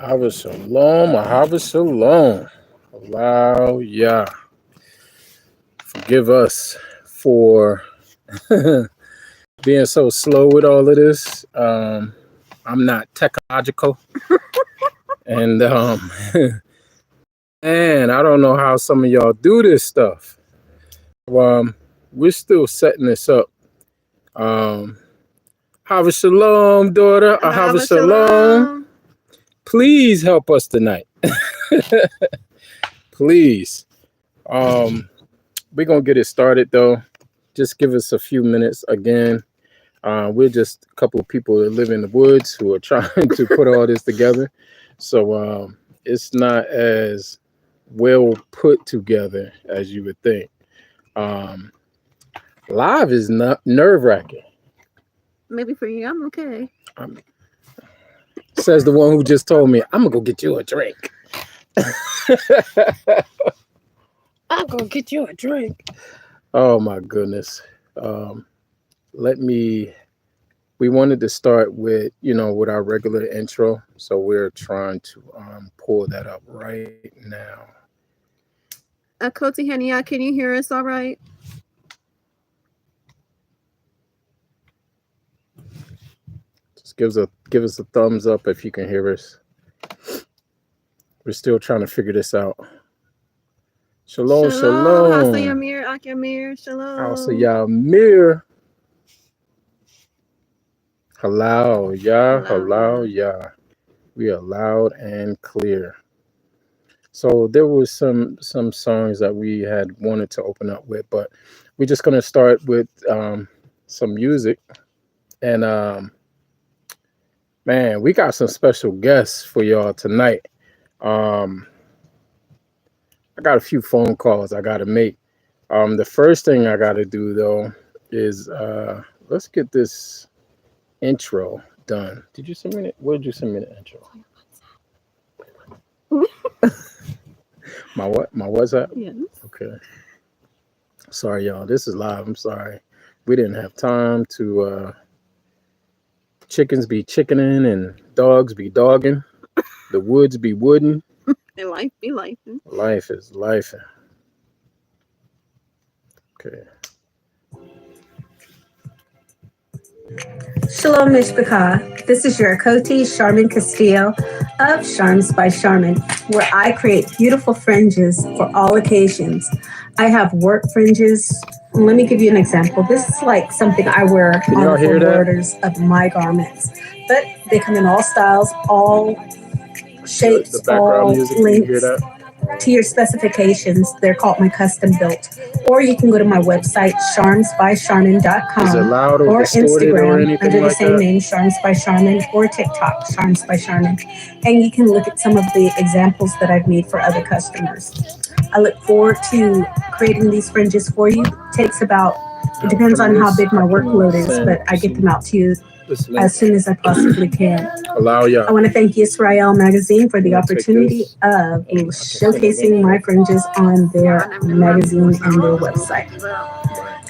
Ahava Shalom, Ahava Shalom. Allow Yah. Forgive us for being so slow with all of this. I'm not technological. And man, I don't know how some of y'all do this stuff. We're still setting this up. Ahava Shalom, daughter. Ahava Shalom. Please help us tonight. Please. We're going to get it started, though. Just give us a few minutes again. We're just a couple of people that live in the woods who are trying to put all this together. So it's not as well put together as you would think. Live is not nerve-wracking. Maybe for you, I'm okay. Says the one who just told me, I'm going to go get you a drink. I'm going to get you a drink. Oh, my goodness. We wanted to start with, with our regular intro. So we're trying to pull that up right now. Koti Hania, can you hear us all right? Just give us a thumbs up if you can hear us. We're still trying to figure this out. Shalom, shalom. Hasa Yamir, Akyamir, shalom. Hasa Yamir. Halal, Yah, halal, Yah. We are loud and clear. So there was some songs that we had wanted to open up with, but we're just going to start with some music. And man, we got some special guests for y'all tonight. I got a few phone calls I got to make. The first thing I got to do, though, is let's get this intro done. Did you send me it? Where did you send me the intro? My what? My WhatsApp? Yes. Okay. Sorry, y'all. This is live. I'm sorry. We didn't have time to chickens be chickening and dogs be dogging. The woods be wooding. And life be life. Life is life. Okay. Shalom Mishpachah. This is your Koti Charmin Castillo of Charms by Charmin, where I create beautiful fringes for all occasions. I have work fringes. Let me give you an example. This is like something I wear on the borders of my garments, but they come in all styles, all shapes, all lengths, to your specifications. They're called my custom built. Or you can go to my website, charmsbycharmin.com, or Instagram under the same name, Charms by Charmin, or TikTok, Charms by Charmin. And you can look at some of the examples that I've made for other customers. I look forward to creating these fringes for you. It takes about, it depends on how big my workload is, but I get them out to you as soon as I possibly can. I want to thank Yisra'el Magazine for the opportunity of showcasing my fringes on their magazine and their website.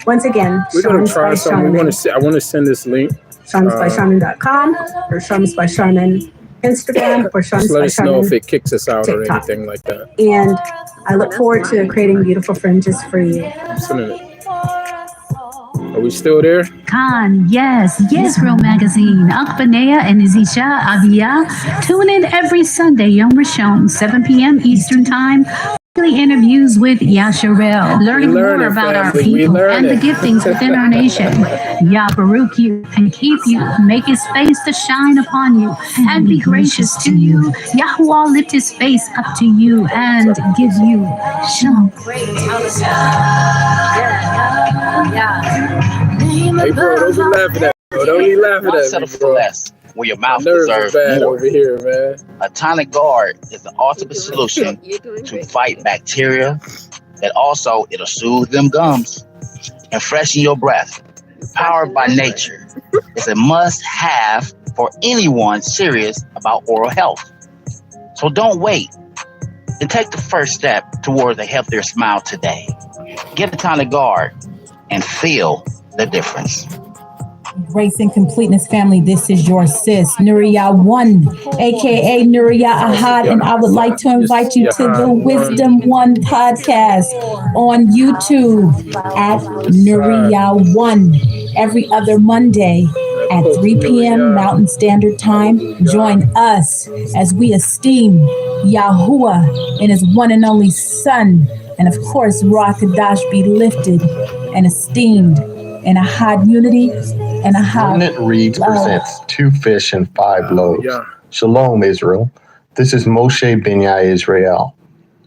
Once again, we're going to try something. I want to send this link. charmsbycharmin.com or Charms by Charmin Instagram or Charms by Charmin. Let us know if it kicks us out TikTok, or anything like that. And I look forward to creating beautiful fringes for you. Are we still there? Khan, yes, Yisra'el Magazine, Akbanea and Izisha Avia. Tune in every Sunday, Yom Rishon, 7 p.m. Eastern Time. Weekly interviews with Yasharel, learning more about our people and the giftings within our nation. Yah Baruch you and keep you, make his face to shine upon you and be gracious to you. Yahuwah lift his face up to you and give you shalom. Hey, bro, don't be laughing at me. Don't be laughing at me, Settle for less, where your mouth deserves bad more. Over here, man. A tonic guard is the ultimate solution to fight bacteria. That also, it'll soothe them gums and freshen your breath. Powered by nature, it's a must-have for anyone serious about oral health. So don't wait, and take the first step towards a healthier smile today. Get a tonic guard and feel the difference. Grace and completeness family, this is your sis, Nuria One, aka Nuria Ahad, and I would like to invite you to the Wisdom One podcast on YouTube at Nuria One every other Monday at 3 p.m. Mountain Standard Time. Join us as we esteem Yahuwah and his one and only Son, and of course, Ruach Kadash be lifted and esteemed in a hot unity and a hot Remnant Reads presents 2 fish and 5 loaves. Shalom, Israel. This is Moshe Binyai Israel,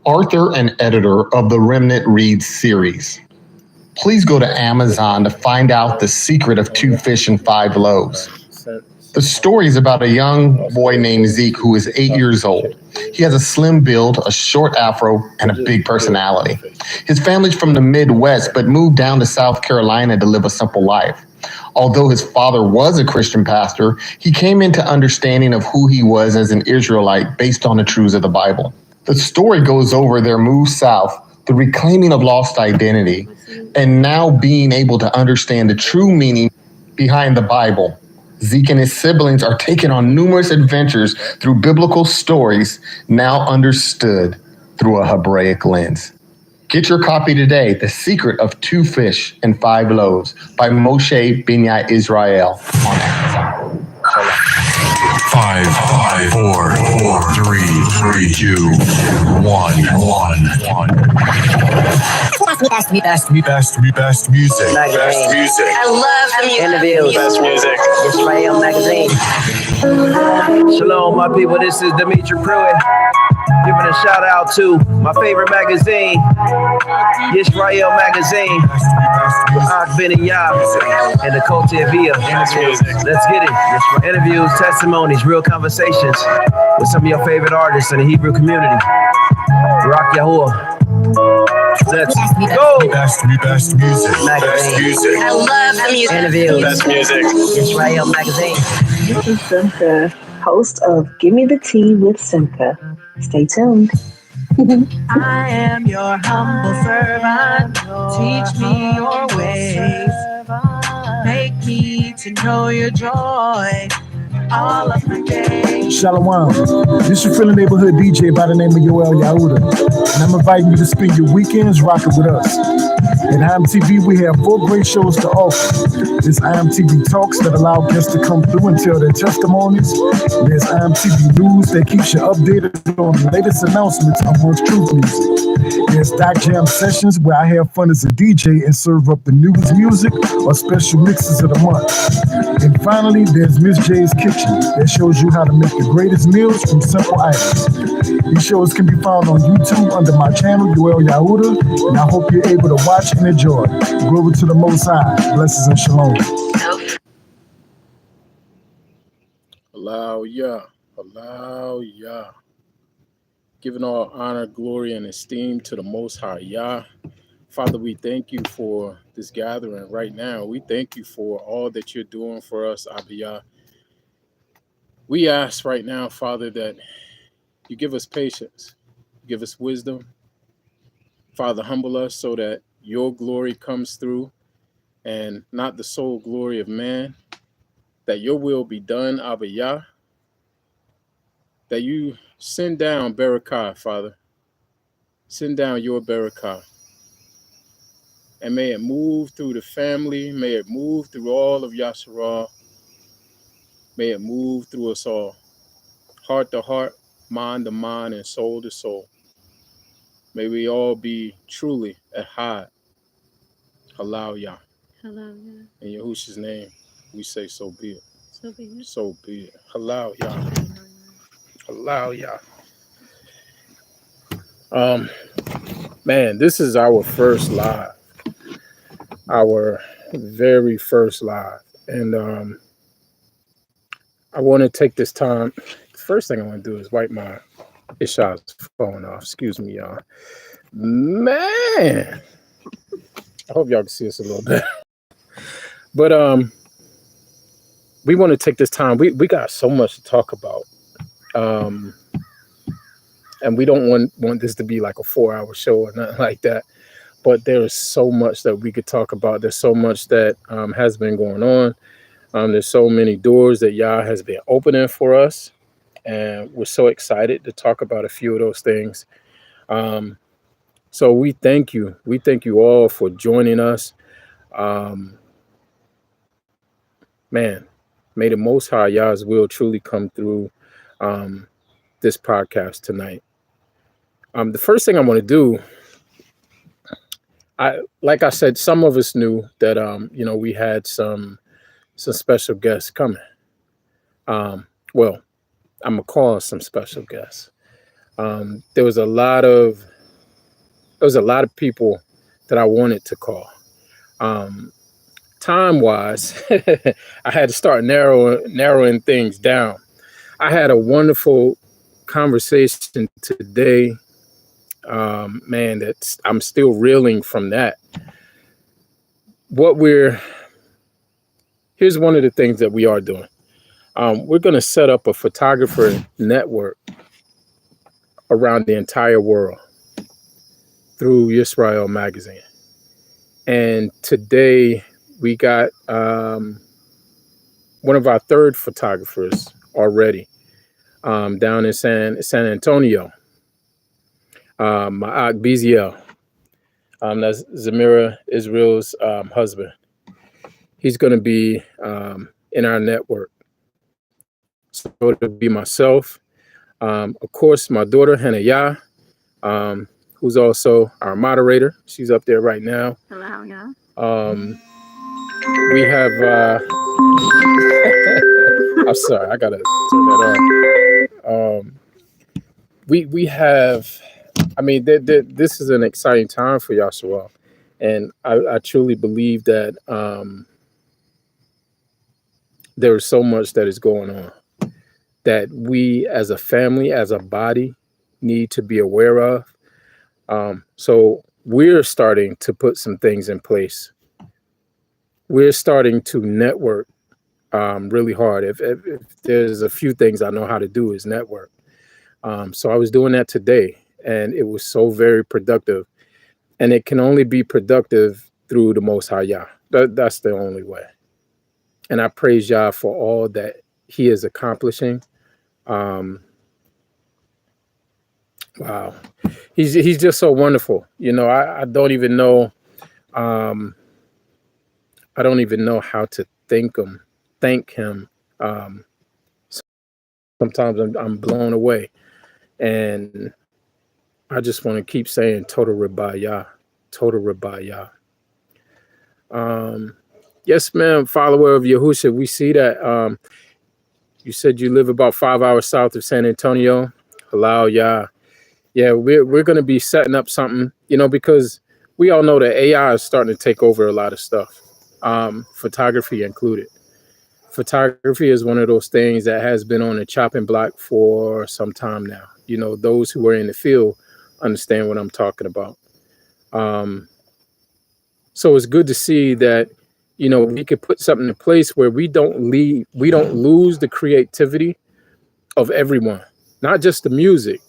author and editor of the Remnant Reads series. Please go to Amazon to find out the secret of 2 fish and 5 loaves. The story is about a young boy named Zeke who is 8 years old. He has a slim build, a short afro, and a big personality. His family's from the Midwest, but moved down to South Carolina to live a simple life. Although his father was a Christian pastor, he came into understanding of who he was as an Israelite based on the truths of the Bible. The story goes over their move south, the reclaiming of lost identity, and now being able to understand the true meaning behind the Bible. Zeke and his siblings are taking on numerous adventures through biblical stories, now understood through a Hebraic lens. Get your copy today, The Secret of 2 Fish and 5 Loaves by Moshe Binyai Israel on Amazon. 5, 4, 3, 2, 1. Best music. I love the music. Interviews. Best music. Yisra'el Magazine. Shalom, my people. This is Dimitri Pruitt. Giving a shout out to my favorite magazine, Yisra'el Magazine, with Ak Ben Yah and the Kote Avia. Let's get it. Interviews, testimonies, real conversations with some of your favorite artists in the Hebrew community. Rock Yahuwah. Let's go. Best music. Magazine. I love the music. Interviews. Best music. Yisra'el Magazine. This is Simka, host of Give Me the Tea with Simka. Stay tuned. I am your humble servant. Teach me your ways. Make me to know your joy all of my days. Shalom. This your friendly neighborhood DJ by the name of Yisra'el Yahuda, and I'm inviting you to spend your weekends rocking with us. At IMTV, we have 4 great shows to offer. There's IMTV Talks that allow guests to come through and tell their testimonies. There's IMTV News that keeps you updated on the latest announcements amongst truth music. There's Doc Jam Sessions where I have fun as a DJ and serve up the newest music or special mixes of the month. And finally, there's Miss J's Kitchen that shows you how to make the greatest meals from simple items. These shows can be found on YouTube under my channel, Yisra'el Yahuda, and I hope you're able to watch and enjoy. Glory to the Most High. Blessings and shalom. Allow Yah. Giving all honor, glory, and esteem to the Most High Yah. Father, we thank you for this gathering right now. We thank you for all that you're doing for us, Abiyah. We ask right now, Father, that you give us patience, give us wisdom. Father, humble us so that your glory comes through and not the sole glory of man. That your will be done, Abiyah. That you send down Barakah, Father. Send down your Barakah. And may it move through the family. May it move through all of Yasharal. May it move through us all. Heart to heart, mind to mind, and soul to soul. May we all be truly Ahad. Halal Yah. Halal Yah. In Yahushua's name, we say so be it. So be it. So be it. Halal Yah. Halal Yah. Man, this is our first live. Our very first live. And I want to take this time. First thing I want to do is wipe my Isha's phone off. Excuse me, y'all. Man. I hope y'all can see us a little bit. But we want to take this time. We got so much to talk about. And we don't want this to be like a 4-hour show or nothing like that. But there is so much that we could talk about. There's so much that has been going on. There's so many doors that Yah has been opening for us, and we're so excited to talk about a few of those things. So we thank you. We thank you all for joining us. Man, may the Most High Yah's will truly come through this podcast tonight. The first thing I want to do, like I said, some of us knew that we had some special guests coming. Well, I'm gonna call some special guests. There was a lot of people that I wanted to call. Time wise, I had to start narrowing things down. I had a wonderful conversation today. Man, I'm still reeling from that. Here's one of the things that we are doing. We're going to set up a photographer network around the entire world through Yisra'el Magazine. And today we got one of our third photographers already down in San Antonio, Ma'ak Biziel. That's Zamira Israel's husband. He's going to be in our network. So it'll be myself, of course, my daughter Hanaya, who's also our moderator. She's up there right now. Hello, yeah. We have. I'm sorry, I gotta turn that off. We have. I mean, this is an exciting time for Yasharal, and I truly believe that there is so much that is going on that we as a family, as a body, need to be aware of. So we're starting to put some things in place. We're starting to network really hard. If there's a few things I know how to do is network. So I was doing that today, and it was so very productive. And it can only be productive through the Most High Yah. That's the only way. And I praise Yah for all that He is accomplishing. Wow, he's just so wonderful. I don't even know. I don't even know how to thank him. Sometimes I'm blown away, and I just want to keep saying total Rabbayah, total Rabbayah. Yes, ma'am, follower of Yahusha. We see that you said you live about 5 hours south of San Antonio. Halal, Yah. Yeah, we're going to be setting up something, because we all know that AI is starting to take over a lot of stuff, photography included. Photography is one of those things that has been on the chopping block for some time now. Those who are in the field understand what I'm talking about. So it's good to see that, we could put something in place where we don't lose the creativity of everyone, not just the music,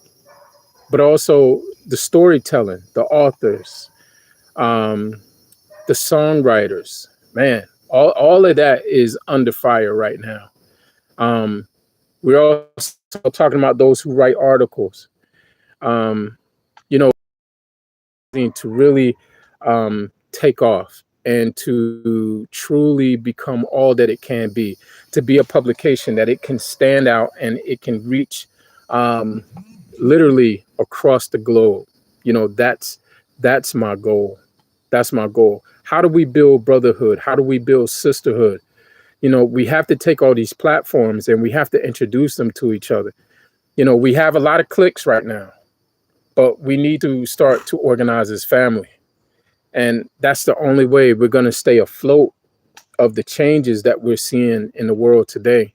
but also the storytelling, the authors, the songwriters. Man, all of that is under fire right now. We're also talking about those who write articles, to really take off and to truly become all that it can be, to be a publication that it can stand out and it can reach literally across the globe. That's my goal. That's my goal. How do we build brotherhood? How do we build sisterhood? We have to take all these platforms and we have to introduce them to each other. We have a lot of cliques right now, but we need to start to organize as family. And that's the only way we're going to stay afloat of the changes that we're seeing in the world today.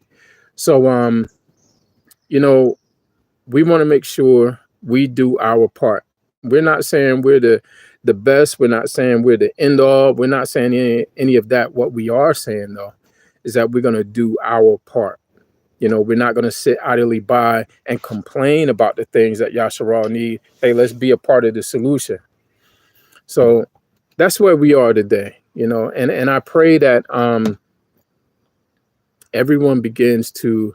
So, we want to make sure we do our part. We're not saying we're the best. We're not saying we're the end all. We're not saying any of that. What we are saying, though, is that we're going to do our part. We're not going to sit idly by and complain about the things that Yasharal need. Hey, let's be a part of the solution. So that's where we are today, and I pray that everyone begins to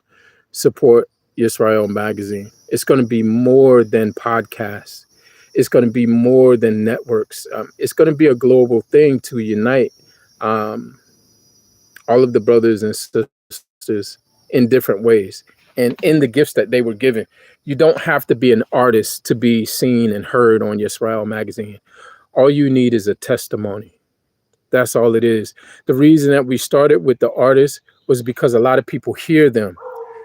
support Yisra'el Magazine, it's going to be more than podcasts. It's going to be more than networks. It's going to be a global thing to unite all of the brothers and sisters in different ways and in the gifts that they were given. You don't have to be an artist to be seen and heard on Yisra'el Magazine. All you need is a testimony. That's all it is. The reason that we started with the artists was because a lot of people hear them.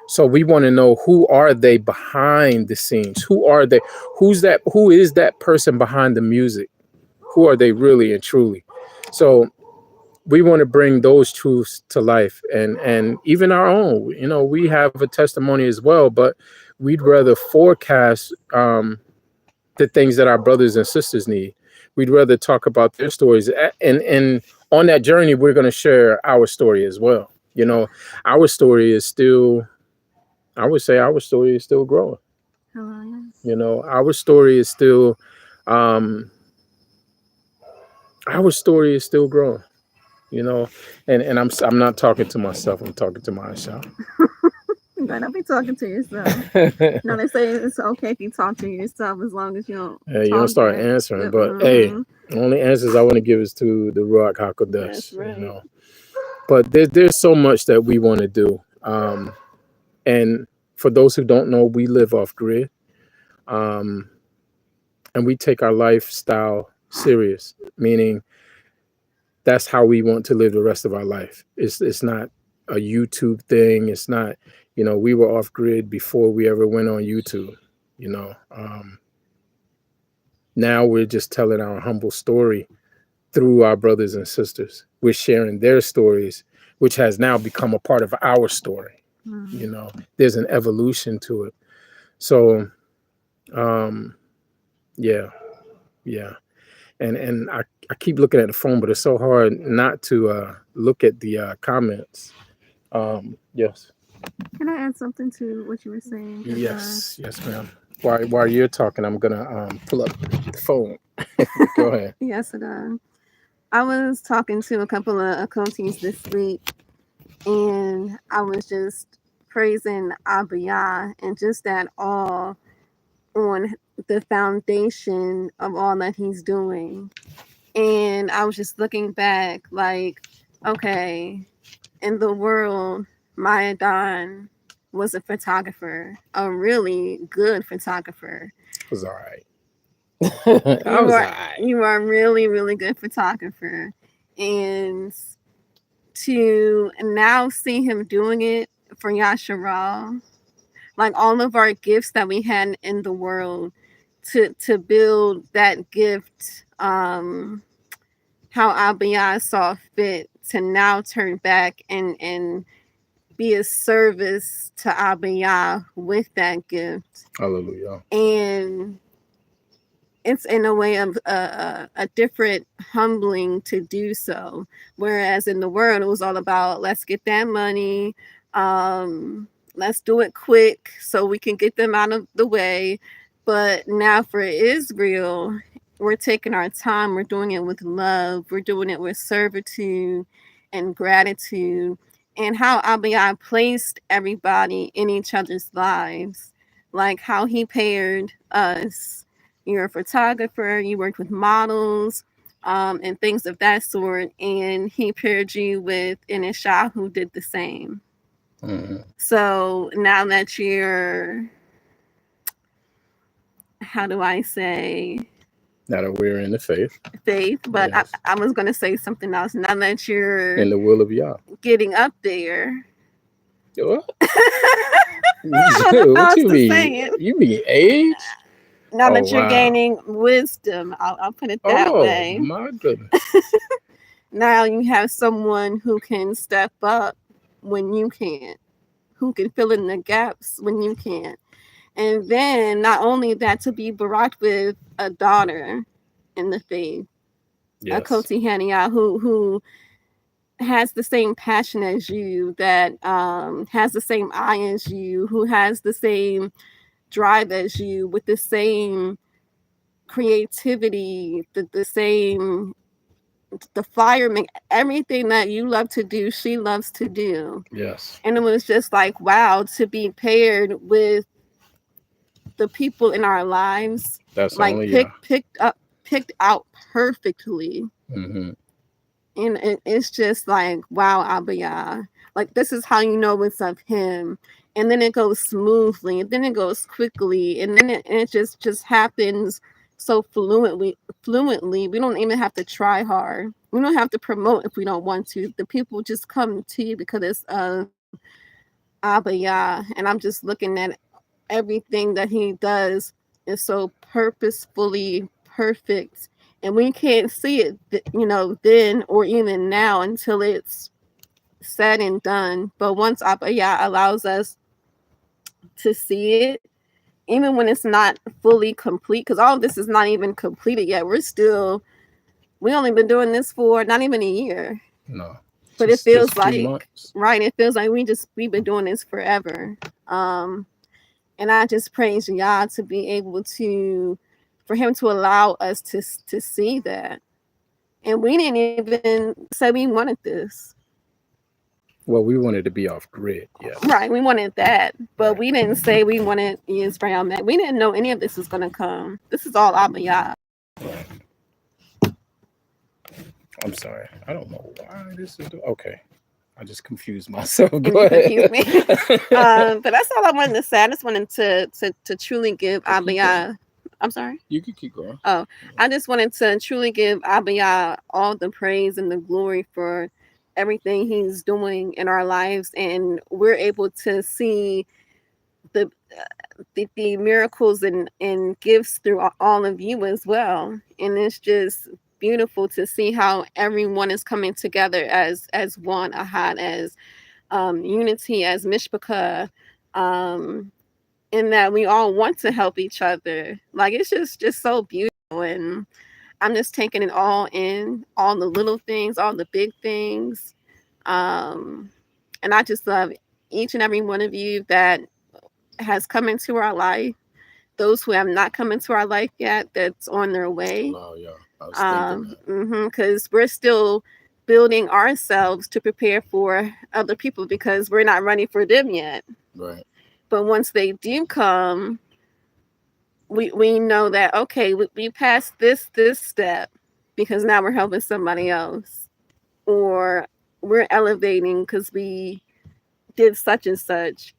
So we want to know, who are they behind the scenes? Who are they? Who is that person behind the music? Who are they really and truly? So we want to bring those truths to life, and even our own. You know, we have a testimony as well, but we'd rather forecast the things that our brothers and sisters need. We'd rather talk about their stories, and on that journey, we're going to share our story as well. You know, our story is still, I would say, our story is still growing. You know, our story is still, growing. You know, and I'm not talking to myself. I'm talking to myself. You better be talking to yourself. No, they say it's okay if you talk to yourself as long as you don't. You don't start answering. But hey, the only answers I want to give is to the Ruach HaKodesh. That's right. You know, but there's so much that we want to do. And for those who don't know, we live off grid, and we take our lifestyle serious. Meaning, that's how we want to live the rest of our life. It's not a YouTube thing. It's not, you know, we were off grid before we ever went on YouTube, you know. Now we're just telling our humble story through our brothers and sisters. We're sharing their stories, which has now become a part of our story. Mm-hmm. You know, there's an evolution to it. So, yeah. And I keep looking at the phone, but it's so hard not to look at the comments. Yes. Can I add something to what you were saying? Yes, ma'am. While you're talking, I'm gonna pull up the phone. Go ahead. Yes, I was talking to a couple of Akotis this week, and I was just praising Abiyah and just that awe on the foundation of all that he's doing. And I was just looking back like, okay, in the world, Maya Don was a photographer, a really good photographer. It was all right. You are a really, really good photographer. And to now see him doing it for Yasharal, like all of our gifts that we had in the world, to build that gift, how Abiyah saw fit to now turn back and be a service to Abiyah with that gift. Hallelujah. And it's in a way of a different humbling to do so. Whereas in the world, it was all about, let's get that money. Let's do it quick so we can get them out of the way. But now for Israel, we're taking our time. We're doing it with love. We're doing it with servitude and gratitude. And how Abiyah placed everybody in each other's lives. Like how he paired us. You're a photographer. You worked with models and things of that sort. And he paired you with an Isha who did the same. Mm-hmm. So now that you're, how do I say? Now that we're in the faith, but yes. I was going to say something else. Now that you're in the will of Yah, getting up there. What? What you mean? Saying. You mean age? Now that you're gaining wisdom, I'll put it that way. Oh my goodness! Now you have someone who can step up when you can't, who can fill in the gaps when you can't. And then not only that, to be baracked with a daughter in the faith, a Koti Hania, who has the same passion as you, that has the same eye as you, who has the same drive as you, with the same creativity, the same the firemen, everything that you love to do, she loves to do. Yes. And it was just like, wow, to be paired with the people in our lives, That's like only picked out perfectly. Mm-hmm. And it's just like, wow, Abaya. Like, this is how you know it's of him. And then it goes smoothly, and then it goes quickly, and then it just happens so fluently. We don't even have to try hard. We don't have to promote if we don't want to. The people just come to you because it's Abaya. And I'm just looking at everything that he does is so purposefully perfect, and we can't see it, then or even now until it's said and done. But once Abaya allows us to see it, even when it's not fully complete, because all of this is not even completed yet. We only been doing this for not even a year. No. But it feels like, 2 months. right, it feels like we've been doing this forever. And I just praise God to be able for him to allow us to see that. And we didn't even say we wanted this. Well, we wanted to be off grid, yeah. Right, we wanted that, but we didn't say we wanted Yisra'el Magazine. We didn't know any of this was going to come. This is all Abaya. I'm sorry. I don't know why this is okay. I just confused myself. Go ahead. Confused me. But that's all I wanted to say. I just wanted to truly give Abaya. I'm sorry? You can keep going. Oh, I just wanted to truly give Abaya all the praise and the glory for everything he's doing in our lives. And we're able to see the miracles and gifts through all of you as well. And it's just beautiful to see how everyone is coming together as one, Ahad, as unity, as Mishpachah, in that we all want to help each other. Like, it's just so beautiful, and I'm just taking it all in, all the little things, all the big things, and I just love each and every one of you that has come into our life. Those who have not come into our life yet, that's on their way. Oh yeah, I was thinking that. Because we're still building ourselves to prepare for other people because we're not ready for them yet. Right. But once they do come, we know that, okay, we passed this step because now we're helping somebody else, or we're elevating because we did such and such.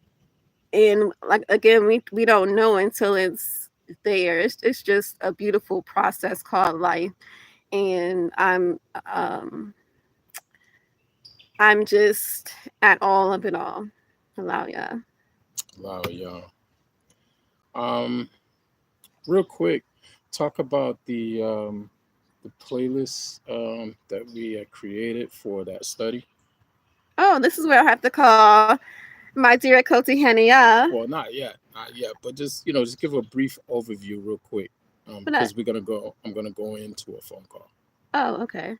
And like, again, we don't know until it's there. It's just a beautiful process called life. And I'm just at all of it all. Allow ya. Wow, y'all. Real quick, talk about the playlist that we created for that study. Oh, this is where I have to call my dear Koti Henia. Well, not yet, but just just give a brief overview real quick, because I'm gonna go into a phone call. Oh, okay.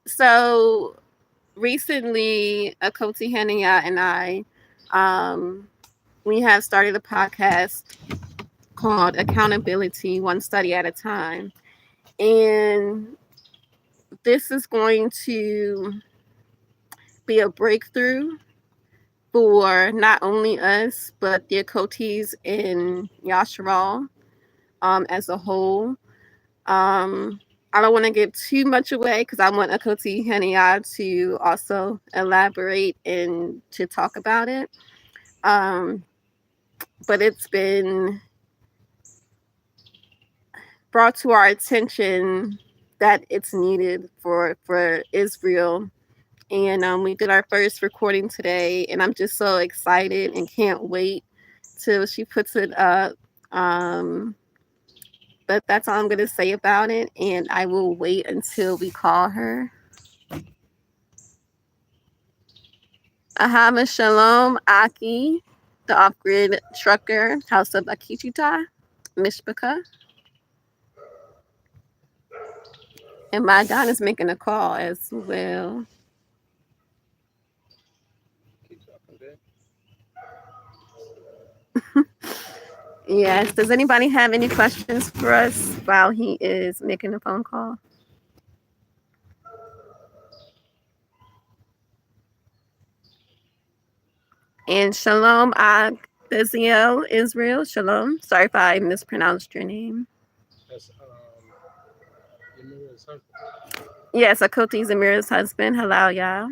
So recently, Koti Henia and I, we have started a podcast called Accountability, One Study at a Time. And this is going to be a breakthrough for not only us, but the Kotis in Yisra'el as a whole. I don't want to give too much away because I want Akoti Henia to also elaborate and to talk about it. But it's been brought to our attention that it's needed for Israel. And we did our first recording today, and I'm just so excited and can't wait till she puts it up. But that's all I'm going to say about it, and I will wait until we call her. Ahama Shalom Aki, the off-grid trucker, House of Akichita, Mishpachah. And my Don is making a call as well. Yes. Does anybody have any questions for us while he is making a phone call? And Shalom Beziel Israel. Shalom. Sorry if I mispronounced your name. That's Yamira's husband. Yes, Akoti Zamira's husband. Hello, y'all.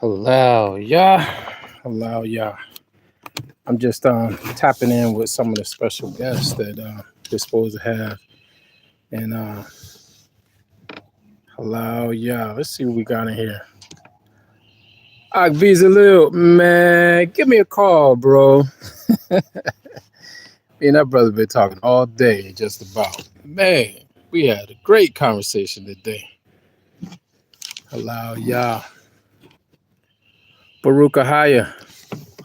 Hello, yeah. Hello, yeah. I'm just tapping in with some of the special guests that we're supposed to have. And hello, yeah. Let's see what we got in here. Akbizalil, man, give me a call, bro. Me and that brother been talking all day, just about. Man, we had a great conversation today. Hello, yeah. Baruch Ahaya.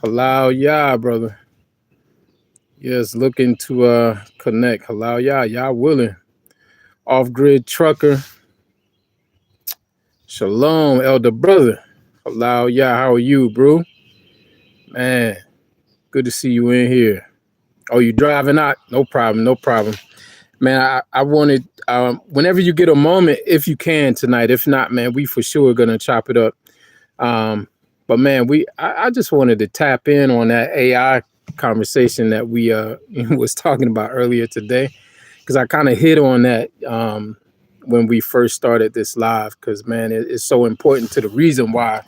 Hello, yeah, brother. Yes, looking to connect. Hello, yeah, y'all willing. Off-grid trucker. Shalom, elder brother. Hello, yeah, how are you, bro? Man, good to see you in here. Oh, you driving out? No problem, no problem. Man, I wanted, whenever you get a moment, if you can tonight. If not, man, we for sure gonna chop it up. But man, I just wanted to tap in on that AI conversation that we was talking about earlier today, because I kind of hit on that when we first started this live. Because man, it's so important to the reason why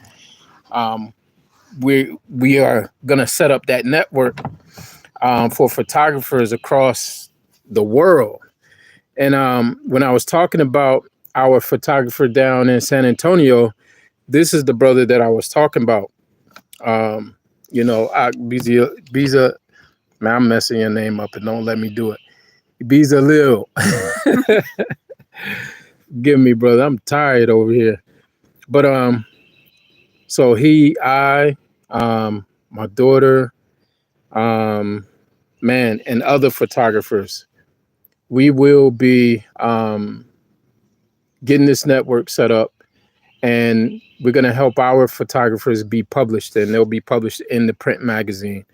we are gonna set up that network for photographers across the world. And when I was talking about our photographer down in San Antonio, this is the brother that I was talking about. Biza, man, I'm messing your name up and don't let me do it. Biza Lil. Give me, brother. I'm tired over here. But so my daughter, man, and other photographers, we will be getting this network set up, and we're going to help our photographers be published, and they'll be published in the print magazine,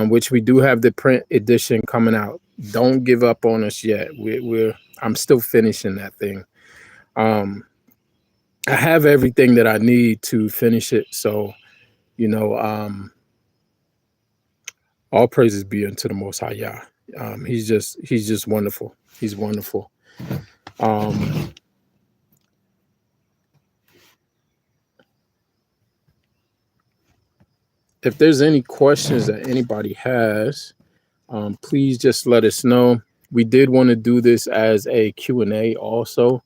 which we do have the print edition coming out. Don't give up on us yet. I'm still finishing that thing. I have everything that I need to finish it. So, all praises be unto the Most High Yah. He's just wonderful. He's wonderful. If there's any questions that anybody has, please just let us know. We did want to do this as a Q&A also,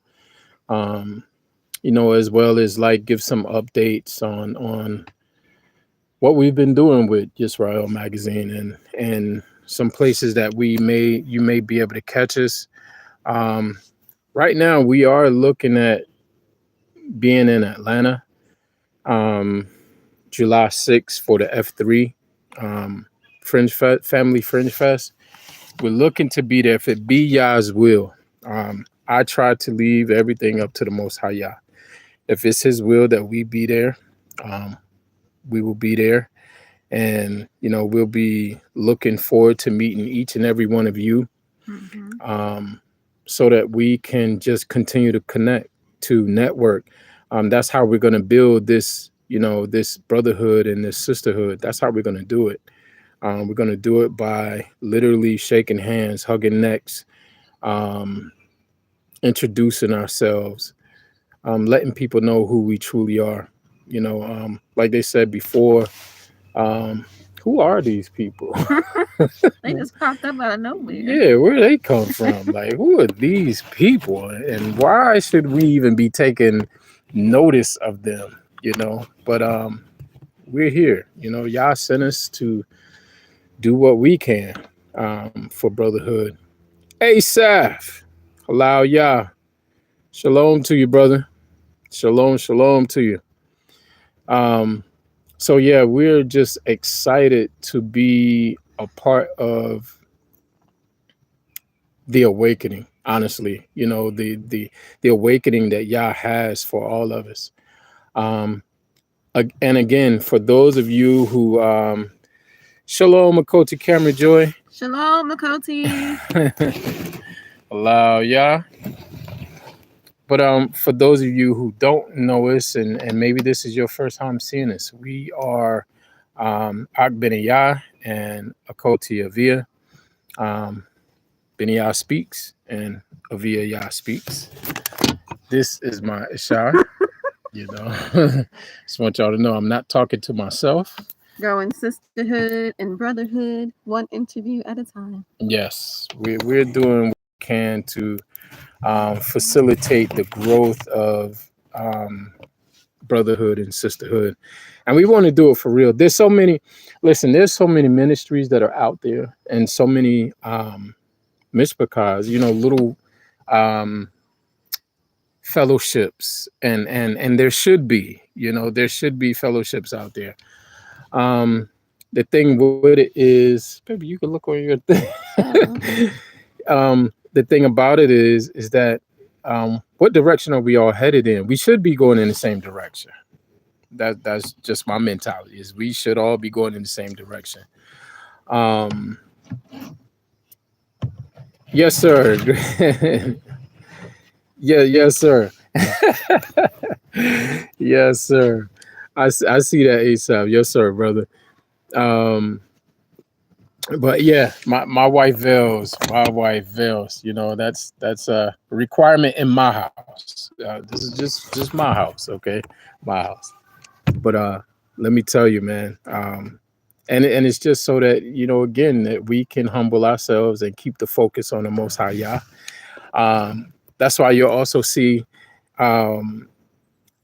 as well as give some updates on what we've been doing with Yisra'el Magazine and some places that you may be able to catch us. Right now, we are looking at being in Atlanta, July 6th for the F3 Family Fringe Fest. We're looking to be there if it be Yah's will. I try to leave everything up to the Most High Yah. If it's His will that we be there, we will be there. And, we'll be looking forward to meeting each and every one of you, so that we can just continue to connect, to network. That's how we're going to build this, this brotherhood and this sisterhood. That's how we're going to do it. We're going to do it by literally shaking hands, hugging necks, introducing ourselves, letting people know who we truly are. Like they said before, who are these people? They just popped up out of nowhere. Yeah, where they come from? Who are these people? And why should we even be taking notice of them? But we're here. Y'all sent us to do what we can for brotherhood. Asaph, allow Yah. Shalom to you, brother. Shalom to you. So yeah, we're just excited to be a part of the awakening. Honestly, the awakening that Yah has for all of us. And again, for those of you who Shalom, Makoti Camera Joy. Shalom, Makoti. Allow Yah. But for those of you who don't know us, and maybe this is your first time seeing us, we are Ak Beniyah and Akoti Avia. Beniyah speaks and Avia Yah speaks. This is my Ishar. Just want y'all to know I'm not talking to myself. Growing sisterhood and brotherhood, one interview at a time. Yes, we're doing what we can to facilitate the growth of brotherhood and sisterhood, and we want to do it for real. There's so many ministries that are out there, and so many mishpakas, little fellowships, and there should be fellowships out there. The thing with it is, baby, you can look on your thing. The thing about it is that what direction are we all headed in? We should be going in the same direction. That's just my mentality, is we should all be going in the same direction. Yes, sir. Yes, sir. Yes, sir. I see that ASAP. Yes, sir, brother. But yeah, my wife veils. My wife veils. That's a requirement in my house. This is just my house, okay? My house. But let me tell you, man. And it's just so that again, that we can humble ourselves and keep the focus on the Most High Yah. That's why you'll also see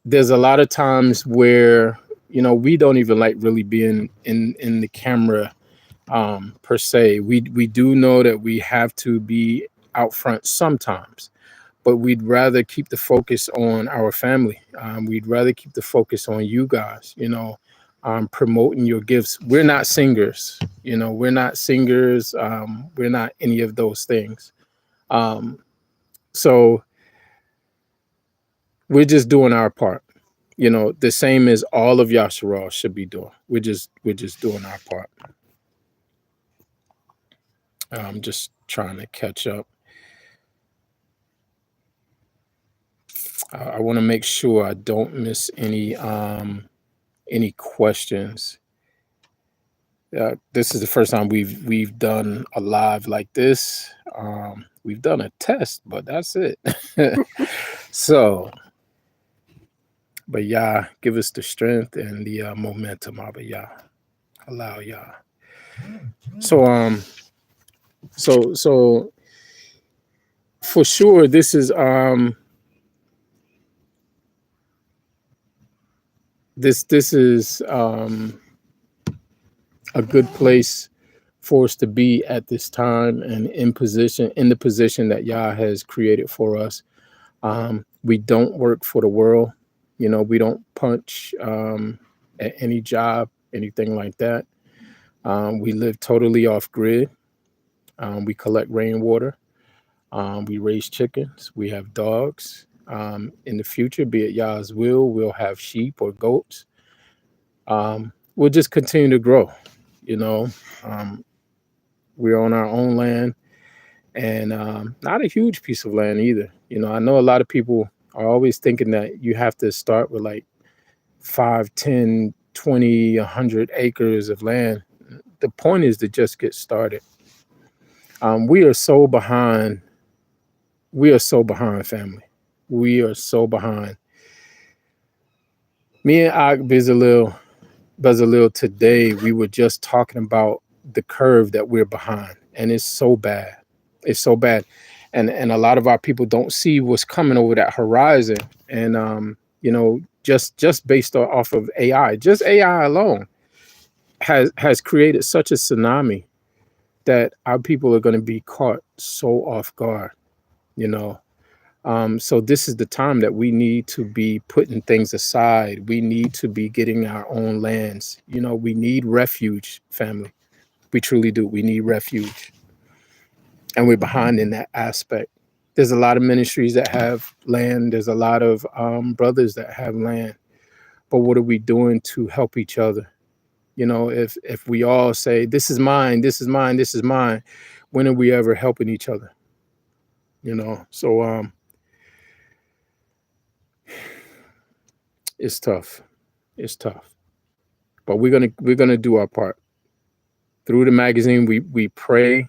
there's a lot of times where we don't even like really being in the camera per se. We do know that we have to be out front sometimes, but we'd rather keep the focus on our family. We'd rather keep the focus on you guys, promoting your gifts. We're not singers, we're not singers. We're not any of those things. So we're just doing our part, the same as all of Yasharal should be doing. We're just doing our part. I'm just trying to catch up. I want to make sure I don't miss any questions. This is the first time we've done a live like this. We've done a test, but that's it. So, but Yah, give us the strength and the momentum, Abba Yah. Allow Yah. So for sure, this is this is a good place for us to be at this time, and in the position that Yah has created for us. We don't work for the world. We don't punch at any job, anything like that. We live totally off grid. We collect rainwater. We raise chickens. We have dogs. In the future, be it Yah's will, we'll have sheep or goats. We'll just continue to grow. We're on our own land, and not a huge piece of land either. I know a lot of people are always thinking that you have to start with like 5, 10, 20, 100 acres of land. The point is to just get started. We are so behind. We are so behind, family. We are so behind. Me and Ak Bezalel today, we were just talking about the curve that we're behind, and it's so bad. It's so bad. And a lot of our people don't see what's coming over that horizon. And just based off of AI, just AI alone has created such a tsunami that our people are going to be caught so off guard. So this is the time that we need to be putting things aside. We need to be getting our own lands. We need refuge, family. We truly do. We need refuge. and we're behind in that aspect. There's a lot of ministries that have land. There's a lot of brothers that have land. But what are we doing to help each other? You know, if we all say, this is mine, this is mine, this is mine, when are we ever helping each other? You know, so it's tough. It's tough. But we're gonna do our part. Through the magazine, we pray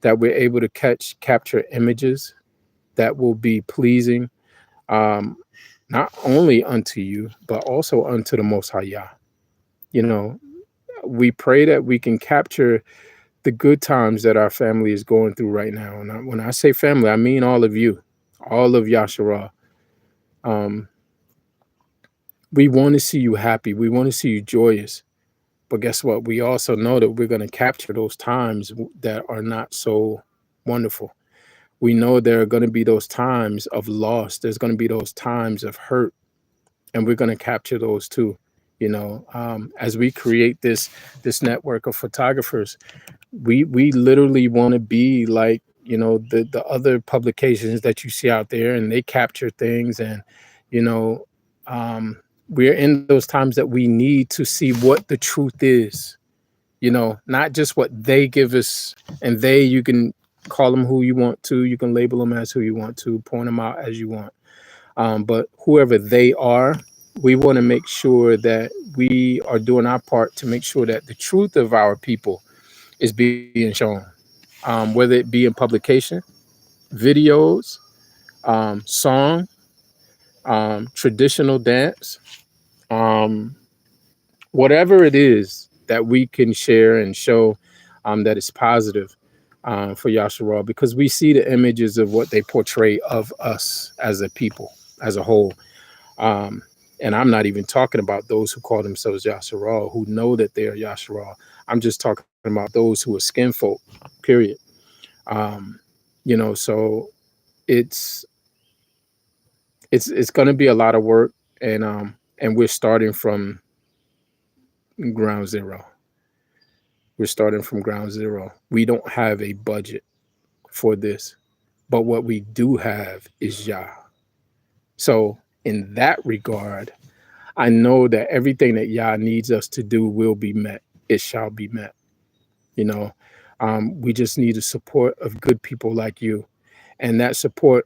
that we're able to capture images that will be pleasing, not only unto you, but also unto the Most High Yah. You know, we pray that we can capture the good times that our family is going through right now. And when I say family, I mean all of you, all of Yasharah. We want to see you happy. We want to see you joyous. But guess what? We also know that we're going to capture those times that are not so wonderful. We know there are going to be those times of loss. There's going to be those times of hurt. And we're going to capture those too. You know, as we create this network of photographers, we literally want to be like, you know, the other publications that you see out there, and they capture things. And, you know, we're in those times that we need to see what the truth is, you know, not just what they give us. And you can call them who you want to, you can label them as who you want to, point them out as you want. But whoever they are, we want to make sure that we are doing our part to make sure that the truth of our people is being shown, whether it be in publication, videos, song, traditional dance, whatever it is that we can share and show that is positive for Yasharah, because we see the images of what they portray of us as a people, as a whole. And I'm not even talking about those who call themselves Yasharah, who know that they are Yasharah. I'm just talking about those who are skin folk, period. You know, so it's going to be a lot of work, and we're starting from ground zero. We're starting from ground zero. We don't have a budget for this, but what we do have is Yah. So in that regard, I know that everything that Yah needs us to do will be met. It shall be met. You know, we just need the support of good people like you. And that support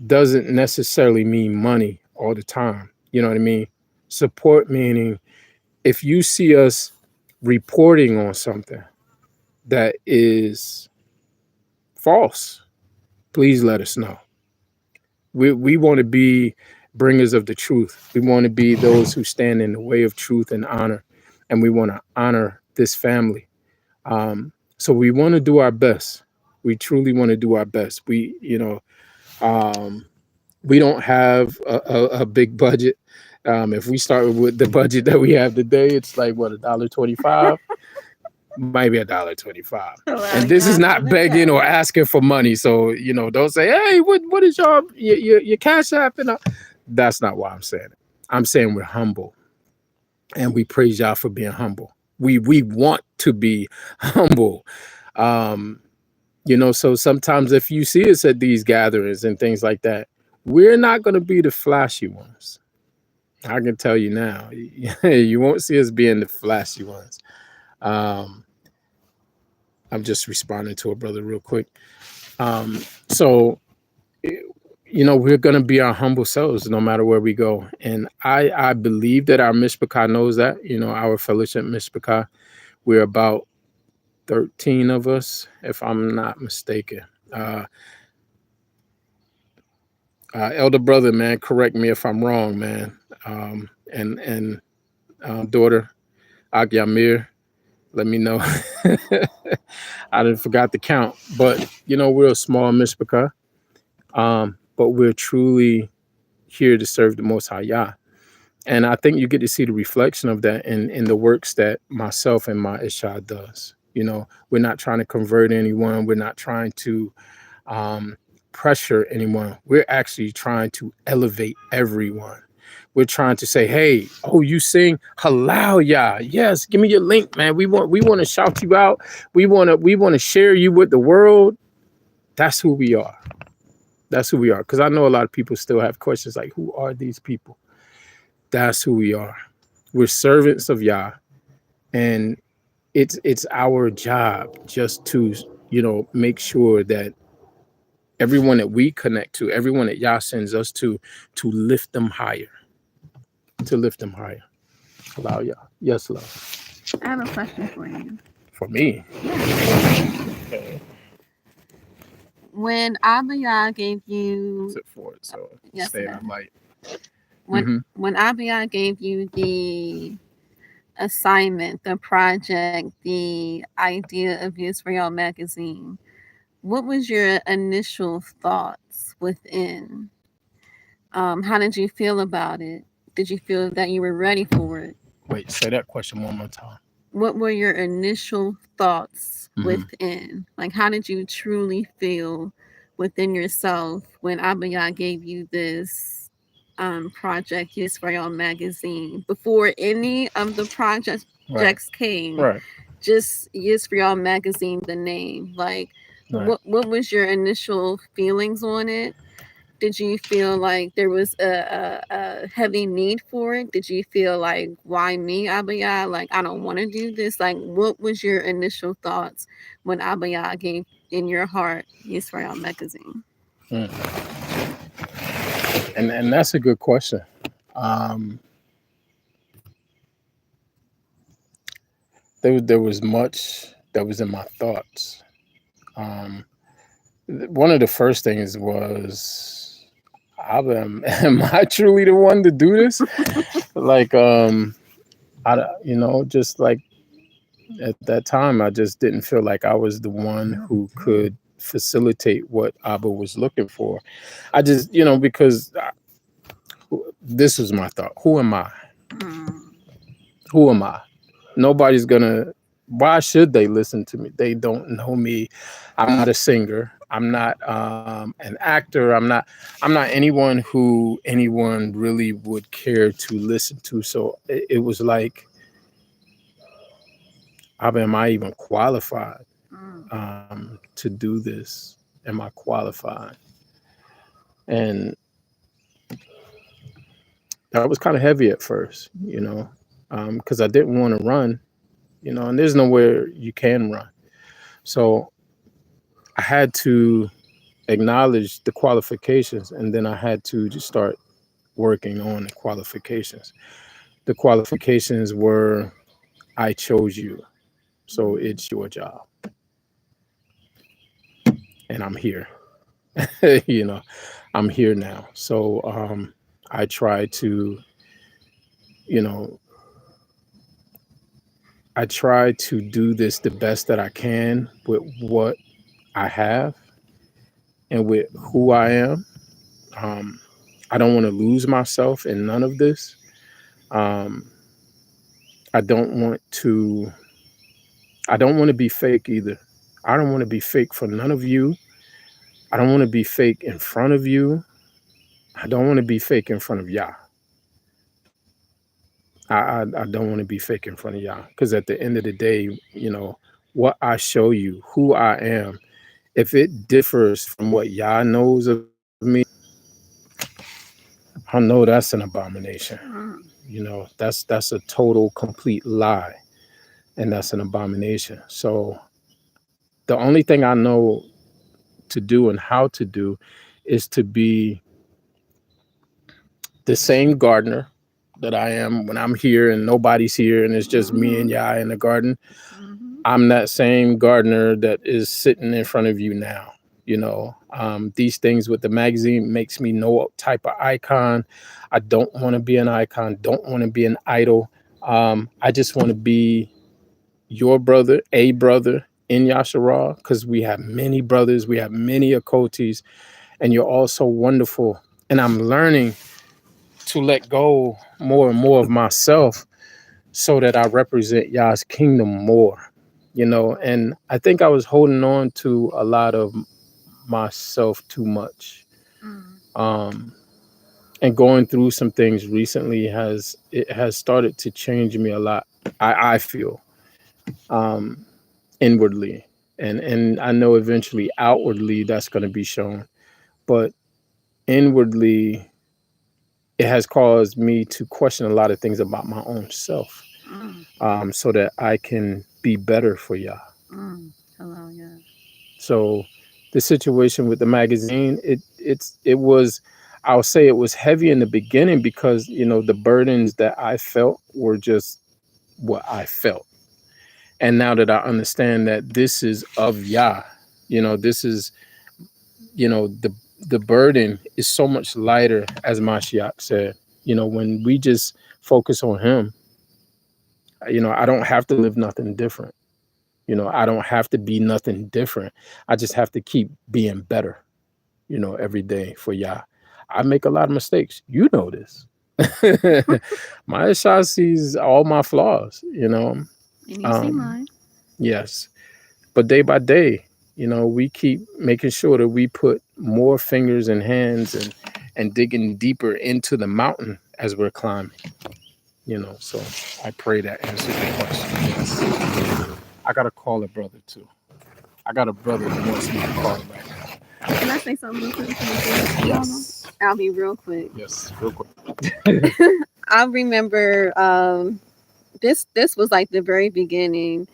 doesn't necessarily mean money all the time. You know what I mean? Support meaning if you see us reporting on something that is false, please let us know. We want to be bringers of the truth. We want to be those who stand in the way of truth and honor, and we want to honor this family. So we want to do our best. We truly want to do our best. We don't have a big budget. If we start with the budget that we have today, it's like what, $1.25, maybe $1.25. And this is not begging or asking for money. So, you know, don't say, hey, what is your cash app? And that's not why I'm saying it. I'm saying we're humble, and we praise y'all for being humble. We want to be humble. You know, so sometimes if you see us at these gatherings and things like that, we're not going to be the flashy ones. I can tell you now, you won't see us being the flashy ones. I'm just responding to a brother real quick. So, you know, we're going to be our humble selves no matter where we go. And I believe that our Mishpachah knows that, you know, our fellowship Mishpachah, we're about 13 of us, if I'm not mistaken. Elder brother, man, correct me if I'm wrong, man. And daughter, Ak Yamir, let me know. I didn't forgot to count, but you know, we're a small Mishpachah, but we're truly here to serve the Most High Yah. And I think you get to see the reflection of that in the works that myself and my Ishad does. You know, we're not trying to convert anyone. We're not trying to pressure anyone. We're actually trying to elevate everyone. We're trying to say, hey, oh, you sing halal, Yah. Yes, give me your link, man. We want to shout you out. We want to share you with the world. That's who we are. That's who we are. Because I know a lot of people still have questions like, who are these people? That's who we are. We're servants of Yah, and it's our job just to, make sure that everyone that we connect to, everyone that Yah sends us to lift them higher. To lift them higher. Allow Yah. Yes, love. I have a question for you. For me? Yeah. Okay. When Abba Yah gave you... Sit forward, so yes, stay in the light. When Abba Yah gave you the assignment, the project, the idea of Yisra'el Magazine, what was your initial thoughts within? How did you feel about it? Did you feel that you were ready for it? Wait, say that question one more time. What were your initial thoughts within? Like, how did you truly feel within yourself when Abba Yah gave you this project, Yisra'el Magazine, before any of the projects came? Right. Just Yisra'el Magazine, the name. Like, what was your initial feelings on it? Did you feel like there was a heavy need for it? Did you feel like, why me, Abba Yah? Like, I don't want to do this. Like, what was your initial thoughts when Abba Yah gave in your heart Yisra'el Magazine? And that's a good question. There was much that was in my thoughts. One of the first things was, am I truly the one to do this? Like, just like at that time, I just didn't feel like I was the one who could facilitate what Abba was looking for. I just, because this was my thought. Who am I? Who am I? Nobody's gonna. Why should they listen to me? They don't know me. I'm not a singer. I'm not an actor. I'm not anyone who anyone really would care to listen to. So it was like, am I even qualified to do this? Am I qualified? And that was kind of heavy at first, because I didn't want to run, and there's nowhere you can run. So I had to acknowledge the qualifications, and then I had to just start working on the qualifications. The qualifications were, I chose you, so it's your job. And I'm here. I'm here now. So I try to, I try to do this the best that I can with what I have and with who I am. I don't want to lose myself in none of this. I don't want to be fake either. I don't want to be fake for none of you. I don't want to be fake in front of you. I don't want to be fake in front of Yah. I don't want to be fake in front of Yah, because at the end of the day, what I show you, who I am, if it differs from what Yah knows of me, I know that's an abomination. That's a total, complete lie, and that's an abomination. So the only thing I know to do and how to do is to be the same gardener that I am when I'm here and nobody's here and it's just me and Yah in the garden. I'm that same gardener that is sitting in front of you now. These things with the magazine makes me no type of icon. I don't want to be an icon, don't want to be an idol. I just want to be your brother, a brother in Yasharah, because we have many brothers, we have many occulties, and you're all so wonderful. And I'm learning to let go more and more of myself so that I represent Yah's kingdom more, and I think I was holding on to a lot of myself too much. And going through some things recently has started to change me a lot. I feel inwardly, And I know eventually outwardly that's going to be shown, but inwardly it has caused me to question a lot of things about my own self, so that I can be better for Yah. Hello, yeah. So the situation with the magazine, it was, I'll say it was heavy in the beginning because, you know, the burdens that I felt were just what I felt. And now that I understand that this is of Yah, you know, this is, you know, the burden is so much lighter, as Mashiach said. You know, when we just focus on him, you know, I don't have to live nothing different. You know, I don't have to be nothing different. I just have to keep being better, you know, every day for Yah. I make a lot of mistakes. You know this. My Shah sees all my flaws, you know. And you see mine. Yes. But day by day, you know, we keep making sure that we put more fingers and hands and digging deeper into the mountain as we're climbing. You know, so I pray that answers the question. Yes. I got to call a brother too. I got a brother that wants me to call him right now. Can I say something real quick? Yes. I'll be real quick. Yes, real quick. I remember this was like the very beginning,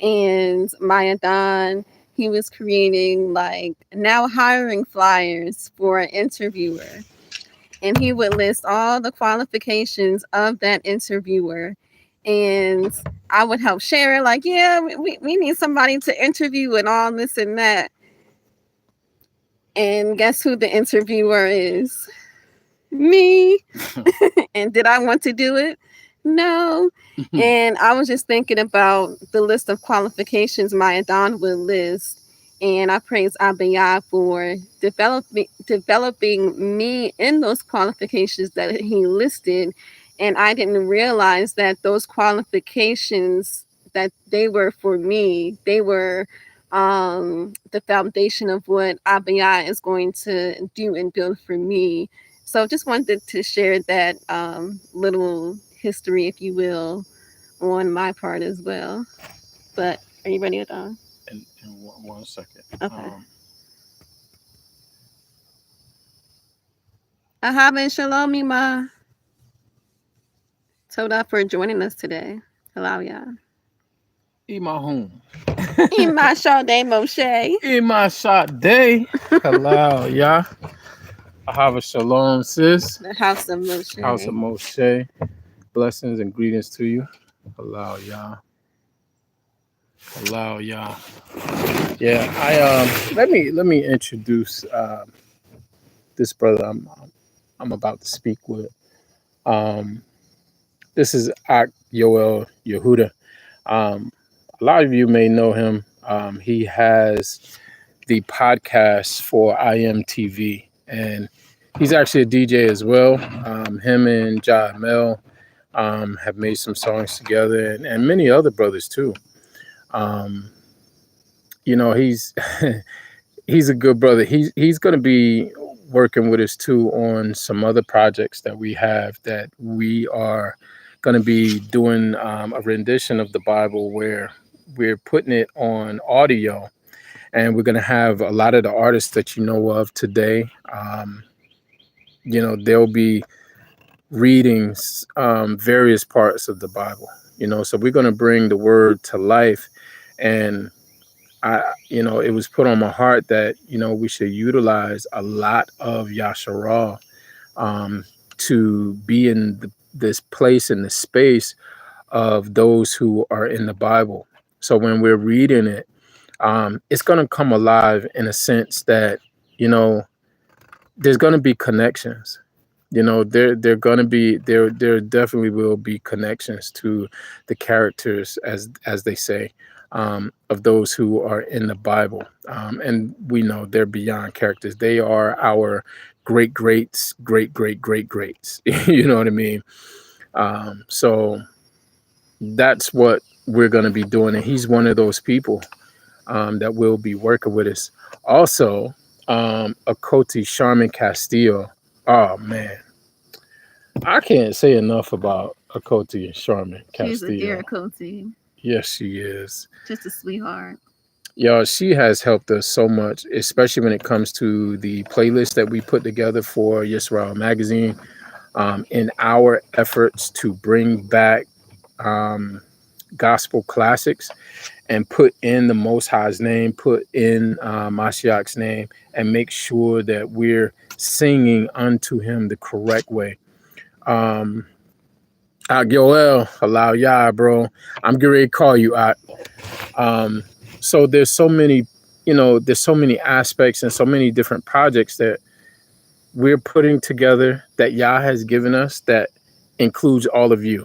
and Maya Don, he was creating like now hiring flyers for an interviewer, and he would list all the qualifications of that interviewer, and I would help share it, like, yeah, we need somebody to interview and all this and that. And guess who the interviewer is? Me. And did I want to do it? No. And I was just thinking about the list of qualifications Maya Don would list. And I praise Abiyah for developing me in those qualifications that he listed. And I didn't realize that those qualifications, that they were for me. They were the foundation of what Abiyah is going to do and build for me. So just wanted to share that little history, if you will, on my part as well. But are you ready, Adon? In 1 second. Okay. Ahab and Shalom, Ima. Toda for joining us today. Hello, y'all. Ima home. Ima Sade Moshe. Ima Sade. Hello, Yah. I have a shalom, sis. The house of Moshe. House of Moshe. Blessings and greetings to you. Allow Yah. Allow Yah. Yeah, I let me introduce this brother I'm about to speak with. This is Ak Yoel Yehuda. A lot of you may know him. He has the podcast for IMTV, and he's actually a DJ as well. Him and Jamel have made some songs together, and many other brothers too. You know, he's he's a good brother. He's going to be working with us too on some other projects that we have, that we are going to be doing a rendition of the Bible where we're putting it on audio, and we're going to have a lot of the artists that you know of today. You know, they'll be reading various parts of the Bible, you know, so we're going to bring the word to life. And you know, it was put on my heart that, you know, we should utilize a lot of Yasharah to be in this place, in the space of those who are in the Bible. So when we're reading it, it's going to come alive in a sense that, you know, there's going to be connections. You know, there definitely will be connections to the characters, as they say, of those who are in the Bible. And we know they're beyond characters. They are our greats. You know what I mean? So that's what we're going to be doing. And he's one of those people that will be working with us. Also, Akoti Charmin Castillo. Oh, man. I can't say enough about Akoti and Charmin Castillo. She's a dear Akoti. Yes, she is. Just a sweetheart. Y'all, she has helped us so much, especially when it comes to the playlist that we put together for Yisra'el Magazine, in our efforts to bring back um, gospel classics and put in the Most High's name, put in Mashiach's name, and make sure that we're singing unto him the correct way. Yoel, allow Yah, bro. I'm getting ready to call you out. So there's so many, there's so many aspects and so many different projects that we're putting together that Yah has given us that includes all of you.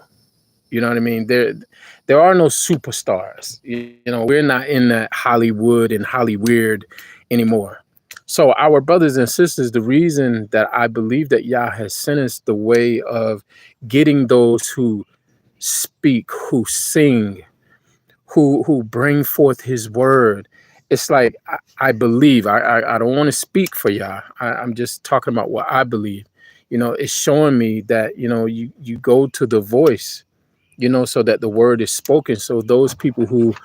You know what I mean? There are no superstars. We're not in that Hollywood and Hollyweird anymore. So our brothers and sisters, the reason that I believe that Yah has sent us the way of getting those who speak, who sing, who bring forth his word. It's like I believe. I don't want to speak for Yah. I'm just talking about what I believe. It's showing me that you go to the voice, so that the word is spoken. So those people who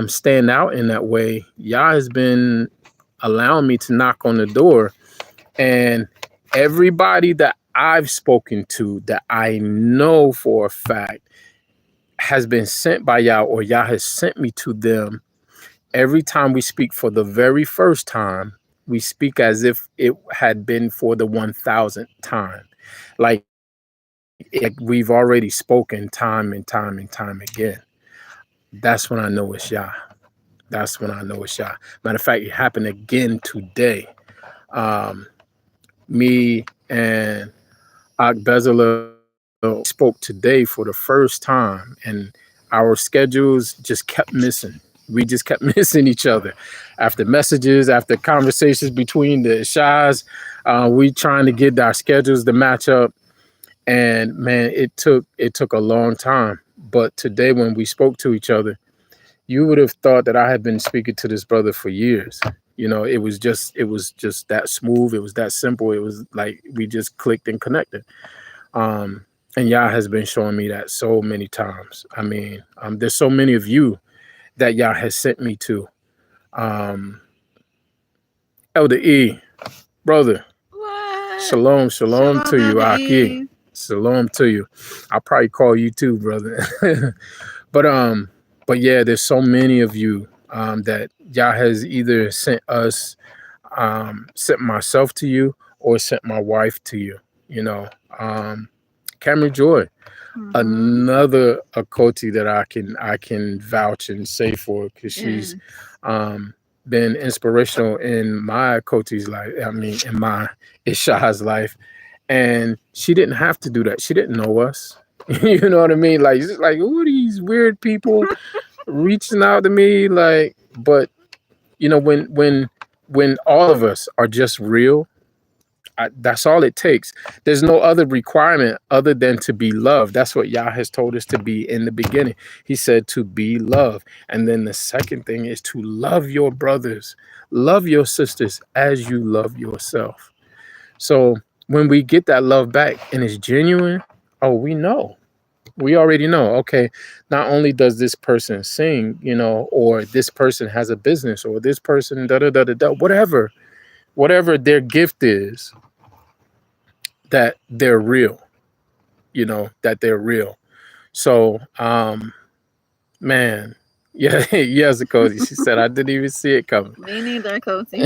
stand out in that way, Yah has been allowing me to knock on the door, and everybody that I've spoken to that I know for a fact has been sent by Yah, or Yah has sent me to them. Every time we speak for the very first time, we speak as if it had been for the 1000th time. Like we've already spoken time and time and time again. That's when I know it's Yah. That's when I know it's Yah. Matter of fact, it happened again today. Me and Ak Bezalel spoke today for the first time, and our schedules just kept missing. We just kept missing each other. After messages, after conversations between the Shahs, we trying to get our schedules to match up. And man, it took a long time. But today when we spoke to each other, you would have thought that I had been speaking to this brother for years. It was just that smooth. It was that simple. It was like we just clicked and connected. And Yah has been showing me that so many times. I mean, there's so many of you that Yah has sent me to. Elder E, brother, What? shalom to you, Elder Aki. E. Shalom to you. I'll probably call you too, brother. But yeah, there's so many of you that Yah has either sent us, sent myself to you, or sent my wife to you. Cameron Joy, another Akoti that I can vouch and say for, because she's been inspirational in my Akoti's life. I mean, in my Isha's life. And she didn't have to do that. She didn't know us. You know what I mean? Like, just like, who are these weird people reaching out to me? Like, but when all of us are just real, that's all it takes. There's no other requirement other than to be loved. That's what Yah has told us to be in the beginning. He said to be loved. And then the second thing is to love your brothers, love your sisters as you love yourself. So when we get that love back and it's genuine, we already know, okay, not only does this person sing, or this person has a business, or this person, whatever their gift is, that they're real, that they're real. So, man, yeah, yes, Cody. She said, I didn't even see it coming. Me neither, Coty.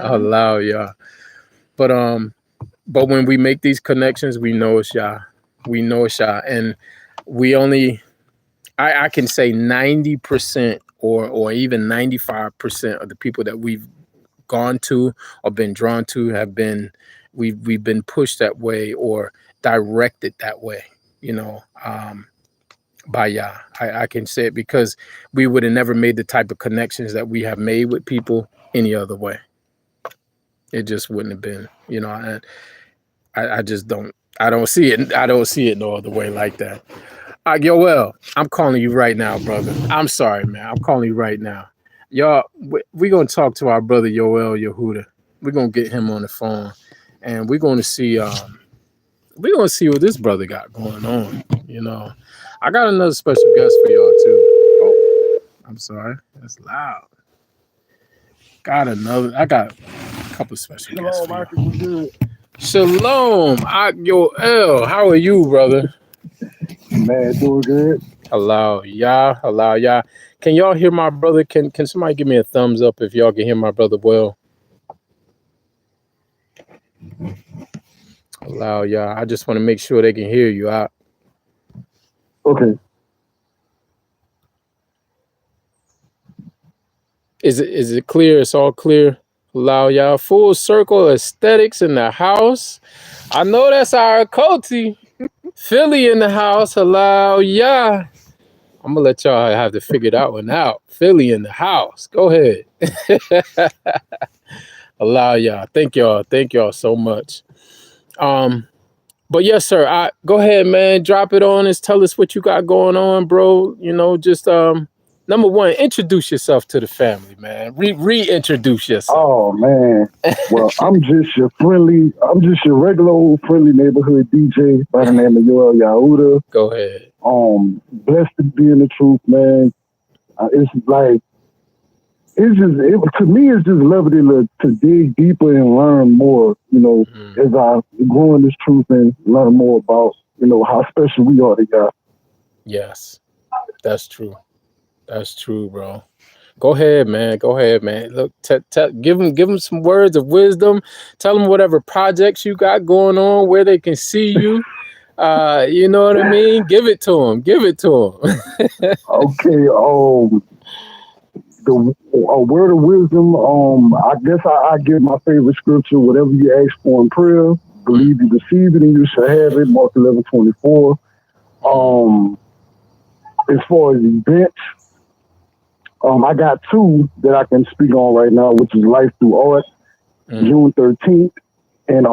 Allow Yah. But when we make these connections, we know it's Yah. We know it's Yah. And we I can say 90% or even 95% of the people that we've gone to or been drawn to have been, we've been pushed that way or directed that way, by Yah. I can say it because we would have never made the type of connections that we have made with people any other way. It just wouldn't have been, and I just don't see it. I don't see it no other way like that. Yoel, I'm calling you right now, brother. I'm sorry, man. I'm calling you right now. Y'all, we're going to talk to our brother Yoel Yehuda. We're going to get him on the phone, and we're going to see what this brother got going on. I got another special guest for y'all too. Oh, I'm sorry. That's loud. I got a couple special guests for you. Shalom, Yoel. How are you, brother? Man, doing good. Hello, Yah. Can y'all hear my brother? Can somebody give me a thumbs up if y'all can hear my brother well? Hello, Yah. I just want to make sure they can hear you out. Okay. Is it clear? It's all clear. Allow y'all. Full circle aesthetics in the house. I know that's our Coty. Philly in the house. Allow y'all. I'm gonna let y'all have to figure that one out. Philly in the house. Go ahead. Allow y'all. Thank y'all so much. But yes, sir. Go ahead, man. Drop it on us. Tell us what you got going on, bro. You know, just number one, introduce yourself to the family, man. Reintroduce yourself. Oh man. Well, I'm just your regular old friendly neighborhood DJ by the name of Yisra'el Yahuda. Go ahead. Blessed to be in the truth, man. It's to me, it's just lovely to dig deeper and learn more, you know, as I grow in this truth and learn more about, you know, how special we are to God. Yes, that's true. That's true, bro. Go ahead, man. Look, give them some words of wisdom. Tell them whatever projects you got going on, where they can see you. You know what I mean? Give it to them. Okay. The word of wisdom. I guess I give my favorite scripture. Whatever you ask for in prayer, believe you receive it and you shall have it. Mark 11:24. As far as events. I got two that I can speak on right now, which is Life Through Art, June 13th. And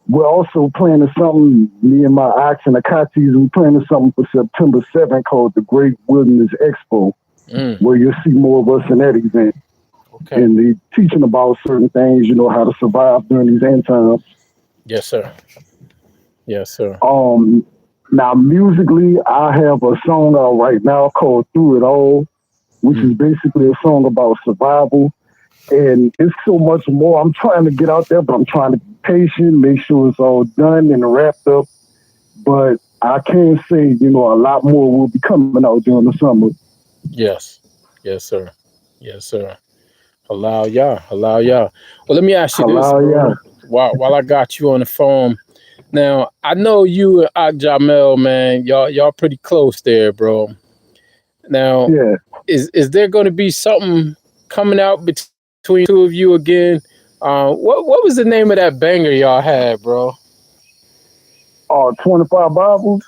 we're also planning something, me and my ox and the Katis, we're planning something for September 7th called the Great Wilderness Expo, where you'll see more of us in that event. Okay. And they're teaching about certain things, you know, how to survive during these end times. Yes, sir. Now, musically, I have a song out right now called Through It All, which is basically a song about survival. And it's so much more. I'm trying to get out there, but I'm trying to be patient, make sure it's all done and wrapped up. But I can say, you know, a lot more will be coming out during the summer. Yes, sir. Allow y'all. Well, let me ask you this, bro. While I got you on the phone. Now, I know you and Jamel, man, y'all pretty close there, bro. Now, is there going to be something coming out between two of you again? What was the name of that banger y'all had, bro? 25 Bibles.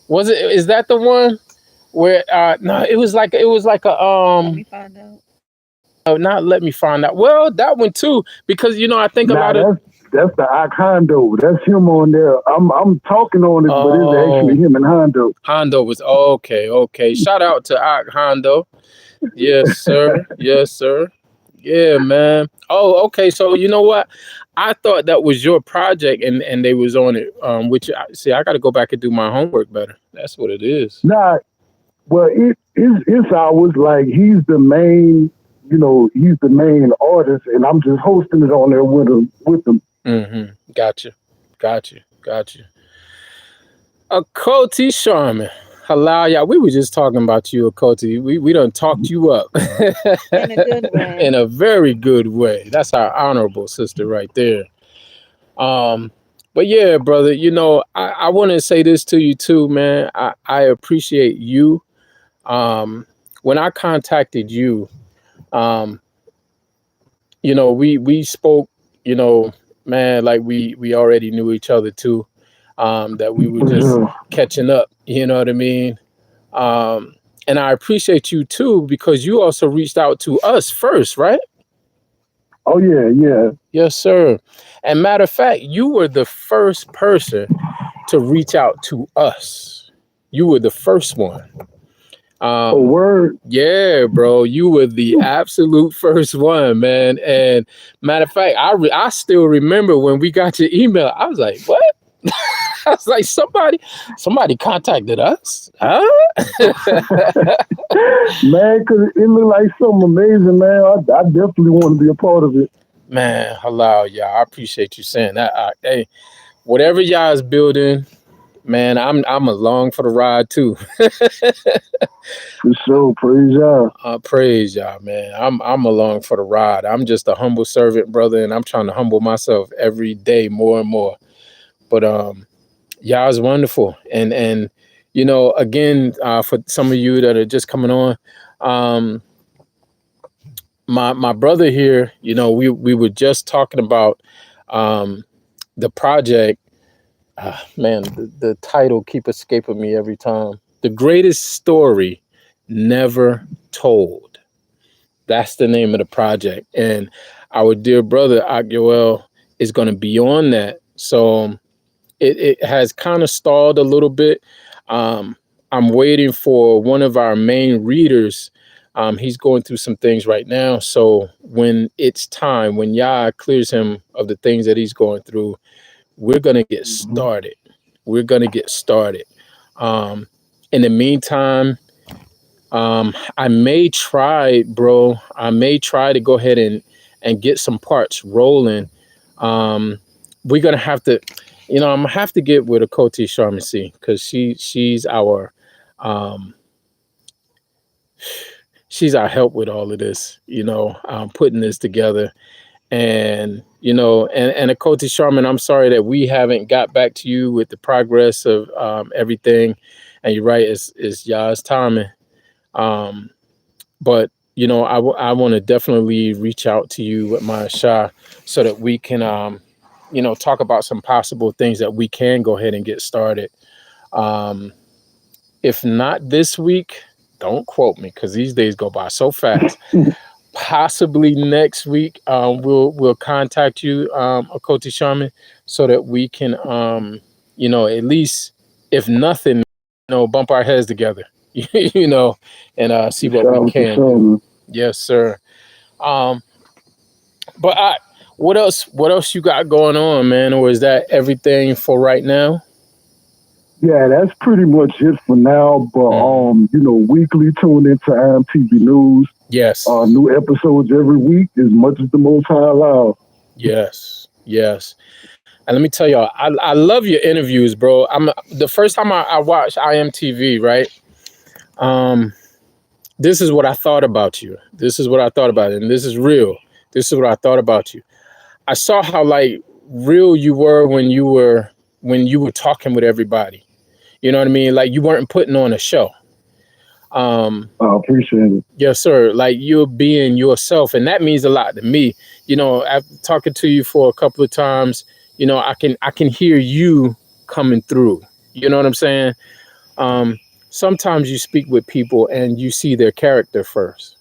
Was it? Is that the one where? No, it was like a Let me find out. Oh, not Let Me Find Out. Well, that one too, because you know I think a lot of. That's the Ak Hondo. That's him on there. I'm talking on it, but it's actually him and Hondo. Hondo was okay. Shout out to Ak Hondo. Yes, sir. Yeah, man. Oh, okay. So you know what? I thought that was your project, and they was on it. Which I got to go back and do my homework better. That's what it is. Nah, well, it's ours. Like he's the main. You know, he's the main artist, and I'm just hosting it on there with him. Mm-hmm. Gotcha. Coty Sharman. Hello, y'all. We were just talking about you, Coty. We done talked you up. In a good way. In a very good way. That's our honorable sister right there. But yeah, brother, you know, I want to say this to you too, man. I appreciate you. When I contacted you, you know, we spoke, you know, man, like we already knew each other too, that we were just catching up, you know what I mean? And I appreciate you too, because you also reached out to us first, right? Oh yeah. Yes, sir. And matter of fact, you were the first person to reach out to us. You were the first one. Word. Yeah, bro, you were the absolute first one, man. And matter of fact, I still remember when we got your email. I was like, what? I was like, somebody contacted us, huh? Man, because it looked like something amazing, man. I definitely want to be a part of it. Man, hello, y'all. I appreciate you saying that. Hey, whatever y'all is building, man, I'm along for the ride too. For sure, praise y'all. Praise y'all, man. I'm along for the ride. I'm just a humble servant, brother, and I'm trying to humble myself every day more and more. But y'all is wonderful, and you know, again, for some of you that are just coming on, my brother here, you know, we were just talking about the project. Man, the title keep escaping me every time. The greatest story never told. That's the name of the project, and our dear brother Akyoel is going to be on that. So it has kind of stalled a little bit. I'm waiting for one of our main readers. He's going through some things right now. So when it's time, when Yah clears him of the things that he's going through, we're going to get started. We're going to get started. In the meantime, I may try to go ahead and get some parts rolling. We're going to have to, I'm going to have to get with Akoti Sharmasi because she's our help with all of this, putting this together. And, and Akoti Sharman, I'm sorry that we haven't got back to you with the progress of everything. And you're right, it's Yah's timing. But, I want to definitely reach out to you with my Shah so that we can, talk about some possible things that we can go ahead and get started. If not this week, don't quote me because these days go by so fast. Possibly next week, we'll contact you, Akoti Sharman, so that we can, at least, if nothing, bump our heads together, and see what we can do. Yes, sir. But what else you got going on, man? Or is that everything for right now? Yeah, that's pretty much it for now. But weekly tune into IMTV News. Yes. New episodes every week as much as the Most High allows. Yes. And let me tell y'all, I love your interviews, bro. The first time I watched IMTV, right? This is what I thought about you. This is what I thought about it, and this is real. This is what I thought about you. I saw how real you were when you were talking with everybody. You know what I mean? Like you weren't putting on a show. I appreciate it. Yes, sir. Like you're being yourself, and that means a lot to me. After talking to you for a couple of times, I can hear you coming through. You know what I'm saying? Sometimes you speak with people and you see their character first.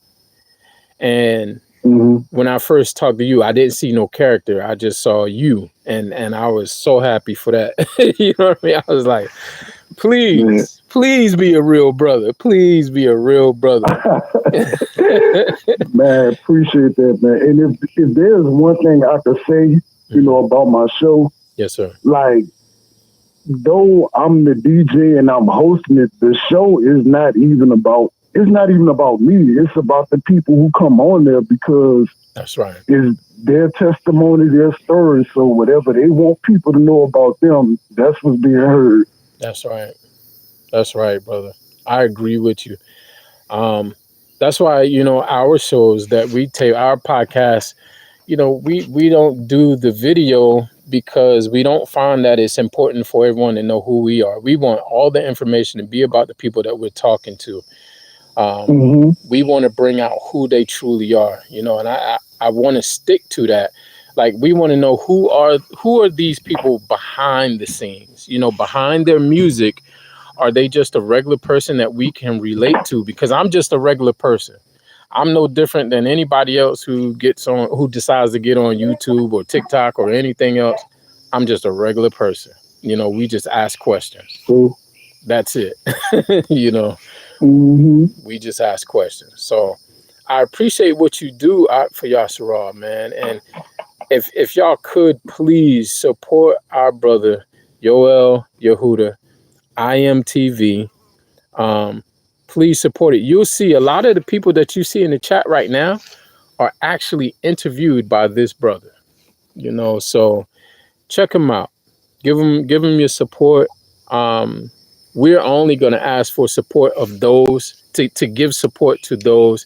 And when I first talked to you, I didn't see no character. I just saw you, and I was so happy for that. You know what I mean? I was like, please be a real brother. Please be a real brother. Man, appreciate that, man. And if there's one thing I could say, about my show. Yes, sir. Like, though I'm the DJ and I'm hosting it, the show is not even about me. It's about the people who come on there because that's right. It's their testimony, their story. So whatever they want people to know about them, that's what's being heard. That's right. That's right, brother. I agree with you. That's why, our shows that we tape, our podcasts, we don't do the video because we don't find that it's important for everyone to know who we are. We want all the information to be about the people that we're talking to. We want to bring out who they truly are, and I want to stick to that. Like, we want to know who are these people behind the scenes, behind their music. Are they just a regular person that we can relate to? Because I'm just a regular person. I'm no different than anybody else who decides to get on YouTube or TikTok or anything else. I'm just a regular person. We just ask questions. That's it. We just ask questions. So I appreciate what you do for Yisra'el, man. And if y'all could please support our brother Yoel Yehuda, IMTV. Please support it. You'll see a lot of the people that you see in the chat right now are actually interviewed by this brother. So check him out. Give him your support. We're only going to ask for support of those to give support to those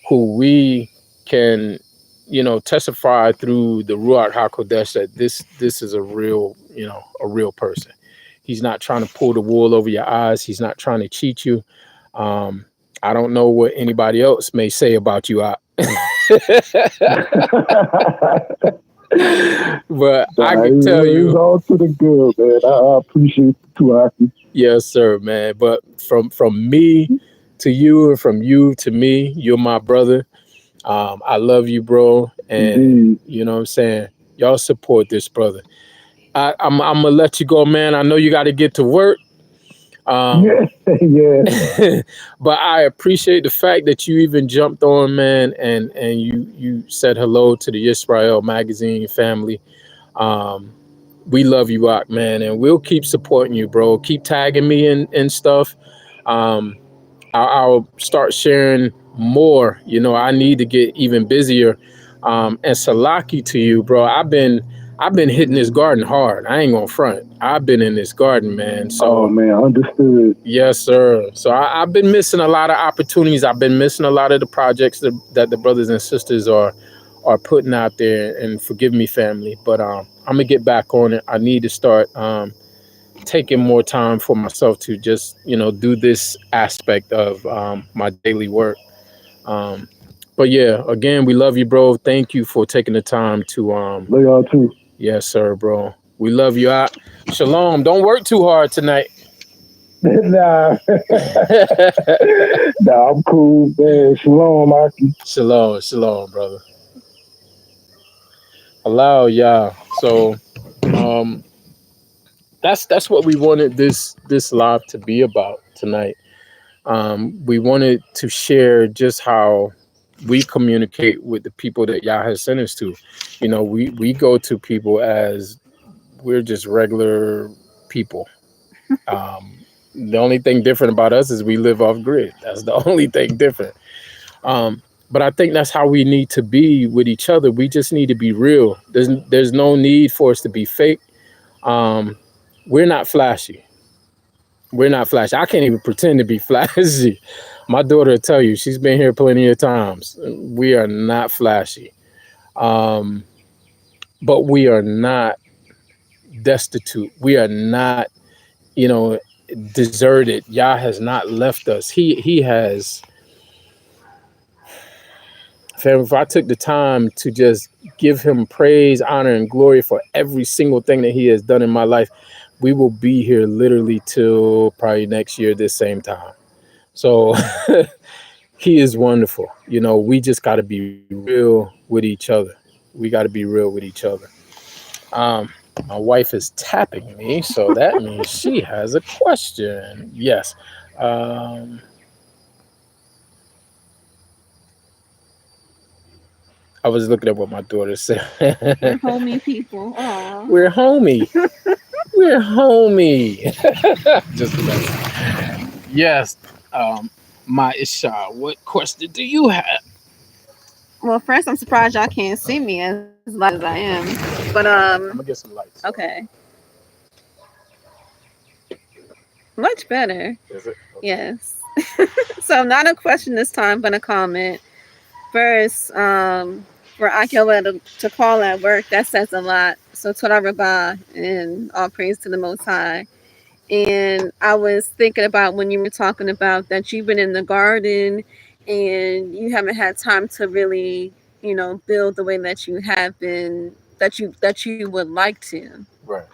who we can, testify through the Ruach HaKodesh that this is a real person. He's not trying to pull the wool over your eyes. He's not trying to cheat you. I don't know what anybody else may say about you. But I can tell you, it's all to the good, man. I appreciate you too, Aki. Yes, sir, man. But from me to you, and from you to me, you're my brother. I love you, bro. And Indeed. you know what I'm saying? Y'all support this brother. I'm gonna let you go, man. I know you got to get to work. Yeah. But I appreciate the fact that you even jumped on, man, and you said hello to the Yisra'el Magazine family. We love you, Ak, man, and we'll keep supporting you, bro. Keep tagging me and stuff. I'll start sharing more. I need to get even busier. And Salaki to you, bro. I've been hitting this garden hard. I ain't gonna front. I've been in this garden, man. So, oh man, understood. Yes, sir. So I've been missing a lot of opportunities. I've been missing a lot of the projects that the brothers and sisters are putting out there. And forgive me, family, but I'm gonna get back on it. I need to start taking more time for myself to just do this aspect of my daily work. But yeah, again, we love you, bro. Thank you for taking the time to love y'all too. Yes, sir, bro. We love you. Shalom. Don't work too hard tonight. Nah. Nah, I'm cool, man. Shalom, Aki. Shalom, brother. Allow, yeah. So that's what we wanted this live to be about tonight. We wanted to share just how we communicate with the people that Yah has sent us to. We go to people as we're just regular people. The only thing different about us is we live off grid. That's the only thing different. But I think that's how we need to be with each other. We just need to be real. There's no need for us to be fake. We're not flashy. I can't even pretend to be flashy. My daughter will tell you, she's been here plenty of times. We are not flashy. But we are not destitute. We are not, deserted. Yah has not left us. He has. If I took the time to just give him praise, honor, and glory for every single thing that he has done in my life, we will be here literally till probably next year, this same time. So he is wonderful. We just got to be real with each other. My wife is tapping me, so that means she has a question. Yes. I was looking at what my daughter said. We're homie people. Aww. We're homie. We're homie. Just imagine. Yes. My Isha, what question do you have? Well, first, I'm surprised y'all can't see me as light as I am. But I'm gonna get some lights. Okay. Much better. Is it? Okay. Yes. So not a question this time, but a comment. First, for Akiola to call at work, that says a lot. So Toda Rabbah, and all praise to the Most High. And I was thinking about when you were talking about that you've been in the garden and you haven't had time to really, build the way that you have been, that you would like to. Right.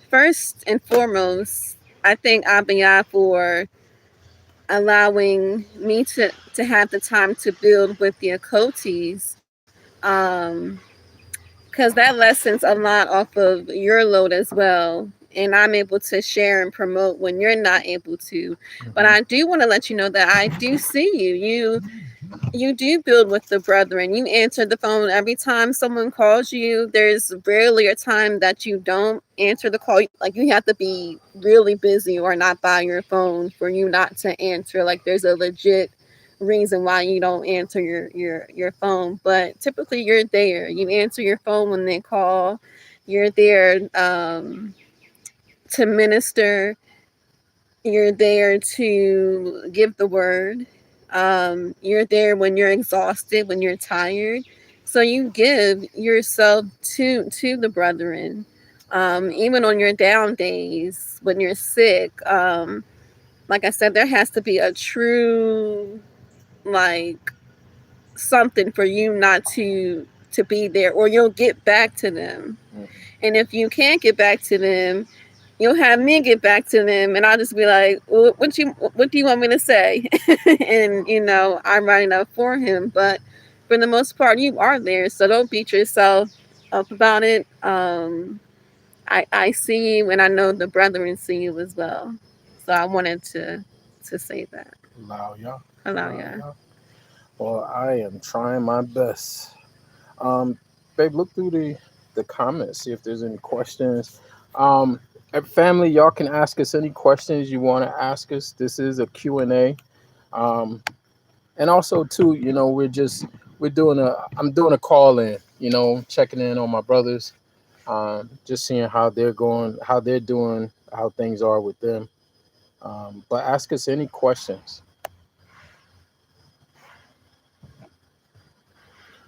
First and foremost, I thank Abiyah for allowing me to have the time to build with the Akotis, because that lessens a lot off of your load as well, and I'm able to share and promote when you're not able to. But I do want to let you know that I do see you. you do build with the brethren. You answer the phone every time someone calls you. There's rarely a time that you don't answer the call. Like, you have to be really busy or not by your phone for you not to answer. Like, there's a legit reason why you don't answer your phone. But typically you're there. You answer your phone when they call. You're there to minister. You're there to give the word. You're there when you're exhausted, when you're tired. So you give yourself to the brethren. Even on your down days when you're sick. Like I said, there has to be a true, like, something for you not to be there, or you'll get back to them. And if you can't get back to them, you'll have me get back to them, and I'll just be like, what do you want me to say? And I'm writing up for him. But for the most part, you are there, so don't beat yourself up about it. I see you, and I know the brethren see you as well. So I wanted to say that. Allow y'all. Allow ya. Well, I am trying my best. Babe, look through the comments, see if there's any questions. Family, y'all can ask us any questions you want to ask us. This is a Q&A. And also too, I'm doing a call in, checking in on my brothers, just seeing how they're going, how they're doing, how things are with them. But ask us any questions.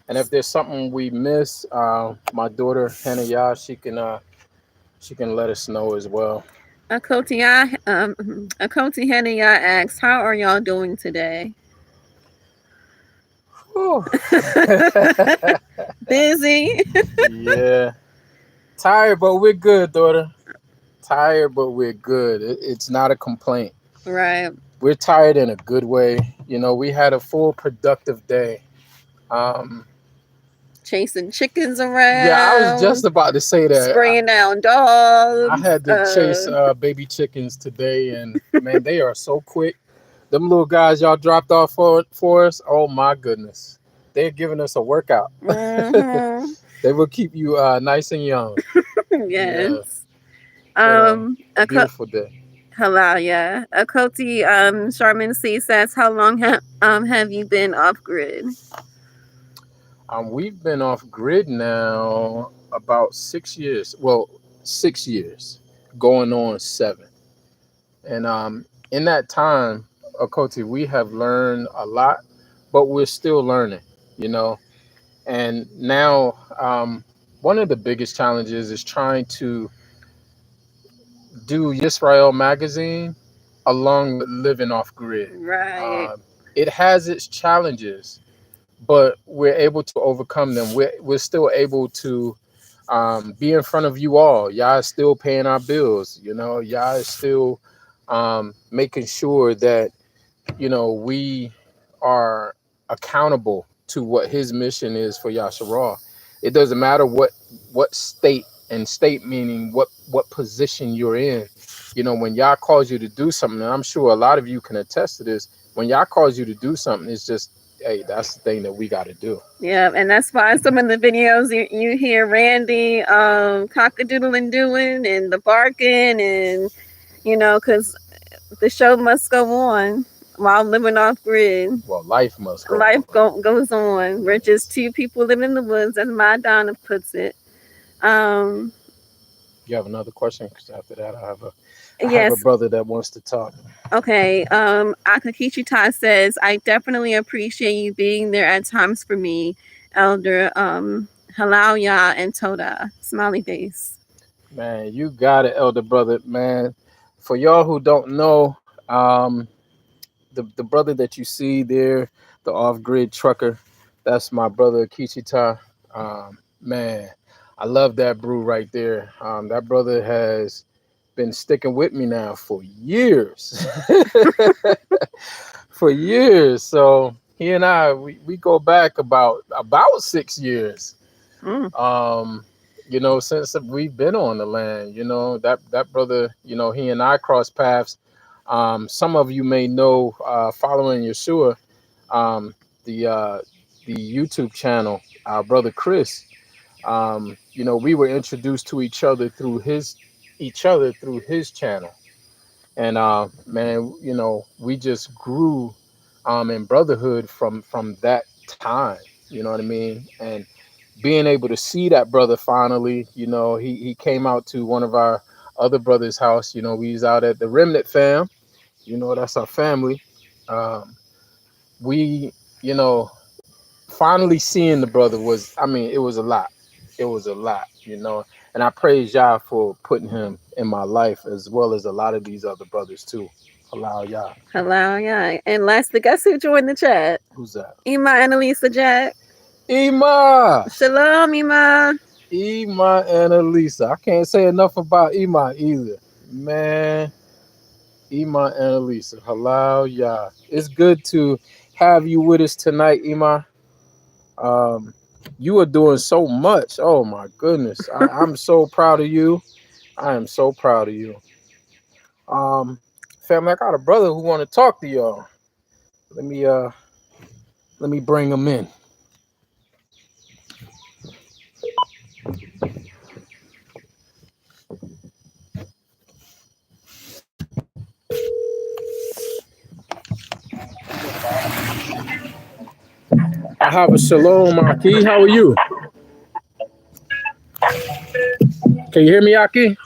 And if there's something we miss, my daughter Hannah, she can let us know as well. Akoti Hania asks, how are y'all doing today? Busy. Yeah. Tired, but we're good, daughter. Tired, but we're good. It's not a complaint. Right. We're tired in a good way. We had a full productive day. Chasing chickens around. Yeah, I was just about to say that. Spraying down dogs. I had to chase baby chickens today, and man, they are so quick. Them little guys y'all dropped off for us, oh my goodness. They're giving us a workout. Mm-hmm. They will keep you nice and young. Yes. Yeah. A beautiful day. Hello, yeah. Akoti Sharman C says, how long have you been off grid? We've been off grid now about 6 years. Well, 6 years, going on 7. And in that time, Akoti, we have learned a lot, but we're still learning, And now, one of the biggest challenges is trying to do Yisra'el Magazine along with living off grid. Right. It has its challenges, but we're able to overcome them. We're still able to be in front of you all. Y'all is still paying our bills. Y'all is still making sure that we are accountable to what his mission is for Yasharal. It doesn't matter what state, and state meaning what position you're in. When Yah calls you to do something, and I'm sure a lot of you can attest to this, when Yah calls you to do something, it's just, hey, that's the thing that we got to do. Yeah, and that's why some of the videos you hear Randy cockadoodling doing and the barking, and because the show must go on while living off grid. Well, life must go life goes on. We're just two people living in the woods, as my Donna puts it. You have another question? Because after that, I have a brother that wants to talk. Okay. Akakichi Tai says, I definitely appreciate you being there at times for me, Elder Halauya and Toda. Smiley face. Man, you got it, Elder brother. Man, for y'all who don't know, the brother that you see there, the off-grid trucker, that's my brother Kichita. Man, I love that brew right there. That brother has been sticking with me now for years. For years. So he and I, we go back about 6 years. Since we've been on the land. That brother, he and I crossed paths. Some of you may know, following Yeshua, the YouTube channel, our brother Chris. We were introduced to each other through his channel, and man, we just grew in brotherhood from that time. You know what I mean? And being able to see that brother finally, he came out to one of our other brothers' house. We was out at the Remnant fam. That's our family. We, finally seeing the brother it was a lot. It was a lot, and I praise Yah for putting him in my life as well as a lot of these other brothers too. Allow Yah. Hello, yeah. And lastly, guess who joined the chat? Who's that? Ima Annalisa Jack. Ima. Shalom, Ima. Ima Annalisa. I can't say enough about Ima either. Man, Ima Annalisa. Halal Yah. It's good to have you with us tonight, Ima. You are doing so much. Oh my goodness. I'm so proud of you. I am so proud of you. Family, I got a brother who want to talk to y'all. Let me bring him in. I have a shalom, Aki. How are you? Can you hear me, Aki?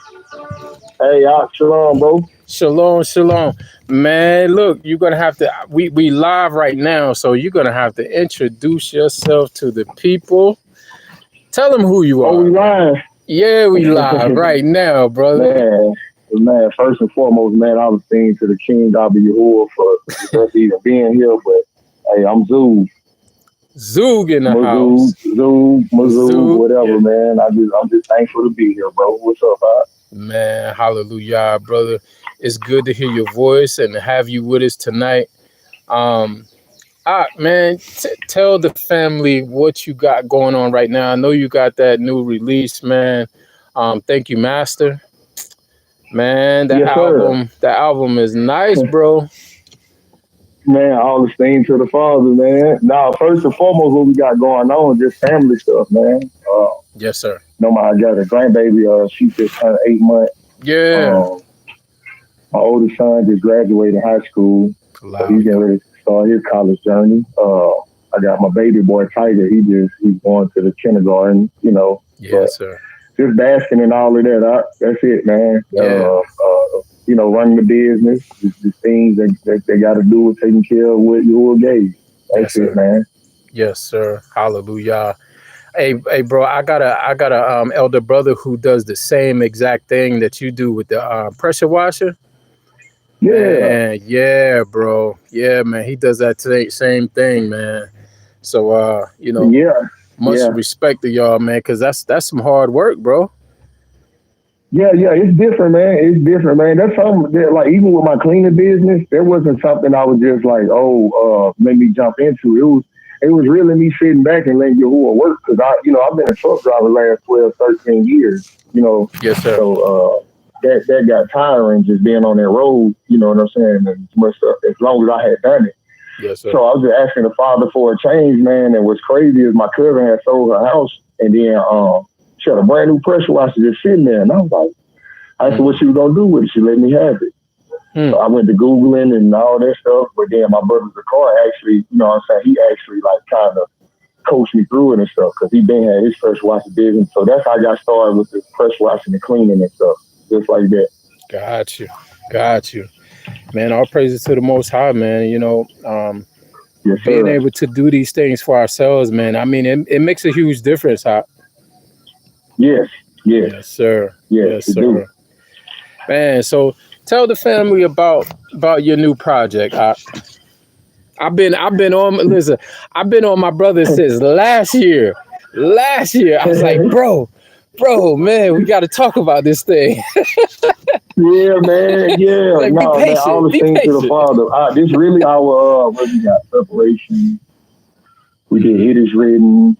Hey, shalom, bro. Shalom. Man, look, you're going to have to, we live right now, so you're going to have to introduce yourself to the people. Tell them who you are. Oh, we live? Yeah, we live right now, brother. Man, first and foremost, man, I was singing to the King, Abba Yahuwah, for us even being here, but hey, I'm Zoog. Zoog in the house. Zoog, whatever, yeah. Man. I'm just thankful to be here, bro. What's up, Man, hallelujah, brother. It's good to hear your voice and to have you with us tonight. Man, tell the family what you got going on right now. I know you got that new release, man. Thank you, Master. Man, the album is nice, bro. Man, all the esteem to the Father, man. Now, first and foremost, what we got going on, just family stuff, man. Yes, sir. I got a grandbaby. She just turned 8 months. Yeah. My oldest son just graduated high school. So he's getting ready to start his college journey. I got my baby boy, Tiger. He's going to the kindergarten, Yes, sir. Just basking in all of that. That's it, man. Yeah. Running the business, the things that they got to do with taking care of what you gave. That's it, man. Yes, sir. Hallelujah. Hey, bro, I got a elder brother who does the same exact thing that you do with the pressure washer. Yeah. Man, yeah, bro. Yeah, man. He does that same thing, man. So, much respect to y'all, man, because that's some hard work, bro. Yeah, it's different, man. That's something that, like, even with my cleaning business, there wasn't something I was just like, made me jump into. It was really me sitting back and letting Yahuwah work, because I've been a truck driver the last 12, 13 years, Yes, sir. So that got tiring, just being on that road, you know what I'm saying, as long as I had done it. Yes, sir. So I was just asking the Father for a change, man. And what's crazy is my cousin had sold her house, and then she had a brand new pressure washer just sitting there. And I was like, I asked her what she was going to do with it. She let me have it. So I went to Googling and all that stuff. But then my brother's car actually, he actually like kind of coached me through it and stuff, because he been had his pressure washing business. So that's how I got started with the pressure washing and cleaning and stuff, just like that. Got you. Man, all praises to the Most High, man. Yes, being able to do these things for ourselves, man. I mean, it makes a huge difference, huh? Yes, sir. Yes, sir. Do. Man, so tell the family about your new project. I've been on my brother since last year. I was like, bro, man, we got to talk about this thing. Yeah, man. Yeah. Like, no, be patient, man. All the things to the Father. This really our what we got: preparation. We did It Is Written,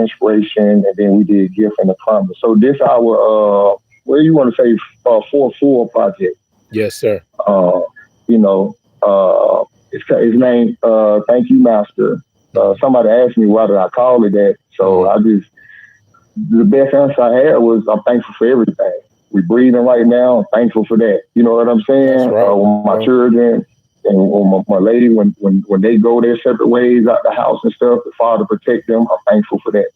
inspiration, and then we did Gift and the Promise. So this our what do you want to say? 4-4 project. Yes, sir. It's named Thank You, Master. Somebody asked me why did I call it that. So the best answer I had was I'm thankful for everything. We're breathing right now. I'm thankful for that. You know what I'm saying? Right. When my children and when my lady, when they go their separate ways out the house and stuff, the Father protect them. I'm thankful for that.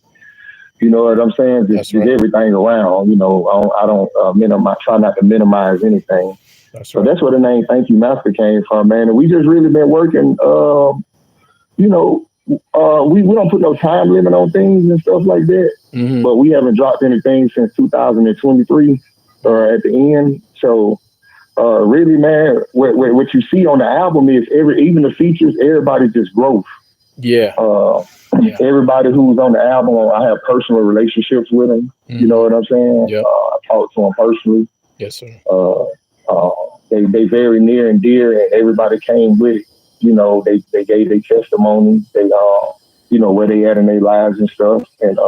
You know what I'm saying? Just everything around. You know, I don't try not to minimize anything. So that's where the name Thank You Master came from, man. And we just really been working. We don't put no time limit on things and stuff like that. Mm-hmm. But we haven't dropped anything since 2023 at the end. So really, man, what you see on the album is even the features, everybody's just growth. Yeah. Everybody who's on the album, I have personal relationships with them. Mm-hmm. You know what I'm saying? Yep. I talk to them personally. Yes, sir. They very near and dear, and everybody came with it. You know, they gave their testimony. They where they at in their lives and stuff, and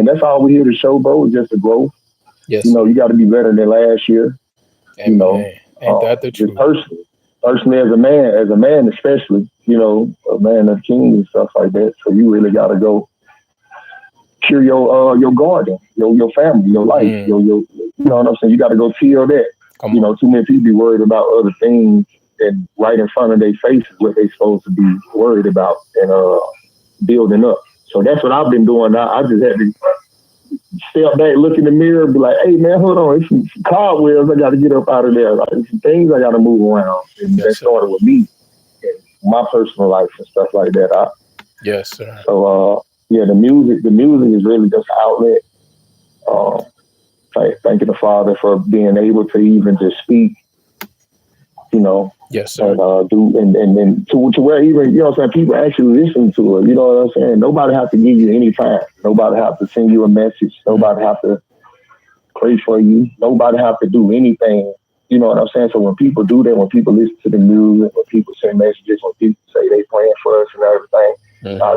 that's all we here to show, bro. Is just a growth. Yes. You know, you got to be better than last year. Amen. You know, ain't that the truth? Personally, as a man, especially, you know, a man of king and stuff like that. So you really got to go cure your garden, your family, your life, you know what I'm saying? You got to go till that. You know, too many people be worried about other things, and right in front of their faces what they supposed to be worried about and building up. So that's what I've been doing. I just had to step back, look in the mirror, and be like, hey, man, hold on. It's some cobwebs. I got to get up out of there. Like, some things I got to move around. And that started with me and my personal life and stuff like that. Yes, sir. So, the music is really just an outlet. Thanking the Father for being able to even just speak, you know. Yes, sir. And to where even, you know what I'm saying, people actually listen to it. You know what I'm saying? Nobody have to give you any time. Nobody have to send you a message. Nobody have to pray for you. Nobody have to do anything. You know what I'm saying? So when people do that, when people listen to the music, when people send messages, when people say they praying for us and everything,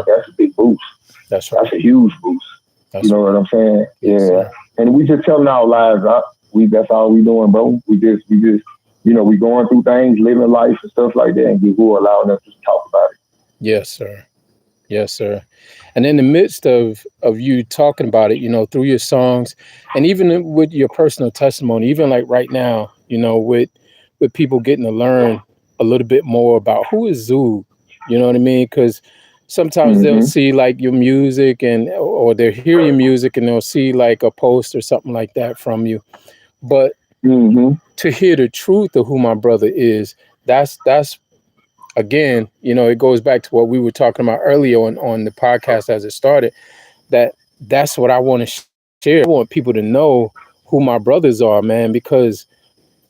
that's a big boost. That's right. That's a huge boost. You know what I'm saying? Yes, yeah. Sir. And we just telling our lives. That's all we doing, bro. We just, you know, we going through things, living life and stuff like that, and people allowing us to talk about it. Yes, sir. Yes, sir. And in the midst of you talking about it, you know, through your songs and even with your personal testimony, even like right now, you know, with people getting to learn a little bit more about who is Zoog, you know what I mean? Because sometimes they'll see like your music or they'll hear your music and they'll see like a post or something like that from you. But to hear the truth of who my brother is, that's again, you know, it goes back to what we were talking about earlier on the podcast as it started, that's what I want to share. I want people to know who my brothers are, man, because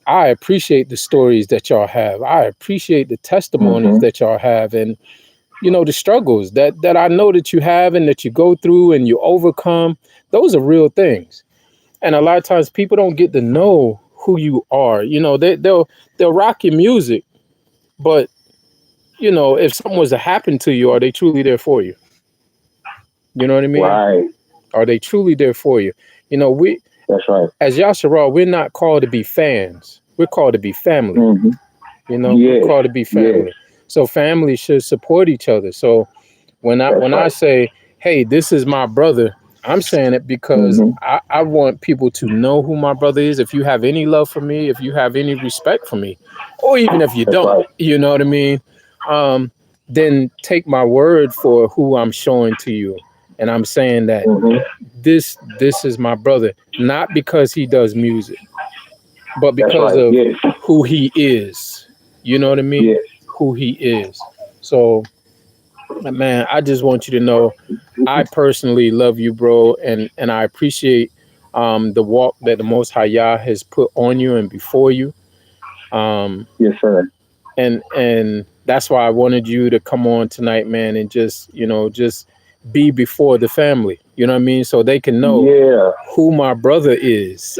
I appreciate the stories that y'all have. I appreciate the testimonies that y'all have, and, you know, the struggles that I know that you have and that you go through and you overcome. Those are real things. And a lot of times people don't get to know who you are. You know, they'll rock your music, but, you know, if something was to happen to you, are they truly there for you? You know what I mean? Right. Are they truly there for you? You know, that's right. As Yisra'el, we're not called to be fans. We're called to be family. You know, we're called to be family. So family should support each other. So when I say, hey, this is my brother, I'm saying it because I want people to know who my brother is. If you have any love for me, if you have any respect for me, or even if you don't, you know what I mean? Then take my word for who I'm showing to you. And I'm saying that this is my brother, not because he does music, but because of who he is. You know what I mean? Who he is. So, man, I just want you to know, I personally love you, bro, and I appreciate the walk that the Most High Yah has put on you and before you. Yes, sir. And that's why I wanted you to come on tonight, man, and just be before the family. You know what I mean? So they can know who my brother is.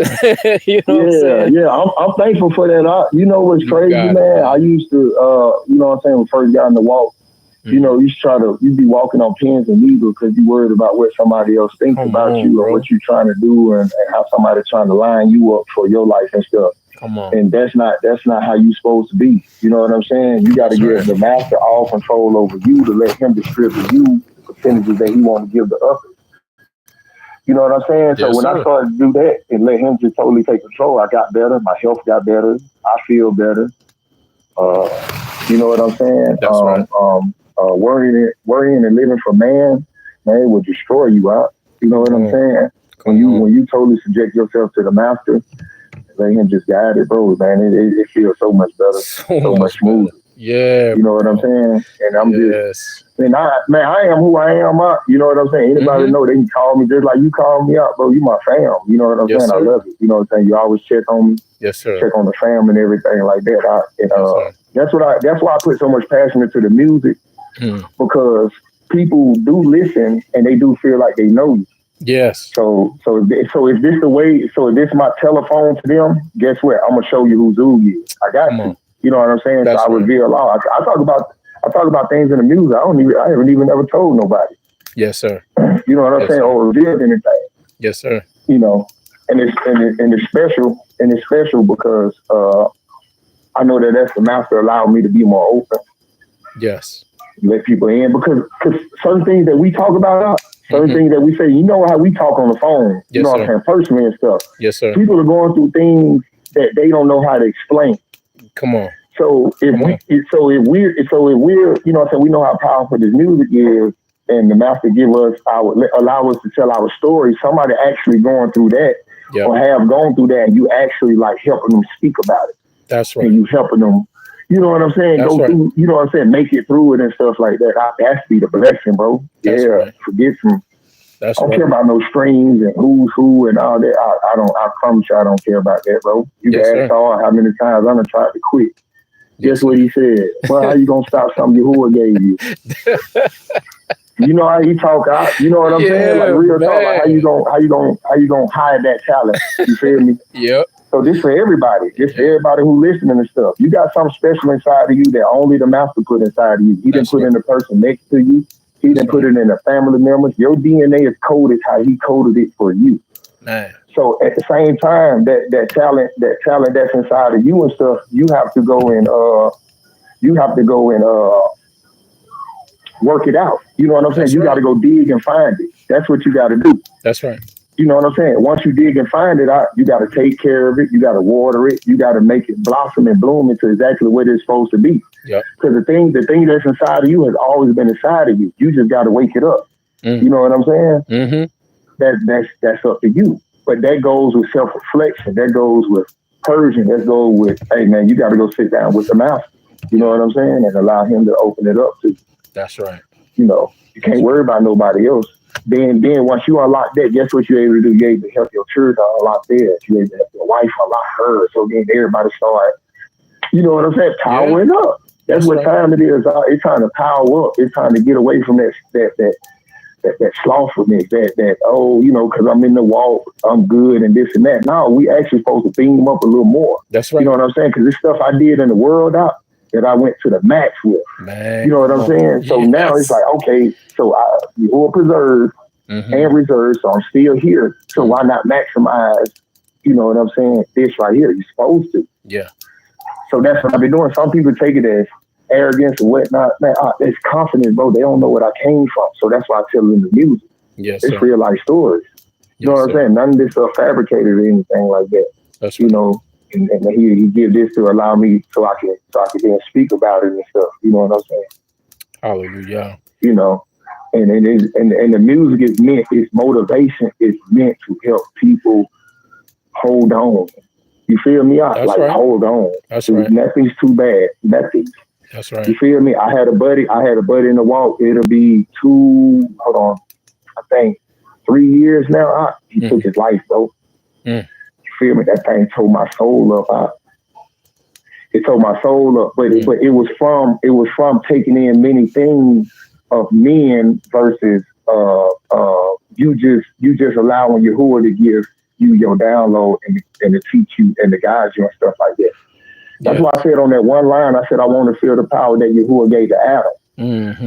You know what I'm saying? Yeah, I'm thankful for that. You know what's crazy, man? I used to, you know what I'm saying, when I first got in the walk, you know, you'd be walking on pins and needles because you worried about what somebody else thinks about you or what you're trying to do and how somebody's trying to line you up for your life and stuff. Come on. And that's not how you supposed to be. You know what I'm saying? You got to give the master all control over you to let him distribute you the percentages that he want to give the others. You know what I'm saying? So when I started to do that and let him just totally take control, I got better. My health got better. I feel better. You know what I'm saying? That's right. Worrying and living for man will destroy you out. You know what I'm saying? When you totally subject yourself to the master, let him just guide it, bro, man. It feels so much better, so much smoother. Yeah, you know what I'm saying. And I'm just, and I am who I am. You know what I'm saying. Anybody know they can call me just like you call me out, bro. You my fam. You know what I'm saying. I love it. You know what I'm saying. You always check on me. Yes, sir. Check on the fam and everything like that. That's why I put so much passion into the music because people do listen and they do feel like they know you. Yes. So if this the way, so if this my telephone to them, guess what? I'm gonna show you who's who you. I got you. You know what I'm saying? That's so I reveal all. I talk about things in the music. I haven't even ever told nobody. Yes, sir. You know what I'm saying? Or revealed anything. Yes, sir. You know, and it's special because I know that's the master allowed me to be more open. Yes. Let people in because certain things that we talk about. Certain things that we say, you know how we talk on the phone, you know what I'm saying, personally and stuff. Yes, sir. People are going through things that they don't know how to explain. Come on. So if we're, you know what I'm saying, we know how powerful this music is, and the master allow us to tell our story. Somebody actually going through that or have gone through that, and you actually like helping them speak about it. That's right. And you helping them. You know what I'm saying? That's Go through, you know what I'm saying? Make it through it and stuff like that. That's be the blessing, bro. That's right. Forget some. That's I don't care about no strings and who's who and all that. I promise you I don't care about that, bro. You can ask all how many times I'm gonna try to quit. Guess what he said? Well, how you gonna stop something Yahuwah gave you? You know how he talk out. You know what I'm saying? Like real talk. Like how you gonna hide that talent? You feel me? Yep. So this for everybody. This for everybody who listening and stuff. You got something special inside of you that only the master put inside of you. He didn't put in the person next to you. He didn't put it in the family members. Your DNA is coded how he coded it for you. Man. So at the same time, that talent that's inside of you and stuff, you have to go and work it out. You know what I'm saying? You got to go dig and find it. That's what you got to do. That's right. You know what I'm saying? Once you dig and find it out, you got to take care of it. You got to water it. You got to make it blossom and bloom into exactly what it's supposed to be. Yeah. Because the thing that's inside of you has always been inside of you. You just got to wake it up. You know what I'm saying? That's up to you. But that goes with self-reflection. That goes with purging. That goes with, hey man, you got to go sit down with the master. You know what I'm saying? And allow him to open it up to you. That's right. You know, you can't worry about nobody else. Then once you unlock that, guess what you're able to do? You're able to help your children unlock theirs. You're able to help your wife unlock hers. So then everybody start, you know what I'm saying, powering up. That's what time it is. It's time to power up. It's time to get away from that slothfulness, that you know, because I'm in the walk, I'm good and this and that. No, we actually supposed to beam them up a little more. That's right. You know what I'm saying? Because this stuff I did in the world out that I went to the max with. Man. You know what I'm saying? So now it's like, okay, so you will preserve and reserve, so I'm still here. So why not maximize, you know what I'm saying, this right here? You're supposed to. Yeah. So that's what I've been doing. Some people take it as arrogance and whatnot. Man, it's confidence, bro. They don't know what I came from. So that's why I tell them the music. Yes, it's real life stories. You know what I'm saying? None of this stuff fabricated or anything like that. That's right. You know, and he give this to allow me so I can then speak about it and stuff. You know what I'm saying? Hallelujah. You know, and the music is meant, its motivation is meant to help people hold on. You feel me? Hold on. That's right. Nothing's too bad. Nothing. That's right. You feel me? I had a buddy in the walk. It'll be I think 3 years now. He took his life, bro. You feel me? That thing tore my soul up. It tore my soul up, but it was from taking in many things of men versus you just allowing Yahuwah to give you your download and to teach you and to guide you and stuff like that. That's why I said on that one line, I said I want to feel the power that Yahuwah gave to Adam.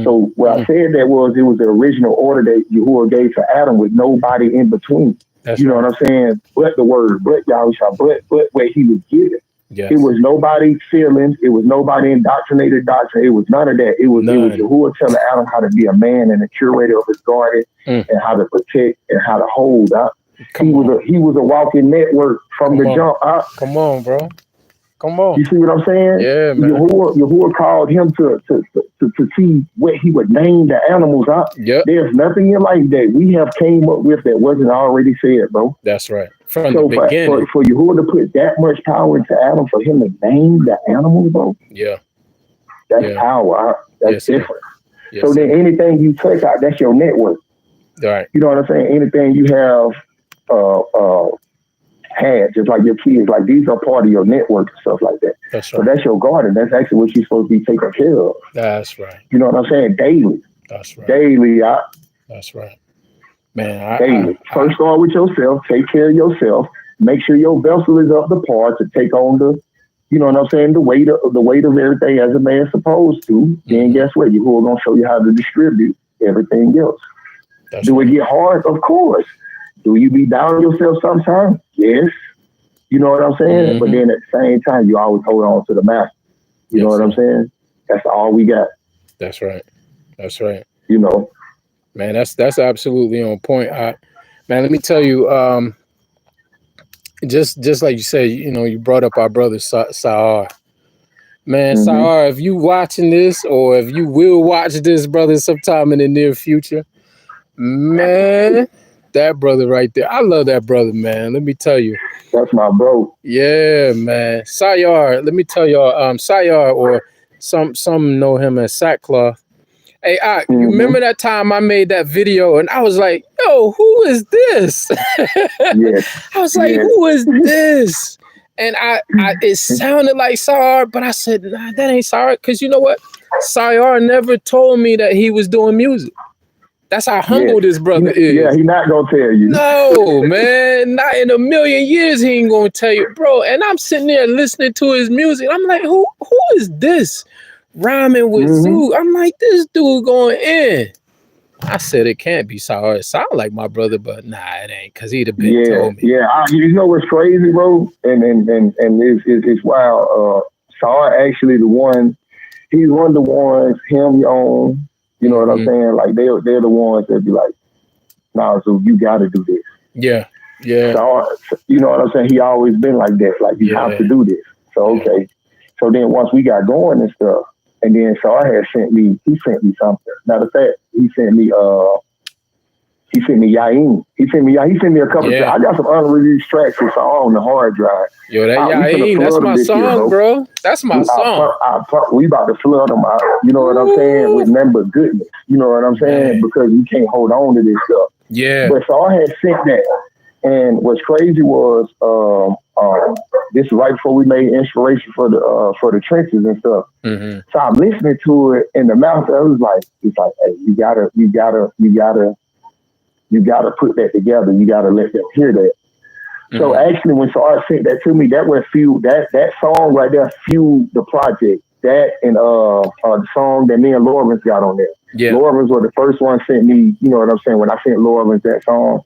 So what I said that it was the original order that Yahuwah gave to Adam with nobody in between. That's you know what I'm saying? But the word, but Yahusha, but where he was given. Yes. It was nobody's feelings. It was nobody indoctrinated doctrine. It was none of that. It was Yahuwah telling Adam how to be a man and a curator of his garden and how to protect and how to hold. He was a walking network from the jump. Come on, bro. Come on. You see what I'm saying? Yeah, man. Yahuwah called him to see what he would name the animals. Yep. There's nothing in life that we have came up with that wasn't already said, bro. That's right. From the beginning. For Yahuwah to put that much power into Adam, for him to name the animals, bro. Yeah. That's power. That's different. Yes, so then anything you touch out, that's your network. Right. You know what I'm saying? Anything you have had, just like your kids, like these are part of your network and stuff like that. That's right. So that's your garden. That's actually what you're supposed to be taking care of. That's right. You know what I'm saying? Daily. That's right. Daily. That's right. Man, daily. First start with yourself. Take care of yourself. Make sure your vessel is up to par to take on the, you know what I'm saying, the weight of everything as a man's supposed to. Then guess what? Yahuwah gonna show you how to distribute everything else. Do it get hard? Of course. Do you be down on yourself sometimes? Yes. You know what I'm saying? But then at the same time, you always hold on to the master. You know what I'm saying? That's all we got. That's right. That's right. You know. Man, that's absolutely on point. Man, let me tell you, just like you said, you know, you brought up our brother Sahar. Man, Sahar, if you watching this or if you will watch this, brother, sometime in the near future, man, that brother right there. I love that brother, man. Let me tell you. That's my bro. Yeah, man. Sayar, let me tell y'all, Sayar, or some know him as Sackcloth. Hey, you remember that time I made that video and I was like, yo, who is this? I was like, who is this? And it sounded like Sayar, but I said, nah, that ain't Sayar. Because you know what? Sayar never told me that he was doing music. That's how humble this brother is. Yeah, he's not gonna tell you. No, man, not in a million years he ain't gonna tell you, bro. And I'm sitting there listening to his music. I'm like, who is this? Rhyming with Zoo. I'm like, this dude going in. I said it can't be Sahar. It sound like my brother, but nah, it ain't, because he'd have been told me. Yeah, you know what's crazy, bro? And it's wild. Sahar actually the one. He's one of the ones. Him, Yon. You know what I'm saying? Like they're the ones that be like, nah, so you got to do this. Yeah. So, you know what I'm saying? He always been like that. Like you have to do this. So okay. So then once we got going and stuff, and then Sahar had sent me something. Matter of fact, he sent me Yain. He sent me a couple. I got some unreleased tracks with Sahar on the hard drive. Yo, that Yain, that's my song, bro. That's my song. We about to flood them out. You know what I'm saying? With nothing but goodness. You know what I'm saying? Because you can't hold on to this stuff. Yeah. But Sahar had sent that. And what's crazy was this is right before we made inspiration for the trenches and stuff. So I'm listening to it, and the mouth I was like, it's like, hey, you gotta put that together. You gotta let them hear that. So actually, when Sahar sent that to me, that was fueled. That song right there fueled the project. That and the song that me and Lawrence got on there. Yeah, Lawrence was the first one sent me. You know what I'm saying? When I sent Lawrence that song,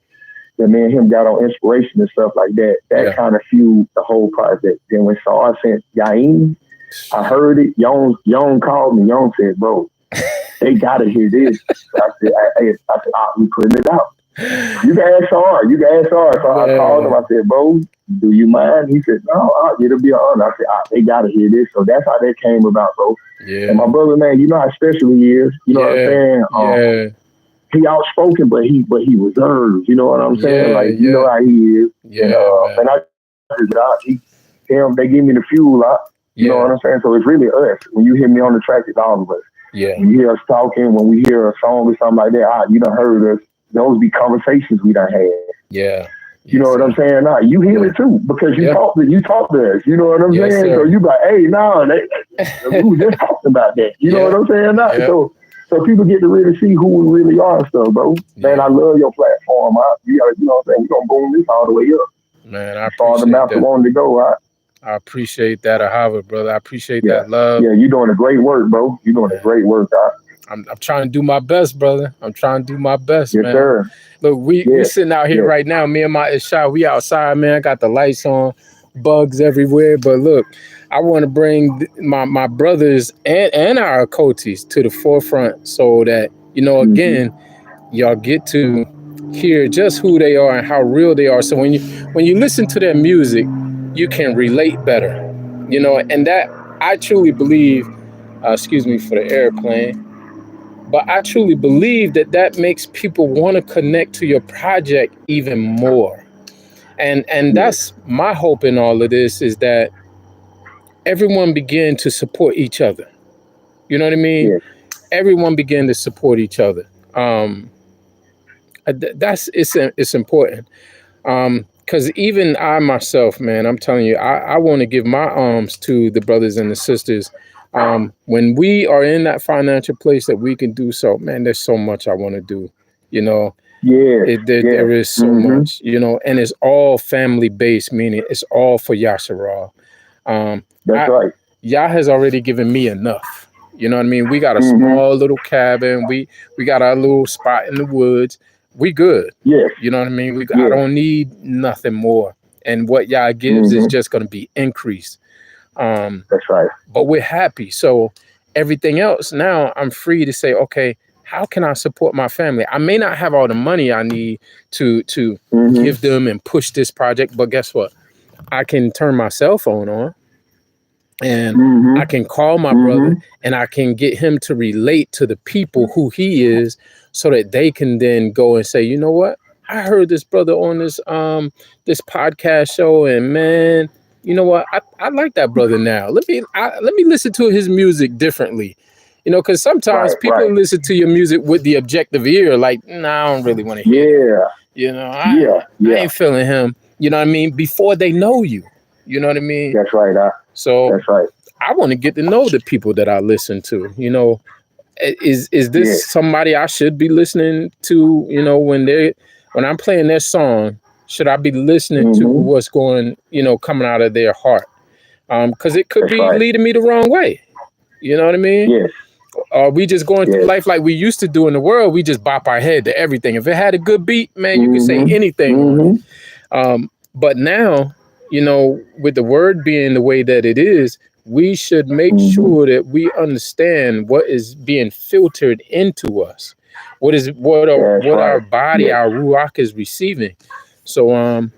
that me and him got on inspiration and stuff like that. That kind of fueled the whole project. Then when Sahar sent Yain, I heard it. Yon called me. Yon said, "Bro, they gotta hear this." I said, "We putting it out." You can ask Sahar. So I called him. I said, "Bro, do you mind?" He said, "No, it'll be an honor." I said, "They gotta hear this." So that's how that came about, bro. Yeah. And my brother, man, you know how special he is. You know what I'm saying? He outspoken, but he reserved. You know what I'm saying? You know how he is. Yeah. And they give me the fuel. You know what I'm saying? So it's really us. When you hear me on the track, it's all of us. Yeah. When you hear us talking, when we hear a song or something like that, you done heard us. Those be conversations we done had. Yeah. You know what I'm saying? You hear it too, because you talk to us. You know what I'm saying? Sir. So you be like, hey, we were just talking about that. You know what I'm saying? So people get to really see who we really are and stuff, bro. Man, I love your platform. You know what I'm saying? We're going to boom this all the way up. Man, I appreciate the mouth wanted to go, I appreciate that, Ahava, brother. I appreciate that love. Yeah, you're doing a great work, bro. You're doing a great work, I'm trying to do my best, brother. I'm trying to do my best, Yes, man. sir. Look, we sitting out here right now. Me and my Isha, we outside, man. I got the lights on, bugs everywhere. But look, I want to bring my brothers and our Kotis to the forefront so that, again, y'all get to hear just who they are and how real they are. So when you listen to their music, you can relate better, and that I truly believe, excuse me for the airplane, but I truly believe that makes people want to connect to your project even more. And that's my hope in all of this, is that everyone begin to support each other. You know what I mean? Yes. Everyone begin to support each other. It's important. Because even I myself, man, I'm telling you, I want to give my arms to the brothers and the sisters. When we are in that financial place that we can do so, man, there's so much I want to do, There is so much, and it's all family based, meaning it's all for Yisra'el. That's right. Yah has already given me enough. You know what I mean? We got a small little cabin. We got our little spot in the woods. We good. Yes. You know what I mean? I don't need nothing more. And what Yah gives is just going to be increased. That's right. But we're happy. So everything else now, I'm free to say, okay, how can I support my family? I may not have all the money I need to give them and push this project, but guess what? I can turn my cell phone on and I can call my brother and I can get him to relate to the people who he is, so that they can then go and say, you know what? I heard this brother on this podcast show, and man, you know what? I like that brother now. Let me listen to his music differently. Because sometimes people listen to your music with the objective ear, like, nah, I don't really want to hear it. I ain't feeling him. You know what I mean? Before they know you. You know what I mean? That's right. That's right. I want to get to know the people that I listen to. Is this somebody I should be listening to? When I'm playing their song, should I be listening to what's going, coming out of their heart? Because it could be leading me the wrong way. You know what I mean? Yes. We just going through life like we used to do in the world. We just bop our head to everything. If it had a good beat, man, you could say anything on it. But now, with the word being the way that it is, we should make sure that we understand what is being filtered into us, what our body, our ruach is receiving. So,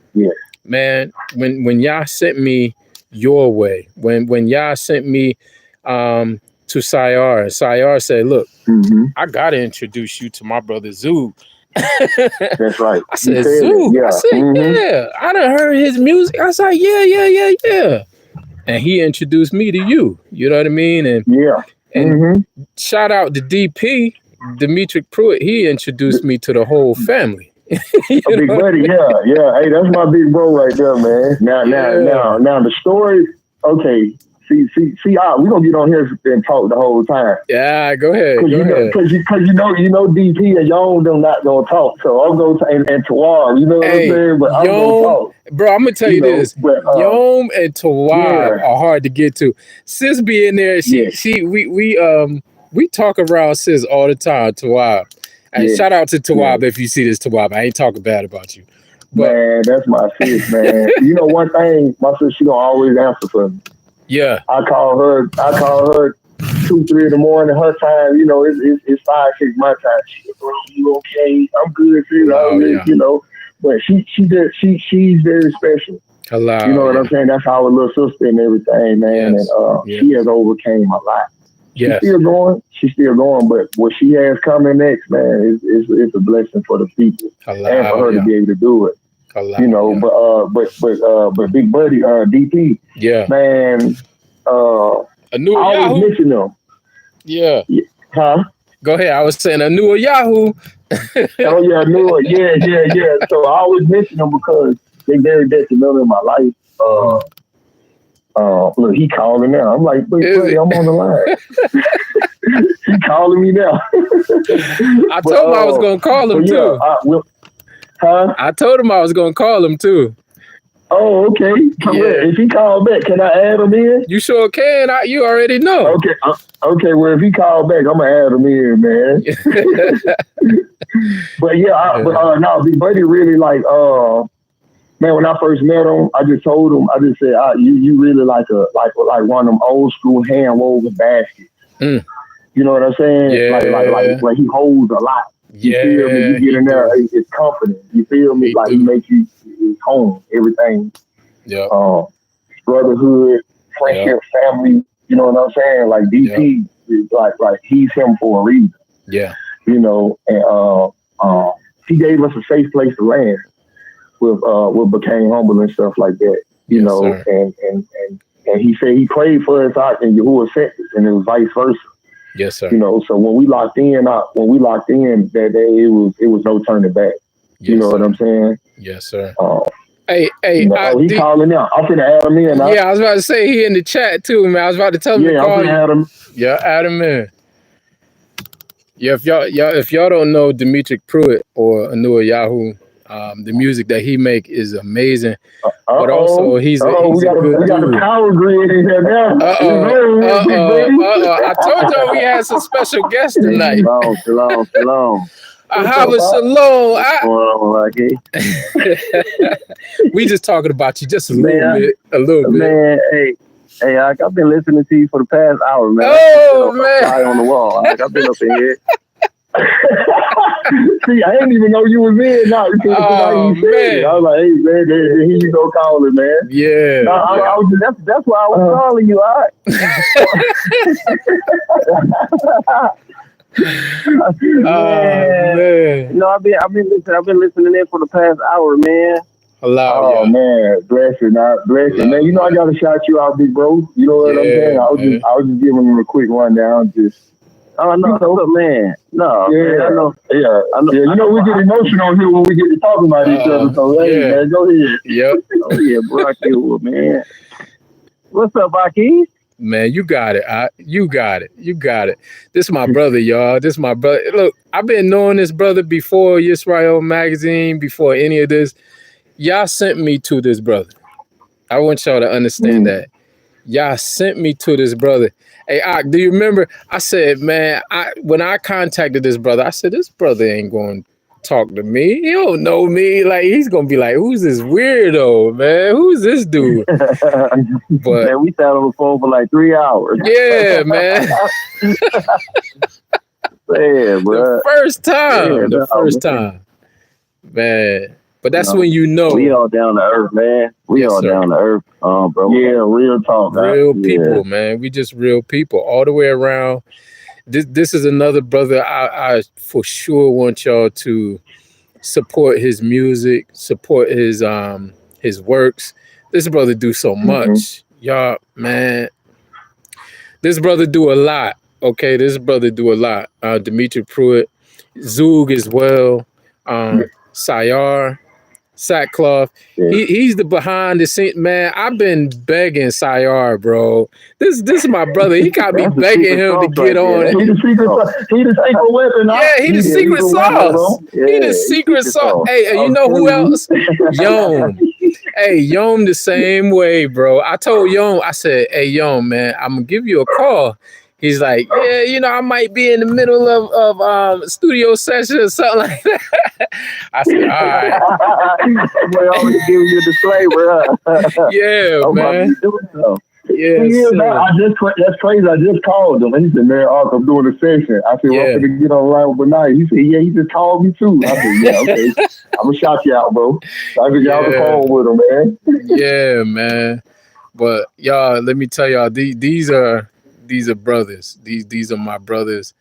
man, when Yah sent me your way, when Yah sent me to Sayar, and Sayar said, "Look, I gotta introduce you to my brother Zoo." That's right. I said, Zoo. I said, I done heard his music. I said, yeah. And he introduced me to you. You know what I mean? And shout out to DP, Dimitri Pruitt. He introduced me to the whole family. Big buddy, yeah. Hey, that's my big bro right there, man. Now the story. Okay. See, we gonna get on here and talk the whole time. Yeah, go ahead. Because you know DP and Yon them not gonna talk. So I'm gonna and Tawar, you know what I'm saying? But I'm gonna talk. Bro, I'm gonna tell you this. Yom and Tawar are hard to get to. Sis be in there. We talk around Sis all the time, Tawar. And shout out to Tawab if you see this, Tawab. I ain't talking bad about you. But, man, that's my sis, man. You know one thing, my sis, she gonna always answer for me. Yeah. I call her 2-3 in the morning, her time, it's 5-6 my time. She goes, bro, you okay? I'm good, sis. But she's very special. Hello. You know what I'm saying? That's our little sister and everything, man. Yes. And she has overcame a lot. Yes. She's still going, but what she has coming next, man, is a blessing for the people. And for her to be able to do it. But Big Buddy, DP, man, a new I Yahoo. always mention them. Yeah. Huh? Go ahead. I was saying a new Yahoo. Oh yeah, I knew it. Yeah. So I always mention them because they very detrimental in my life. Look, he calling now. I'm like, buddy, I'm on the line. He calling me now. I told him I was gonna call him too. Huh? I told him I was gonna call him too. Oh, okay. Yeah. If he called back, can I add him in? You sure can. You already know. Okay. Okay. Well, if he called back, I'm gonna add him in, man. But yeah, no, Big Buddy really like. Man, when I first met him, I just told him, I just said, you really like one of them old school hand woven baskets. Mm. You know what I'm saying? Yeah. Like he holds a lot. You feel me? You get in there, it's confident. You feel me? He makes you his home, everything. Yeah. Brotherhood, friendship, family. You know what I'm saying? Like DP is like he's him for a reason. Yeah. You know, and he gave us a safe place to land with what became humble and stuff like that. You know, sir. and he said he prayed for us out in Yahuwah sentence, and it was vice versa. Yes, sir. You know, so when we locked in that day, it was no turning back. Yes, you know what I'm saying? Yes, sir. Hey, he calling now. I'm finna add him in. Yeah, I was about to say he in the chat too, man. I was about to tell him to call you. Add him. Yeah, add him in. Yeah, if y'all don't know Dimitri Pruitt or Anua Yahoo, the music that he make is amazing. But also he's a good dude. We got the power grid in here now. I told y'all we had some special guests tonight. Shalom. Ahava Shalom. We just talking about you just a little bit. Man, hey, I've been listening to you for the past hour, man. Oh, man. Eye on the wall. I've been up in here. See, I didn't even know you was in now. Oh, man. I was like, hey, man, here you go calling, man. Yeah. That's why I was calling you, all right? Man. You know, I've been listening in for the past hour, man. Man, bless you, man. You know I gotta shout you out, big bro. You know what I'm saying? I was just giving him a quick rundown, Oh no, man. No, man, I know. Yeah, you know we get emotional here when we get to talking about each other. So hey, man, go ahead. Yep. Oh yeah, bro, man. What's up, Aki? Man, you got it. You got it. This is my brother, y'all. This is my brother. Look, I've been knowing this brother before Yisra'el Magazine, before any of this. Y'all sent me to this brother. I want y'all to understand that. Y'all sent me to this brother. Hey, do you remember? I said, man, when I contacted this brother, I said, this brother ain't going to talk to me. He don't know me. Like, he's going to be like, who's this weirdo, man? Who's this dude? But man, we sat on the phone for like 3 hours. Yeah, man. Man, bro. The first time. Man. But that's when you know. We all down to earth, man. We all down to earth, bro. Yeah, real talk. Real people, man. We just real people all the way around. This is another brother I for sure want y'all to support his music, support his works. This brother do so much. Y'all, man. This brother do a lot. Okay, this brother do a lot. Dimitri Pruitt, Zug as well, Sayar. Sackcloth. He's the behind the scene man. I've been begging Sayar, bro. This is my brother. He got me begging him to get on. He the secret weapon. Yeah, he the secret sauce. He the secret sauce. Hey, you know who else? Yom. Hey, Yom the same way, bro. I told Yom, I said, hey, Yom, man, I'm gonna give you a call. He's like, yeah, you know, I might be in the middle of studio session or something like that. I said, all right. Boy, always giving you a disclaimer. Yeah, man. That's crazy. I just called him. And he said, man, I'm doing a session. I said, well, I'm going to get online with Benai. He said, yeah, he just called me too. I said, yeah, okay. I'm going to shout you out, bro. I said, y'all the phone with him, man. Yeah, man. But y'all, let me tell y'all, these are brothers. These are my brothers.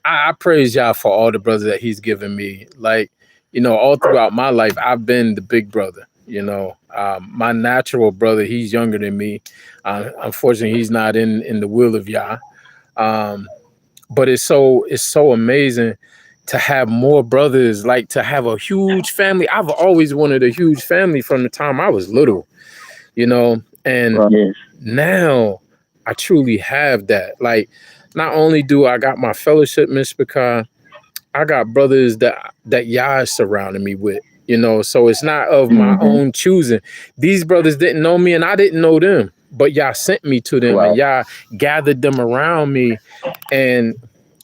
I praise y'all for all the brothers that he's given me. Like, you know, all throughout my life, I've been the big brother. You know, my natural brother, he's younger than me. Unfortunately, he's not in the will of Yah. But it's so amazing to have more brothers, like to have a huge family. I've always wanted a huge family from the time I was little, you know, and now I truly have that. Like, not only do I got my fellowship mishpachah, I got brothers that Yah is surrounding me with. you know, so it's not of my own choosing. These brothers didn't know me and I didn't know them, but y'all sent me to them and y'all gathered them around me, and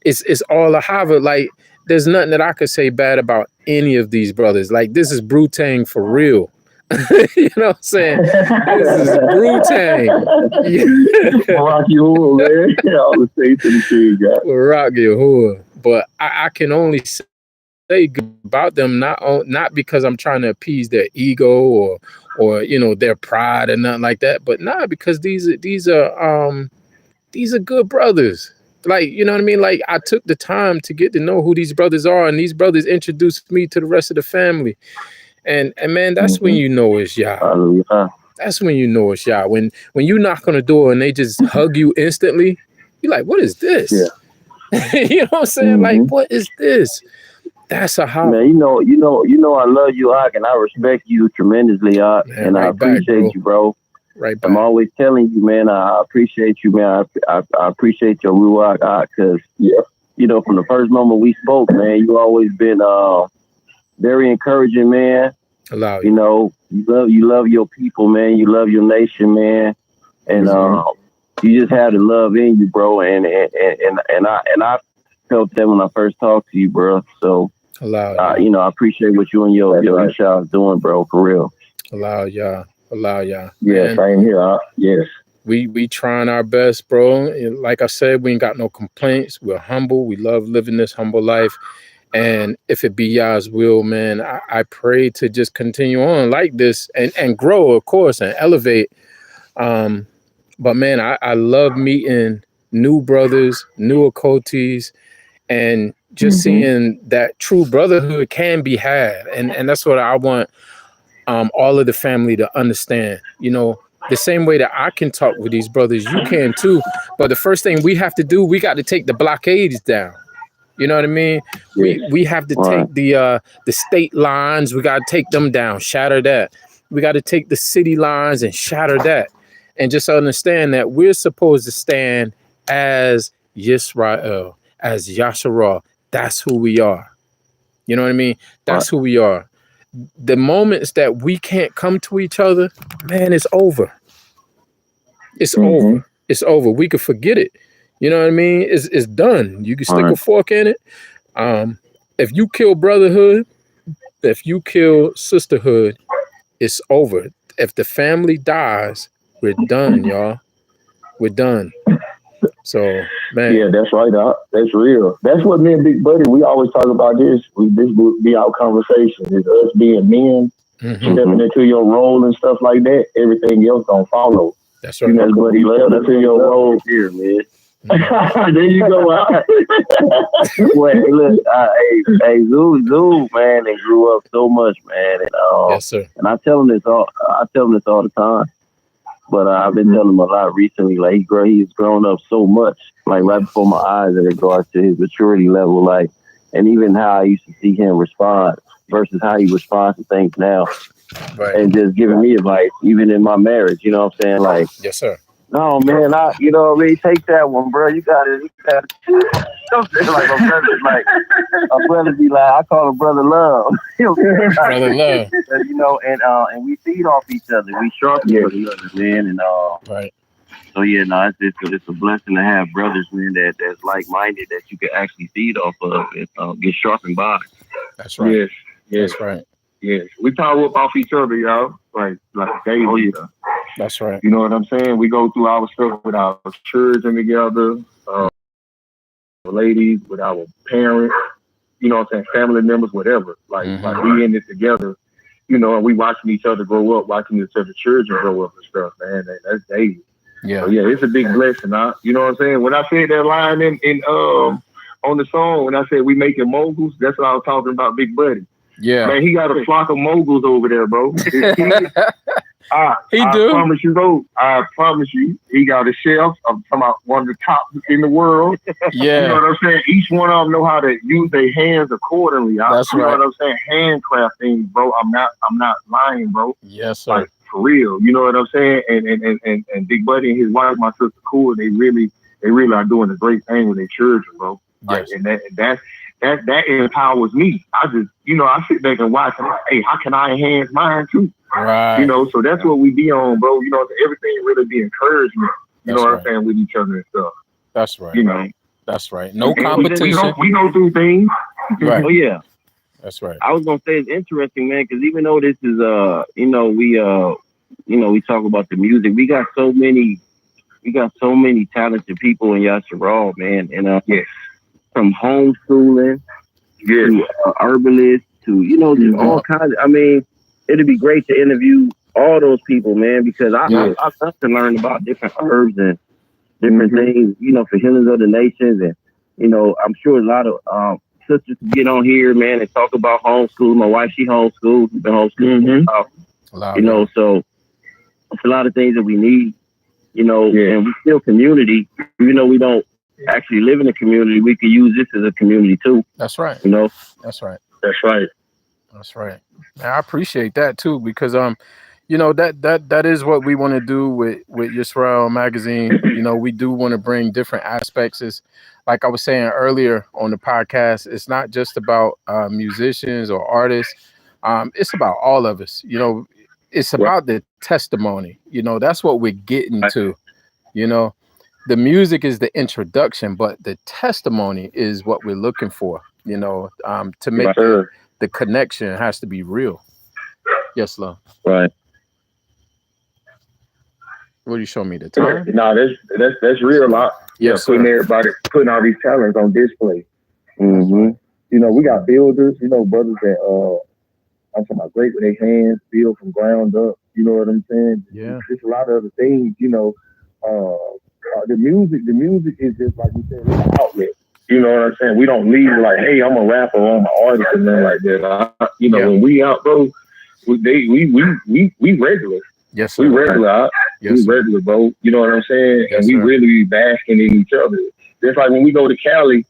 it's all a Harvard. Like, there's nothing that I could say bad about any of these brothers. Like, this is Brutang for real. You know what I'm saying? This is Brutang. Rock your man. I would say to the kid, guy. Rock your but I can only say good about them, not because I'm trying to appease their ego or you know, their pride or nothing like that, but because these are good brothers. Like, you know what I mean? Like, I took the time to get to know who these brothers are, and these brothers introduced me to the rest of the family. And man, that's when you know it's Yah. That's when you know it's Yah. When you knock on the door and they just hug you instantly, you're like, what is this? Yeah. You know what I'm saying? Like, what is this? That's a hot man. You know, I love you, Ak, and I respect you tremendously, Ak, and I appreciate you, bro. Right back. I'm always telling you, man. I appreciate you, man. I appreciate your Ruach, Ak, because you know, from the first moment we spoke, man, you always been very encouraging, man. You know, you love your people, man. You love your nation, man, and you just have the love in you, bro. And I felt that when I first talked to you, bro. So, you know, I appreciate what you and your child is doing, bro. For real. Allow y'all. Yeah, same here. Yes. We trying our best, bro. Like I said, we ain't got no complaints. We're humble. We love living this humble life. And if it be Yah's will, man, I pray to just continue on like this and grow, of course, and elevate. But man, I love meeting new brothers, new Okotis, and just seeing that true brotherhood can be had. And that's what I want all of the family to understand. You know, the same way that I can talk with these brothers, you can too. But the first thing we have to do, we got to take the blockades down. You know what I mean? We have to take the state lines. We got to take them down, shatter that. We got to take the city lines and shatter that. And just understand that we're supposed to stand as Yisra'el, as Yasharah. That's who we are. You know what I mean? That's who we are. The moments that we can't come to each other, man, it's over. It's over. It's over. We could forget it. You know what I mean? It's done. You can stick a fork in it. If you kill brotherhood, if you kill sisterhood, it's over. If the family dies, we're done, y'all. We're done. So, man. Yeah, that's right. That's real. That's what me and Big Buddy, we always talk about this. This would be our conversation. Is us being men, stepping into your role and stuff like that. Everything else gonna follow. That's right. You know, Buddy, step into your role here, man. There you go. Well, look, hey, Zoo, man, they grew up so much, man, and yes, sir. And I tell him this all the time. But I've been telling him a lot recently. Like he's grown up so much, like right before my eyes, in regards to his maturity level, like, and even how I used to see him respond versus how he responds to things now, and just giving me advice, even in my marriage. You know what I'm saying? Like, yes, sir. No, man, you know what I mean? Take that one, bro. You got it. Something like my brother be like, I call him Brother Love. Brother Love. You know, and we feed off each other. We sharpen each other, man. And right. So yeah, no, it's a blessing to have brothers, man, that's like minded, that you can actually feed off of and get sharpened by. That's right. Yes. That's right. Yes. We power up off each other, y'all. Like daily. Oh, yeah. That's right. You know what I'm saying? We go through our stuff with our children together, ladies, with our parents, you know what I'm saying, family members, whatever. Like we in it together, you know, and we watching each other grow up, watching each other's children grow up and stuff, man. That's daily. Yeah. So, yeah, it's a big blessing, huh? You know what I'm saying? When I said that line in on the song, when I said we making moguls, that's what I was talking about, Big Buddy. Yeah. Man, he got a flock of moguls over there, bro. I promise you, though. I promise you, he got a shelf. I'm talking about one of the top in the world. Yeah. You know what I'm saying? Each one of them know how to use their hands accordingly. That's you right. know what I'm saying? Handcraft things, bro. I'm not lying, bro. Yes, sir. Like, for real. You know what I'm saying? And Big Buddy and his wife, my sister Cool, they really are doing a great thing with their children, bro. Yes. Like, and that empowers me. I just, I sit back and watch. I'm like, hey, how can I enhance mine too? Right. So that's what we be on, bro. Everything really be encouragement. You know what I'm saying, with each other and stuff. That's right. That's right. No competition. We go through things. Right. Oh yeah. That's right. I was gonna say it's interesting, man, because even though this is we talk about the music, we got so many talented people in Yisra'el, man, and yes, from homeschooling to herbalists to just all kinds. I mean, it'd be great to interview all those people, man, because I love to learn about different herbs and different things, for healings of the nations, and I'm sure a lot of sisters get on here, man, and talk about homeschool. My wife, she homeschools, been homeschooling, so it's a lot of things that we need, and we still community, even though we don't actually live in a community. We could use this as a community too. That's right. That's right. That's right. And I appreciate that too, because that is what we want to do with Yisra'el Magazine. We do want to bring different aspects. Is like I was saying earlier on the podcast, it's not just about musicians or artists. It's about all of us. It's about the testimony. That's what we're getting to. The music is the introduction, but the testimony is what we're looking for. To make the connection has to be real. Yes, love. Right. What are you showing me, the time? No, that's real. Putting all these talents on display. Mm-hmm. We got builders. Brothers that I'm talking about great with their hands, build from ground up. You know what I'm saying? Yeah. Just a lot of other things. The music is just like you said, it's an outlet. You know what I'm saying? We don't leave like, hey, I'm a rapper or I'm an artist and nothing like that. When we out, bro, we regular. Yes, sir. We regular. Yes, we regular, bro. You know what I'm saying? Yes, and we sir. really be basking in each other. Just like when we go to Cali,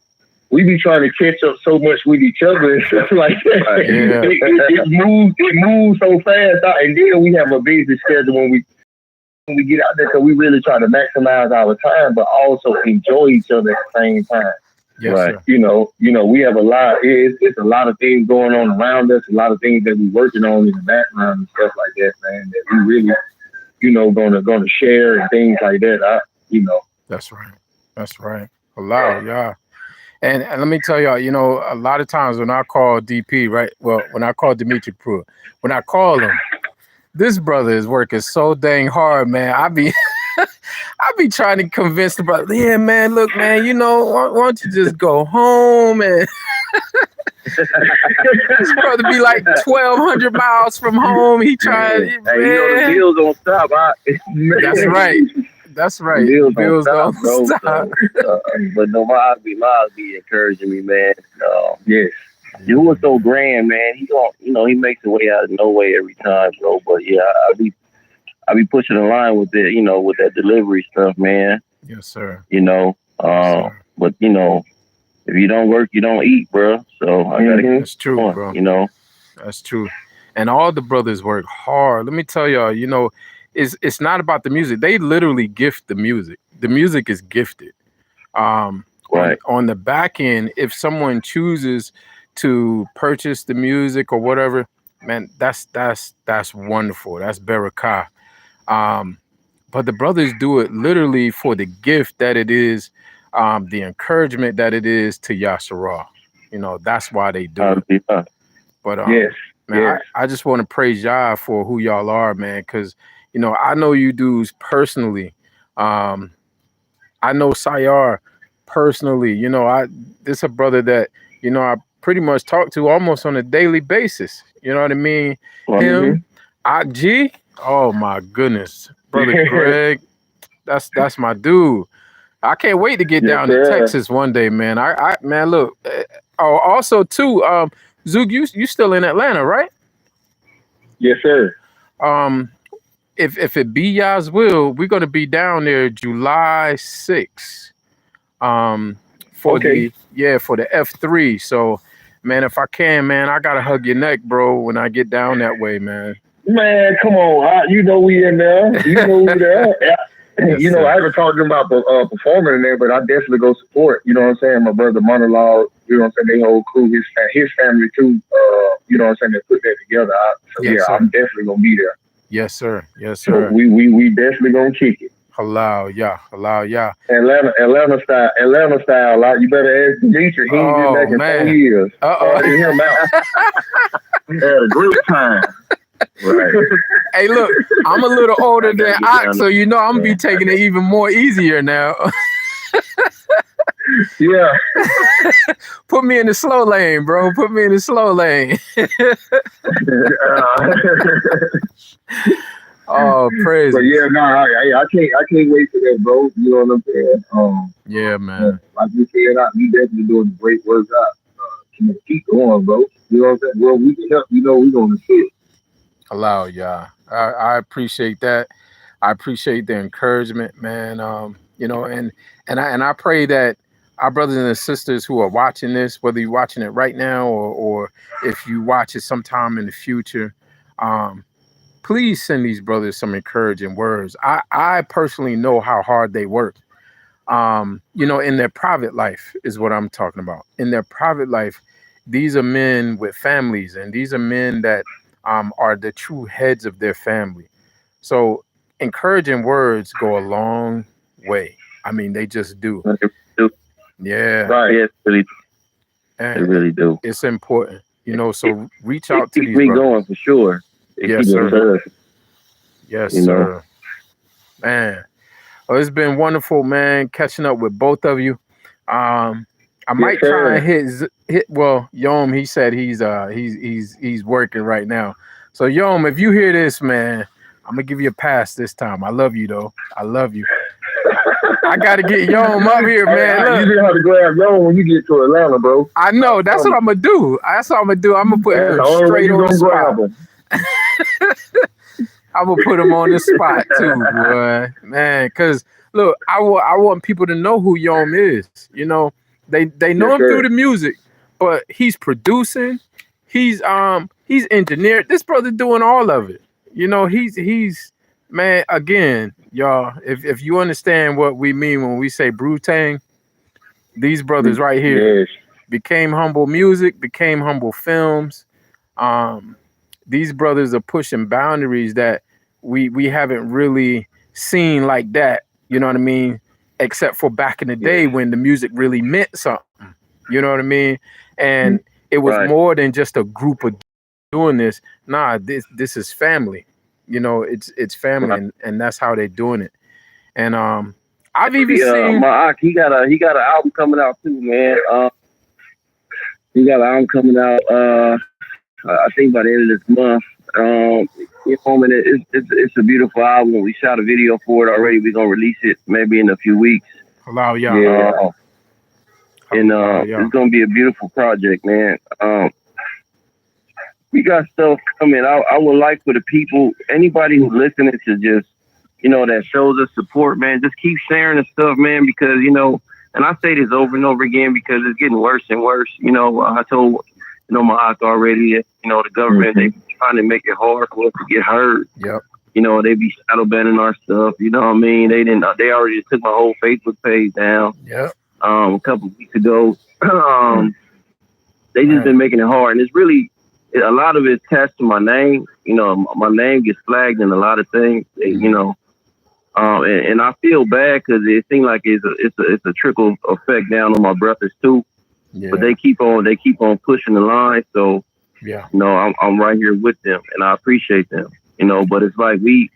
we be trying to catch up so much with each other and stuff like that. Yeah. It moves so fast, and then we have a busy schedule when we get out there, because we really try to maximize our time, but also enjoy each other at the same time. Yes, right. Sir. We have a lot. It's a lot of things going on around us. A lot of things that we're working on in the background and stuff like that, man. That we really, gonna share and things like that. That's right. That's right. Allow, yeah. And let me tell y'all, a lot of times when I call DP, right? Well, when I call Dimitri Pruitt, when I call him, this brother is working so dang hard, man. I be trying to convince the brother, yeah, man, look, man, why don't you just go home? And this brother be like 1,200 miles from home. He tried, hey, the bills don't stop. That's right. That's right. Bills don't stop. But no, Miles be encouraging me, man. Yes. You was so grand, man. He makes a way out of no way every time, bro. But yeah, I be pushing the line with it, with that delivery stuff, man. Yes, sir. But if you don't work, you don't eat, bro. So I gotta. That's true, on, bro. That's true. And all the brothers work hard. Let me tell y'all, it's not about the music. They literally gift the music. The music is gifted. Right. On the back end, if someone chooses to purchase the music or whatever, man, that's wonderful. That's barakah. But the brothers do it literally for the gift that it is, the encouragement that it is to Yisra'el. That's why they do it. But yes, man, yes. I just want to praise y'all for who y'all are, man, because I know you dudes personally. I know Sayar personally. This a brother that I pretty much talk to almost on a daily basis. You know what I mean? Him, G. Oh my goodness, brother Greg. That's my dude. I can't wait to get down to Texas one day, man. I man, look. Also too, Zook, you still in Atlanta, right? Yes, sir. If it be Yah's will, we're gonna be down there July 6th. For the F3. So, man, if I can, man, I gotta hug your neck, bro, when I get down that way, man. Man, come on, we in there. We there. Yes, you know, I haven't talked to him about performing in there, but I definitely go support. You know what I'm saying? My brother Monologue, you know what I'm saying? They whole crew, his family too. You know what I'm saying? They put that together. So Yes, yeah, sir. I'm definitely gonna be there. Yes, sir. Yes, So sir. we definitely gonna kick it. Halal, yeah. Halal, yeah. Atlanta style. Like, you better ask Demetri. He ain't been back in 4 years. Started him out. Had a great time. Right. Hey, look, I'm a little older than Ox, so you know I'm gonna be taking it even more easier now. Yeah. Put me in the slow lane, bro. Put me in the slow lane. Oh, praise. But yeah, no, I can't wait for that, bro. You know what I'm saying? Yeah, man. Like you said, you definitely doing great work out. Keep going, bro. You know what I'm saying? Well, we can help. You know, we're gonna see it. Allow, yeah. I appreciate that. I appreciate the encouragement, man. You know, and I pray that our brothers and sisters who are watching this, whether you're watching it right now or if you watch it sometime in the future, please send these brothers some encouraging words. I personally know how hard they work. You know, in their private life is what I'm talking about. In their private life, these are men with families, and these are men that are the true heads of their family. So encouraging words go a long way. I mean, they just do. Yeah. Right. Yes, really. And they really do. It's important, you know. So reach out to these me brothers. going for sure. Yes, sir. Yes, sir. Man. Well, it's been wonderful, man, catching up with both of you. I might try and hit. Well, Yom, he said he's working right now. So Yom, if you hear this, man, I'm gonna give you a pass this time. I love you though. I love you. I gotta get Yom up here, man. You have to grab Yom when you get to Atlanta, bro. I know. That's what I'm gonna do. I'm gonna put him straight on the spot. I'm gonna put him on the spot too, boy, man. Because look, I want people to know who Yom is. You know, they know him through the music, but he's producing, he's engineered. This brother doing all of it. You know, he's man. Again, y'all, if you understand what we mean when we say Brutang, these brothers right here became Humble Music, became Humble Films. These brothers are pushing boundaries that we haven't really seen like that, you know what I mean? Except for back in the day when the music really meant something, you know what I mean? And it was more than just a group of doing this. Nah, this is family, you know, it's family, and that's how they're doing it. And I've even seen my he got an album coming out too, man. He got an album coming out I think by the end of this month. You know, and it's a beautiful album. We shot a video for it already. We're gonna release it maybe in a few weeks. Hello, yeah. It's gonna be a beautiful project, man. We got stuff coming. I would like for the people, anybody who's listening to just, you know, that shows us support, man. Just keep sharing the stuff, man, because, you know, and I say this over and over again because it's getting worse and worse. You know, I told my aunt already, you know, the government, they trying to make it hard for us to get heard. Yep. You know, they be shadow banning our stuff. You know what I mean? They already took my whole Facebook page down. Yep. A couple of weeks ago. They just been making it hard. And it's really, a lot of it's attached to my name. You know, my name gets flagged in a lot of things, you know. And I feel bad because it seems like it's a trickle effect down on my brothers too. Yeah. But they keep on pushing the line. So you know, I'm right here with them, and I appreciate them. You know, but it's like we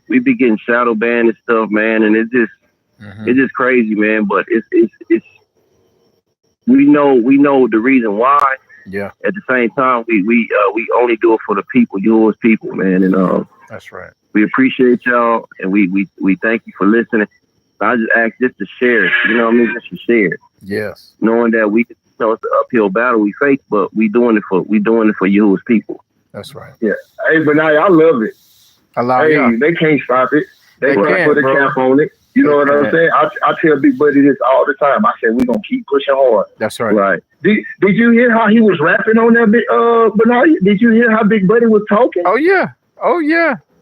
be getting shadow banned and stuff, man, and it's just crazy, man. But it's we know the reason why. Yeah. At the same time, we only do it for the people, yours people, man, and that's right. We appreciate y'all, and we thank you for listening. I just ask just to share it. You know what I mean? Just to share it. Yes. Knowing that you know, it's an uphill battle we face, but we doing it for you as people. That's right. Yeah. Hey, but now I love it. They can't stop it. They can't put a cap on it. You know what I'm saying? I tell Big Buddy this all the time. I said we're gonna keep pushing hard. That's right. Right. Did you hear how he was rapping on that bit? Bernard, did you hear how Big Buddy was talking? Oh yeah.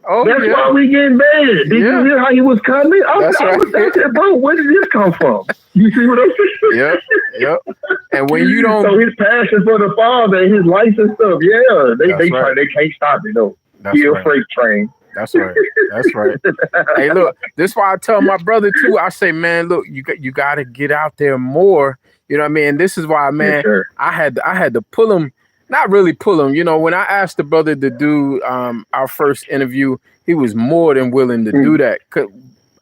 That's why we getting mad. Did you hear how he was coming? I was thinking, bro, where did this come from? You see what I'm saying? Yep. And when you don't, so his passion for the Father and his life and stuff, they can't stop it though. He a freight train. That's right. Hey, look, this is why I tell my brother too. I say, man, look, you got to get out there more. You know what I mean? And this is why, man, I had to pull him. Not really pull him. You know, when I asked the brother to do our first interview, he was more than willing to do that. 'Cause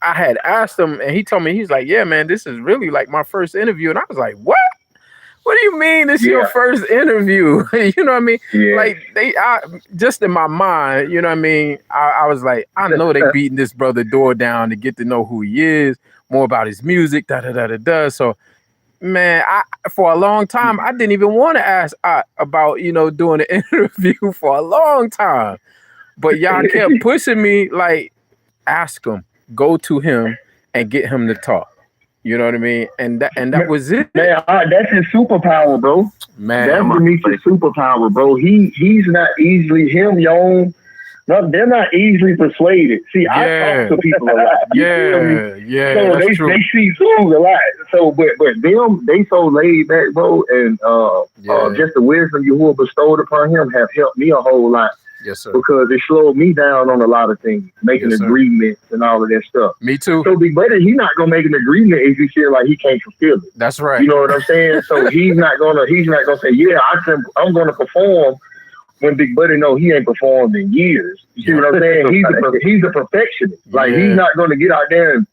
I had asked him, and he told me, he's like, yeah, man, this is really like my first interview. And I was like, what? What do you mean this is your first interview? You know what I mean? Like just in my mind, you know what I mean? I was like, I know they beating this brother door down to get to know who he is, more about his music, So, man, for a long time, I didn't even want to ask about, doing an interview for a long time. But y'all kept pushing me, like, ask him, go to him, and get him to talk. You know what I mean? And that was it. Man, that's his superpower, bro. Man, that's Demetrius' superpower, bro. He's not easily No, they're not easily persuaded. See, I talk to people a lot. So they see songs a lot. So, but them, they so laid back, bro, and just the wisdom Yahuwah bestowed upon him have helped me a whole lot. Yes, sir. Because it slowed me down on a lot of things, making agreements and all of that stuff. Me too. So Big Buddy, he's not gonna make an agreement if he feel like he can't fulfill it. That's right. You know what I'm saying? So he's not gonna say, yeah, I'm gonna perform when Big Buddy know he ain't performed in years. You see what I'm saying? He's a perfectionist. Like he's not gonna get out there and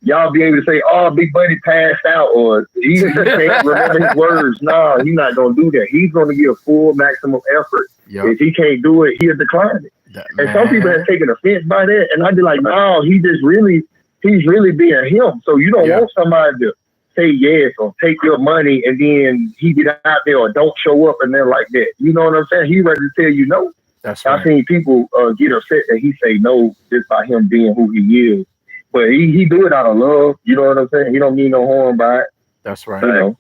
y'all be able to say, oh, Big Buddy passed out, or he just can't remember his words. No, he's not gonna do that. He's gonna give full maximum effort. If he can't do it, he'll decline it. And some people have taken offense by that, and I'd be like, no, he's really being him. So you don't want somebody to say yes or take your money and then he get out there or don't show up and then like that. You know what I'm saying? He ready to tell you no. That's right. I've seen people get upset that he say no just by him being who he is. But he do it out of love. You know what I'm saying? He don't mean no harm by it. That's right. You know?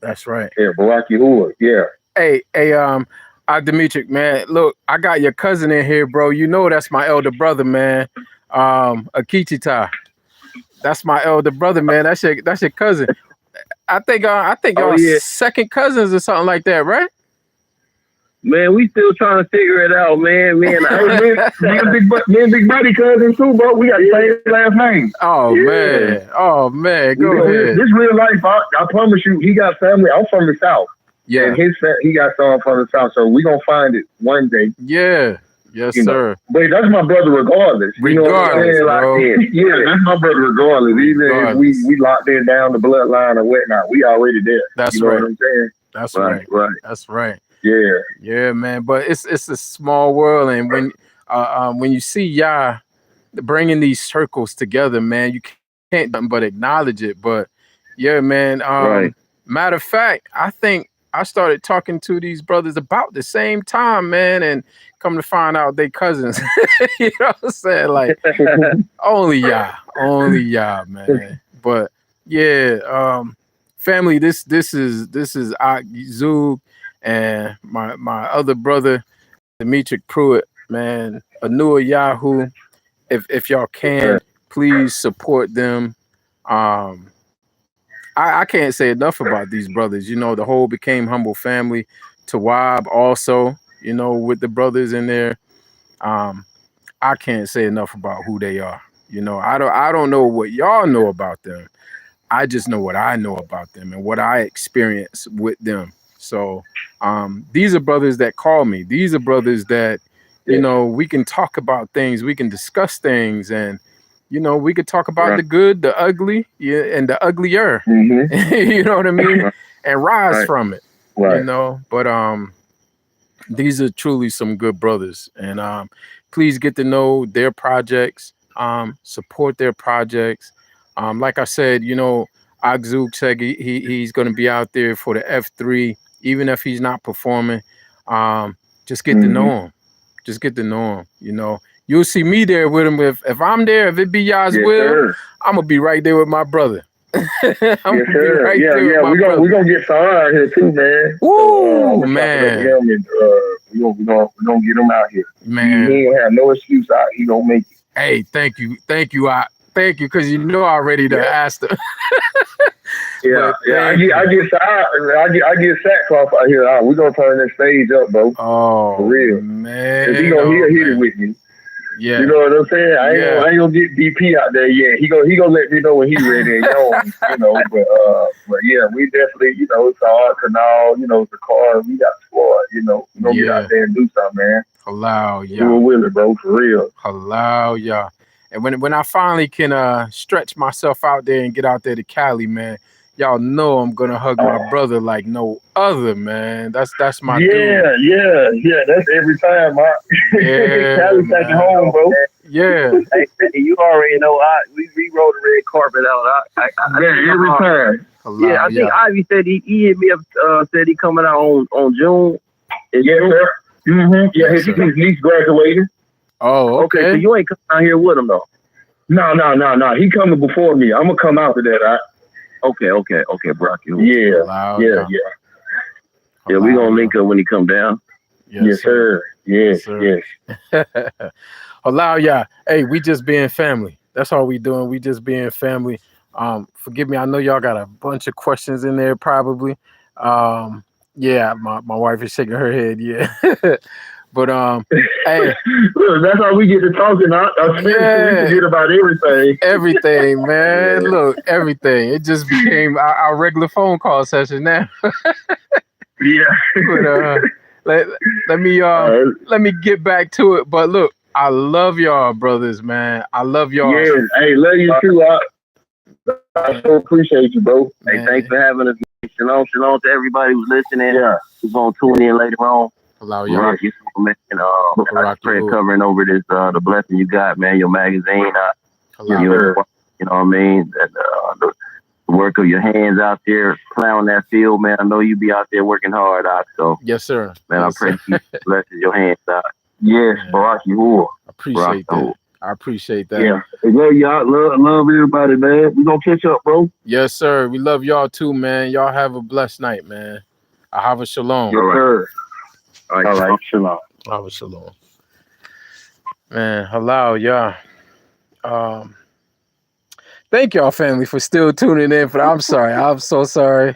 That's right. Yeah, Barak Yahuwah. Yeah. Hey, Dimitri, man, look, I got your cousin in here, bro. You know that's my elder brother, man. Akichita. That's my elder brother, man. That's your cousin. I think y'all second cousins or something like that, right? Man, we still trying to figure it out, man. Me and Big Buddy cousins too, bro. We got the same last name. Man. Go ahead. This real life. I promise you, he got family. I'm from the South. Yeah. And he got some from the South, so we gonna find it one day. Yeah. Yes, sir. But that's my brother regardless. Bro. Yeah, that's my brother regardless. Even if we locked in down the bloodline or whatnot, we already there. That's right. What I'm saying? That's right. That's right. Yeah, man. But it's a small world, and when you see Yah bringing these circles together, man, you can't but acknowledge it. But yeah, man. Matter of fact, I think I started talking to these brothers about the same time, man, and come to find out they cousins. You know what I'm saying? Like only Yah, man. But yeah, family, this is Zug and my other brother, Dimitri Pruitt, man. Anua Yahoo. If y'all can, please support them. I can't say enough about these brothers. You know, the whole Became Humble family. Tawab also, you know, with the brothers in there. I can't say enough about who they are. You know, I don't know what y'all know about them. I just know what I know about them and what I experience with them. So these are brothers that call me. These are brothers that, you know, we can talk about things. We can discuss things, and you know, we could talk about the good, the ugly, and the uglier. You know what I mean? And rise from it. You know, but these are truly some good brothers, and please get to know their projects, support their projects. Like I said, you know, Agzug said he's going to be out there for the F3, even if he's not performing. Just get to know him. Just get to know him. You know, you'll see me there with him. If I'm there, if it be Yah's will, I'm gonna be right there with my brother. We're gonna get Sahar here too, man. Woo, man. We gonna get him out here. Man, he ain't have no excuse out. He gonna make it. Hey, thank you, thank you, because you know I already asked him. Yeah. I get sackcloth out here. We gonna turn that stage up, bro. Oh, for real, man. He gonna hit it with me. Yeah. You know what I'm saying? I ain't gonna get DP out there yet. He gonna let me know when he ready. But yeah, we definitely, it's hard canal, it's the car. We got the squad, we gonna get out there and do something, man. Allow y'all. Do it with it, bro, for real. Allow y'all. And when I finally can stretch myself out there and get out there to Cali, man, y'all know I'm gonna hug my brother like no other, man. That's my dude. Yeah. That's every time, Cali taking home, bro. Yeah. Hey, you already know we rolled the red carpet out. Every time. I think Ivy said he hit me up. Said he coming out on June. Yes, sir. Mm-hmm. Yeah, his niece graduated. Oh, okay. So you ain't coming out here with him though. No. He coming before me. I'm gonna come out to that. Okay, Brock. Yeah. Yeah, we gonna link up when he come down. Yes, sir. Yes. Allow y'all. Hey, we just being family. That's all we doing. We just being family. Forgive me. I know y'all got a bunch of questions in there, probably. Yeah, my wife is shaking her head. Yeah. But hey, look, that's how we get to talking. I forget about everything. Everything, man. Look, everything. It just became our regular phone call session now. Yeah. But let me get back to it. But look, I love y'all, brothers, man. I love y'all. Yeah, hey, love you too. I so appreciate you, bro. Hey, thanks for having us. Shalom to everybody who's listening. Yeah, who's gonna tune in later on. Allow y'all. Rocky, man. I pray covering over this the blessing you got, man. Your magazine. You know what I mean? The work of your hands out there, plowing that field, man. I know you be out there working hard, so yes, sir. Man, yes, I pray you blesses your hands out. Yes, Baraki Hua. Appreciate that. I appreciate that. Yeah. Love y'all. Love everybody, man. We gonna catch up, bro. Yes, sir. We love y'all too, man. Y'all have a blessed night, man. Ahava shalom. Yes, sir. All right. Shalom. Ahava shalom. Man, allow y'all. Thank y'all, family, for still tuning in. But I'm sorry. I'm so sorry.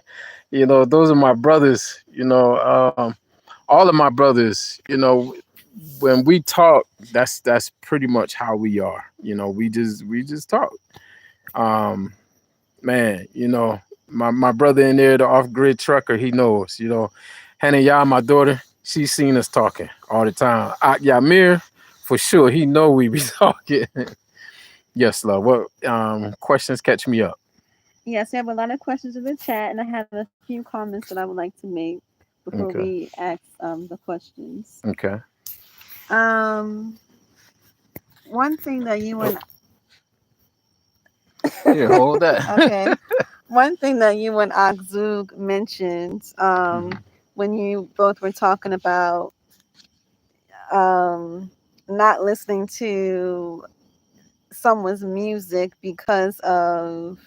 Those are my brothers. All of my brothers. When we talk, that's pretty much how we are. We just talk. Man, my brother in there, the off-grid trucker, he knows. Hannah Yah, my daughter, she's seen us talking all the time. Yamir, for sure, he know we be talking. Yes, love. What questions catch me up? Yes, we have a lot of questions in the chat, and I have a few comments that I would like to make before we ask the questions. Okay. One thing that you and Here, hold that. Okay. One thing that you and Akzug mentioned when you both were talking about not listening to someone's music because of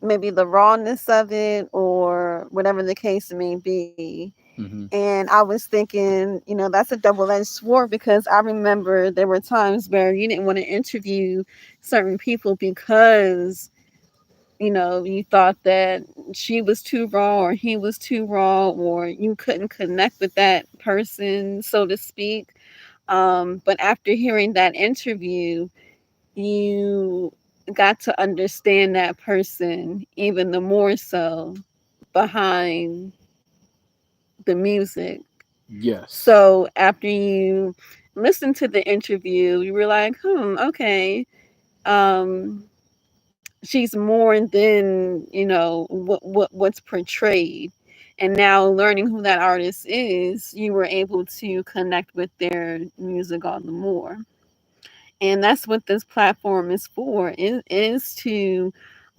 maybe the rawness of it or whatever the case may be. And I was thinking, that's a double-edged sword, because I remember there were times where you didn't want to interview certain people because you thought that she was too raw or he was too raw, or you couldn't connect with that person, so to speak. But after hearing that interview, you got to understand that person even the more so behind the music. Yes. So after you listened to the interview, you were like, okay. She's more than what's portrayed. And now learning who that artist is, you were able to connect with their music all the more. And that's what this platform is for, is to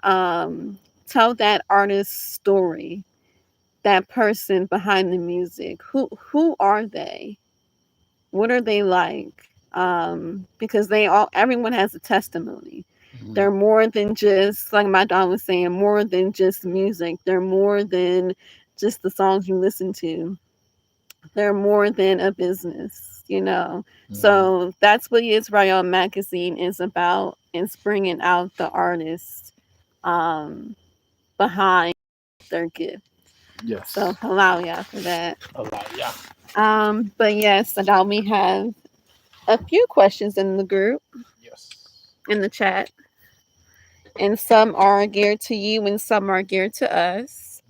tell that artist's story, that person behind the music. Who are they? What are they like? Because everyone has a testimony. They're more than just, like my dad was saying, more than just music. They're more than just the songs you listen to. They're more than a business, So that's what Yisra'el Magazine is about. It's bringing out the artists behind their gift. Yes. So allow y'all for that. Allow y'all. But yes, now we have a few questions in the group. Yes. In the chat. And some are geared to you and some are geared to us.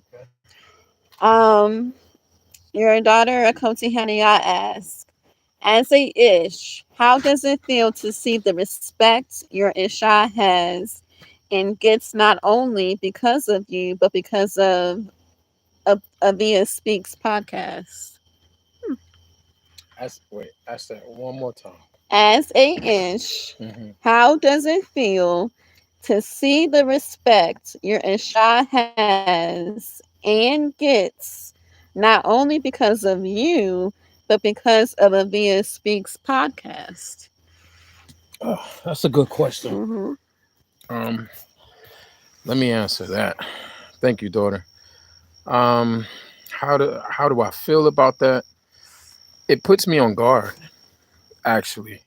Okay. Your daughter Akoti Hania asks, as a ish, how does it feel to see the respect your isha has and gets not only because of you, but because of Avia Speaks podcast? Ask that one more time. As a ish, how does it feel to see the respect your isha has and gets not only because of you, but because of Avia Speaks podcast? Oh, that's a good question. Let me answer that. Thank you, daughter. How do I feel about that? It puts me on guard, actually.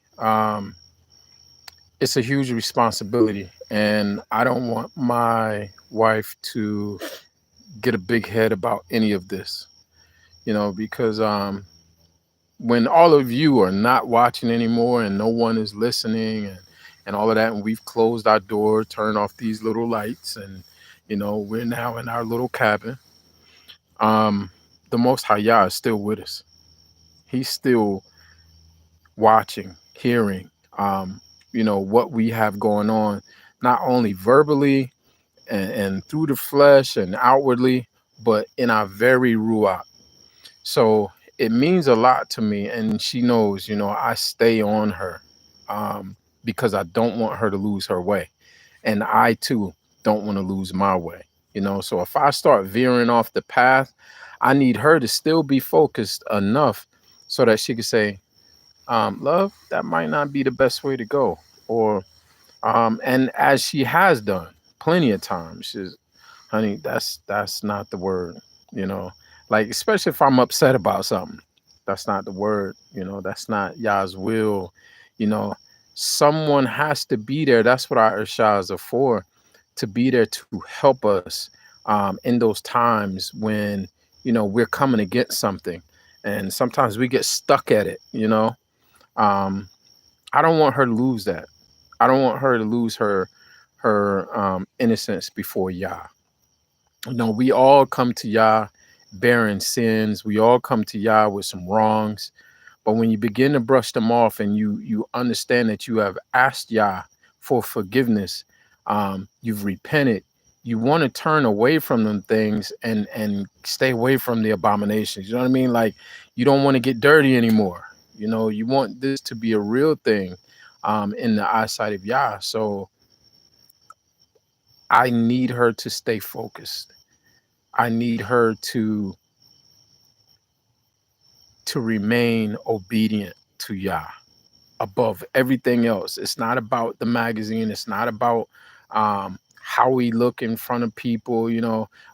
It's a huge responsibility, and I don't want my wife to get a big head about any of this, because when all of you are not watching anymore and no one is listening and all of that, and we've closed our door, turned off these little lights, and we're now in our little cabin. The Most High Yah is still with us. He's still watching, hearing, what we have going on, not only verbally and through the flesh and outwardly, but in our very ruach. So it means a lot to me, and she knows, I stay on her because I don't want her to lose her way, and I too don't want to lose my way. So if I start veering off the path, I need her to still be focused enough so that she can say, love, that might not be the best way to go. Or and as she has done plenty of times, she's, honey, that's not the word, like, especially if I'm upset about something. That's not the word, that's not Yah's will. Someone has to be there. That's what our Irshas are for, to be there to help us in those times when, we're coming against something. And sometimes we get stuck at it, I don't want her to lose that. I don't want her to lose her innocence before Yah. We all come to Yah bearing sins. We all come to Yah with some wrongs. But when you begin to brush them off and you understand that you have asked Yah for forgiveness, you've repented, you want to turn away from them things and stay away from the abominations. You know what I mean? Like, you don't want to get dirty anymore. You want this to be a real thing in the eyesight of Yah. So I need her to stay focused. I need her to remain obedient to Yah above everything else. It's not about the magazine. It's not about how we look in front of people.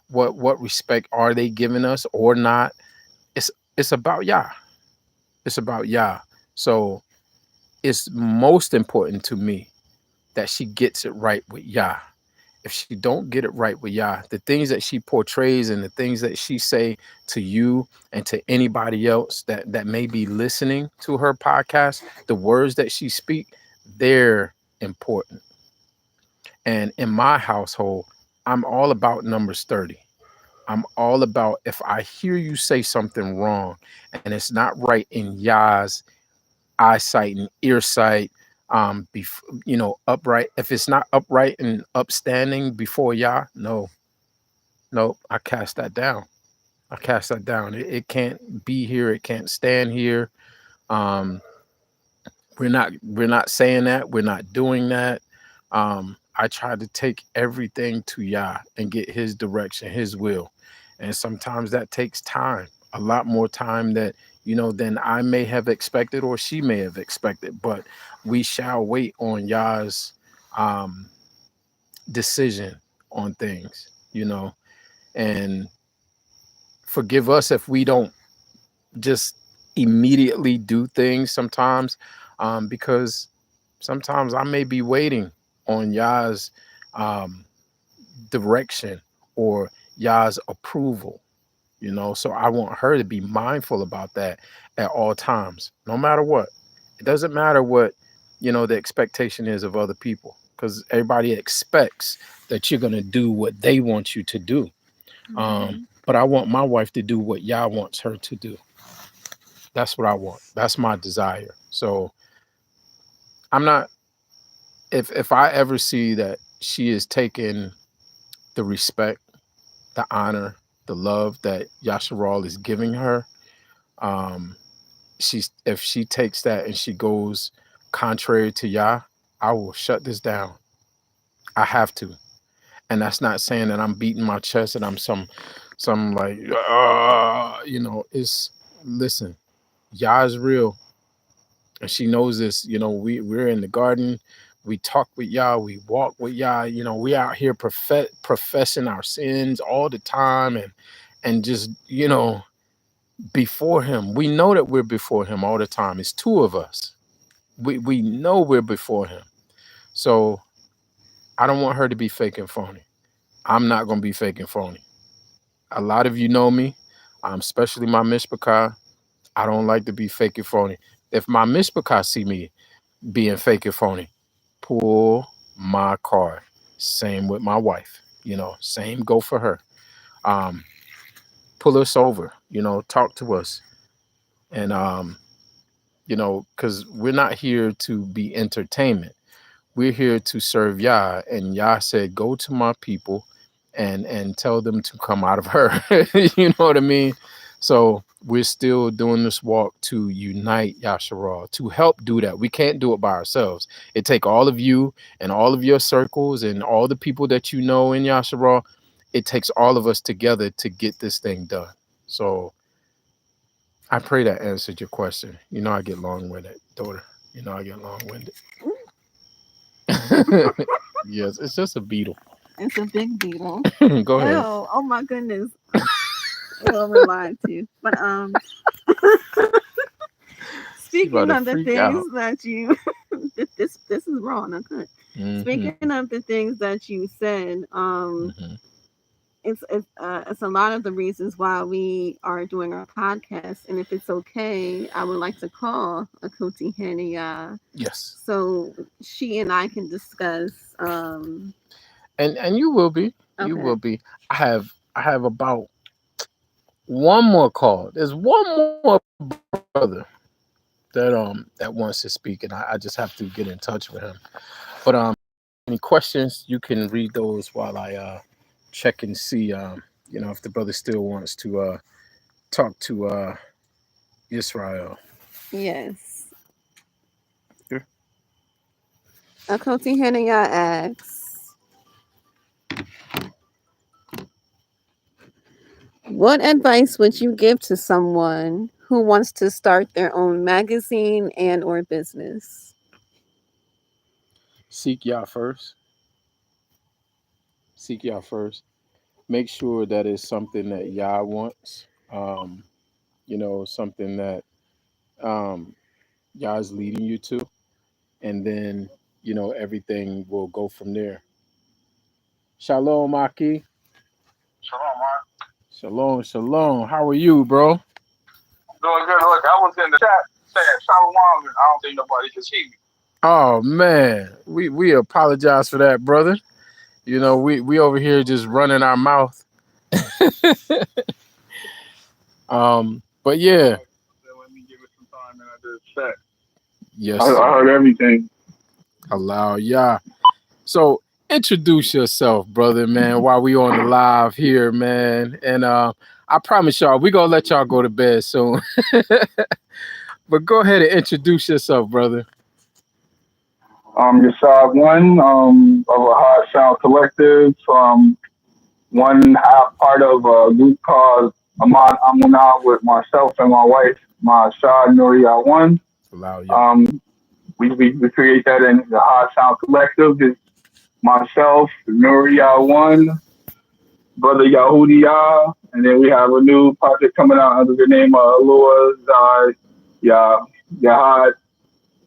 What respect are they giving us or not? It's about Yah. It's about Yah. So it's most important to me that she gets it right with Yah. If she don't get it right with Yah, the things that she portrays and the things that she say to you and to anybody else that may be listening to her podcast, the words that she speak, they're important. And in my household, I'm all about numbers 30. I'm all about, if I hear you say something wrong and it's not right in Yah's eyesight and earsight, upright. If it's not upright and upstanding before Yah, no, I cast that down. It can't be here. It can't stand here. We're not saying that. We're not doing that. I try to take everything to Yah and get His direction, His will, and sometimes that takes time, a lot more time than I may have expected or she may have expected. But we shall wait on Yah's decision on things, and forgive us if we don't just immediately do things sometimes, because sometimes I may be waiting on Yah's um, direction or Yah's approval, so I want her to be mindful about that at all times, no matter what. It doesn't matter what, the expectation is of other people, because everybody expects that you're going to do what they want you to do. But I want my wife to do what Yah wants her to do. That's what I want. That's my desire. So I'm not, if I ever see that she is taking the respect, the honor, the love that Yasharal is giving her, if she takes that and she goes contrary to Yah, I will shut this down. I have to. And that's not saying that I'm beating my chest and I'm some like, it's, listen, Yah is real. And she knows this. We're in the garden. We talk with Yah. We walk with Yah. We out here professing our sins all the time, and just, before him. We know that we're before him all the time. It's two of us. We know we're before him. So I don't want her to be fake and phony. I'm not going to be fake and phony. A lot of you know me, especially my mishpachah. I don't like to be fake and phony. If my mishpachah see me being fake and phony, pull my card. Same with my wife. Same go for her. Pull us over. Talk to us. And because we're not here to be entertainment. We're here to serve Yah. And Yah said, go to my people and tell them to come out of her. You know what I mean? So we're still doing this walk to unite Yasharal, to help do that. We can't do it by ourselves. It take all of you and all of your circles and all the people that you know in Yasharal. It takes all of us together to get this thing done. So I pray that answered your question. I get long-winded, daughter. I get long-winded. Yes, it's just a beetle. It's a big beetle. Go ahead. Oh my goodness. Well, we're live too. But speaking of the things that you this is wrong, I'm good. Speaking of the things that you said, it's a lot of the reasons why we are doing our podcast. And if it's okay, I would like to call Akoti Henia. Yes. So she and I can discuss. And you will be. Okay. You will be. I have about one more call. There's one more brother that wants to speak, and I just have to get in touch with him. But any questions, you can read those while I check and see if the brother still wants to talk to Yisra'el. Yes. Here. Akoti Henia asks, what advice would you give to someone who wants to start their own magazine and or business? Seek Yah first. Seek Yah first. Make sure that it's something that Yah wants. Something that Yah is leading you to. And then, everything will go from there. Shalom, Aki. Shalom, Mark. Shalom, shalom. How are you, bro? I'm doing good. Look, I was in the chat saying shalom, and I don't think nobody can see me. Oh, man. We apologize for that, brother. We over here just running our mouth. But yeah. Let me give it some time, and I just checked. Yes. I heard everything. Allow Yah. So introduce yourself, brother, man, while we on the live here, man. And I promise y'all, we're gonna let y'all go to bed soon. But go ahead and introduce yourself, brother. Yisra'el One, of a Hard Sound Collective, one half part of a group called Ahmad Amunah with myself and my wife, my Shah Yisra'el One. We create that in the Hard Sound Collective. It's myself, Yisra'el One, Brother Yahudi Yah, and then we have a new project coming out under the name of Alua Zai Yahad.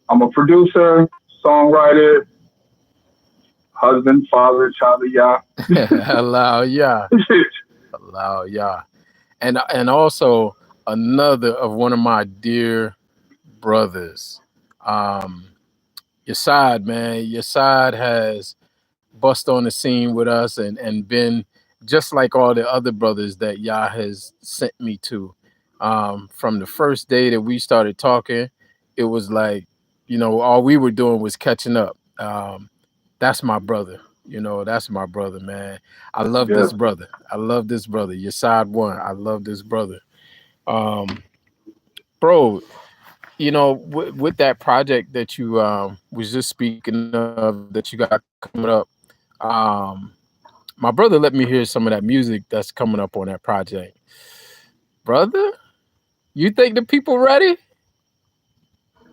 I'm a producer, songwriter, husband, father, child of Yah. Allow Yah. Allow Yah. And also another of one of my dear brothers. Yasad, man. Yasad has bust on the scene with us and been just like all the other brothers that Yah has sent me to. From the first day that we started talking, it was like, all we were doing was catching up. That's my brother. That's my brother, man. I love this brother. I love this brother. Yasad one. I love this brother. Bro, with that project that you was just speaking of that you got coming up, my brother let me hear some of that music that's coming up on that project. Brother, you think the people ready?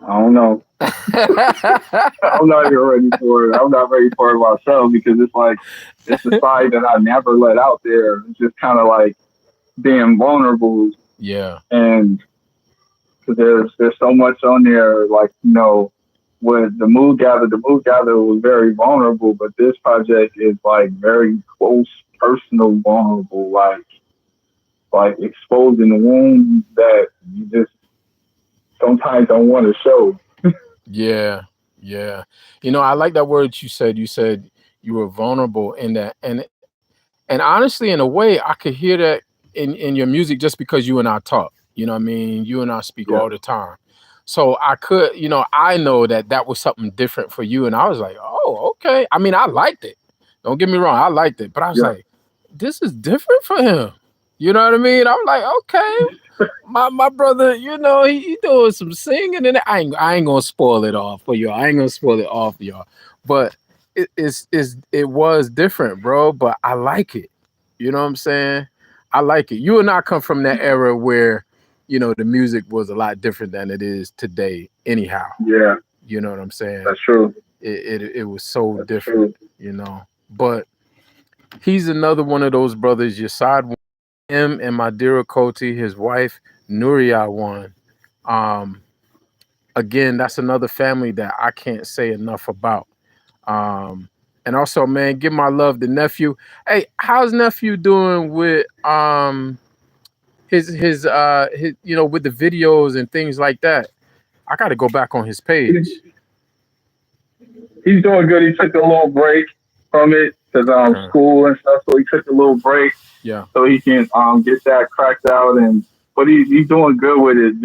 I don't know. I'm not even ready for it. I'm not ready for it myself because it's a side that I never let out there. It's just kind of like being vulnerable. Yeah. And because there's so much on there, with the Mood Gather was very vulnerable, but this project is like very close, personal, vulnerable, like exposing the wounds that you just sometimes don't want to show. Yeah. I like that word you said. You said you were vulnerable in that, and honestly, in a way, I could hear that in your music just because you and I talk. You know what I mean? You and I speak all the time. So I could, I know that was something different for you. And I was like, oh, okay. I mean, I liked it. Don't get me wrong. I liked it. But I was like, this is different for him. You know what I mean? I'm like, okay. My brother, he doing some singing. And I ain't going to spoil it all for y'all. I ain't going to spoil it all for y'all. But it was different, bro. But I like it. You know what I'm saying? I like it. You and I come from that era where, the music was a lot different than it is today anyhow. Yeah. You know what I'm saying? That's true. It was so different, But he's another one of those brothers, Yasad, him and my dear Koti, his wife, Nuria one. Again, that's another family that I can't say enough about. And also, man, give my love to nephew. Hey, how's nephew doing with his with the videos and things like that? I got to go back on his page. He's doing good. He took a little break from it because school and stuff. So he took a little break. Yeah. So he can get that cracked out but he's doing good with it.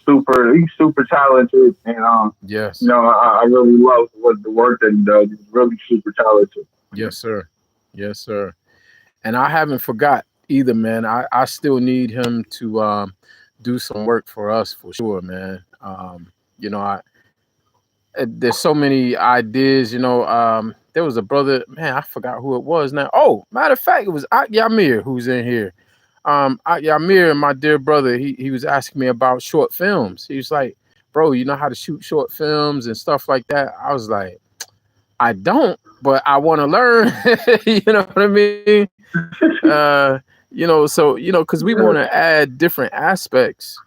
He's super talented and yes. I really love the work that he does. He's really super talented. Yes, sir. Yes, sir. And I haven't forgot either, man. I still need him to do some work for us for sure, man. There's so many ideas, there was a brother, man, I forgot who it was now. Oh, matter of fact, it was Yamir who's in here. Yamir, my dear brother, he was asking me about short films. He was like, bro, you know how to shoot short films and stuff like that? I was like, I don't, but I want to learn. You know what I mean? Because we want to add different aspects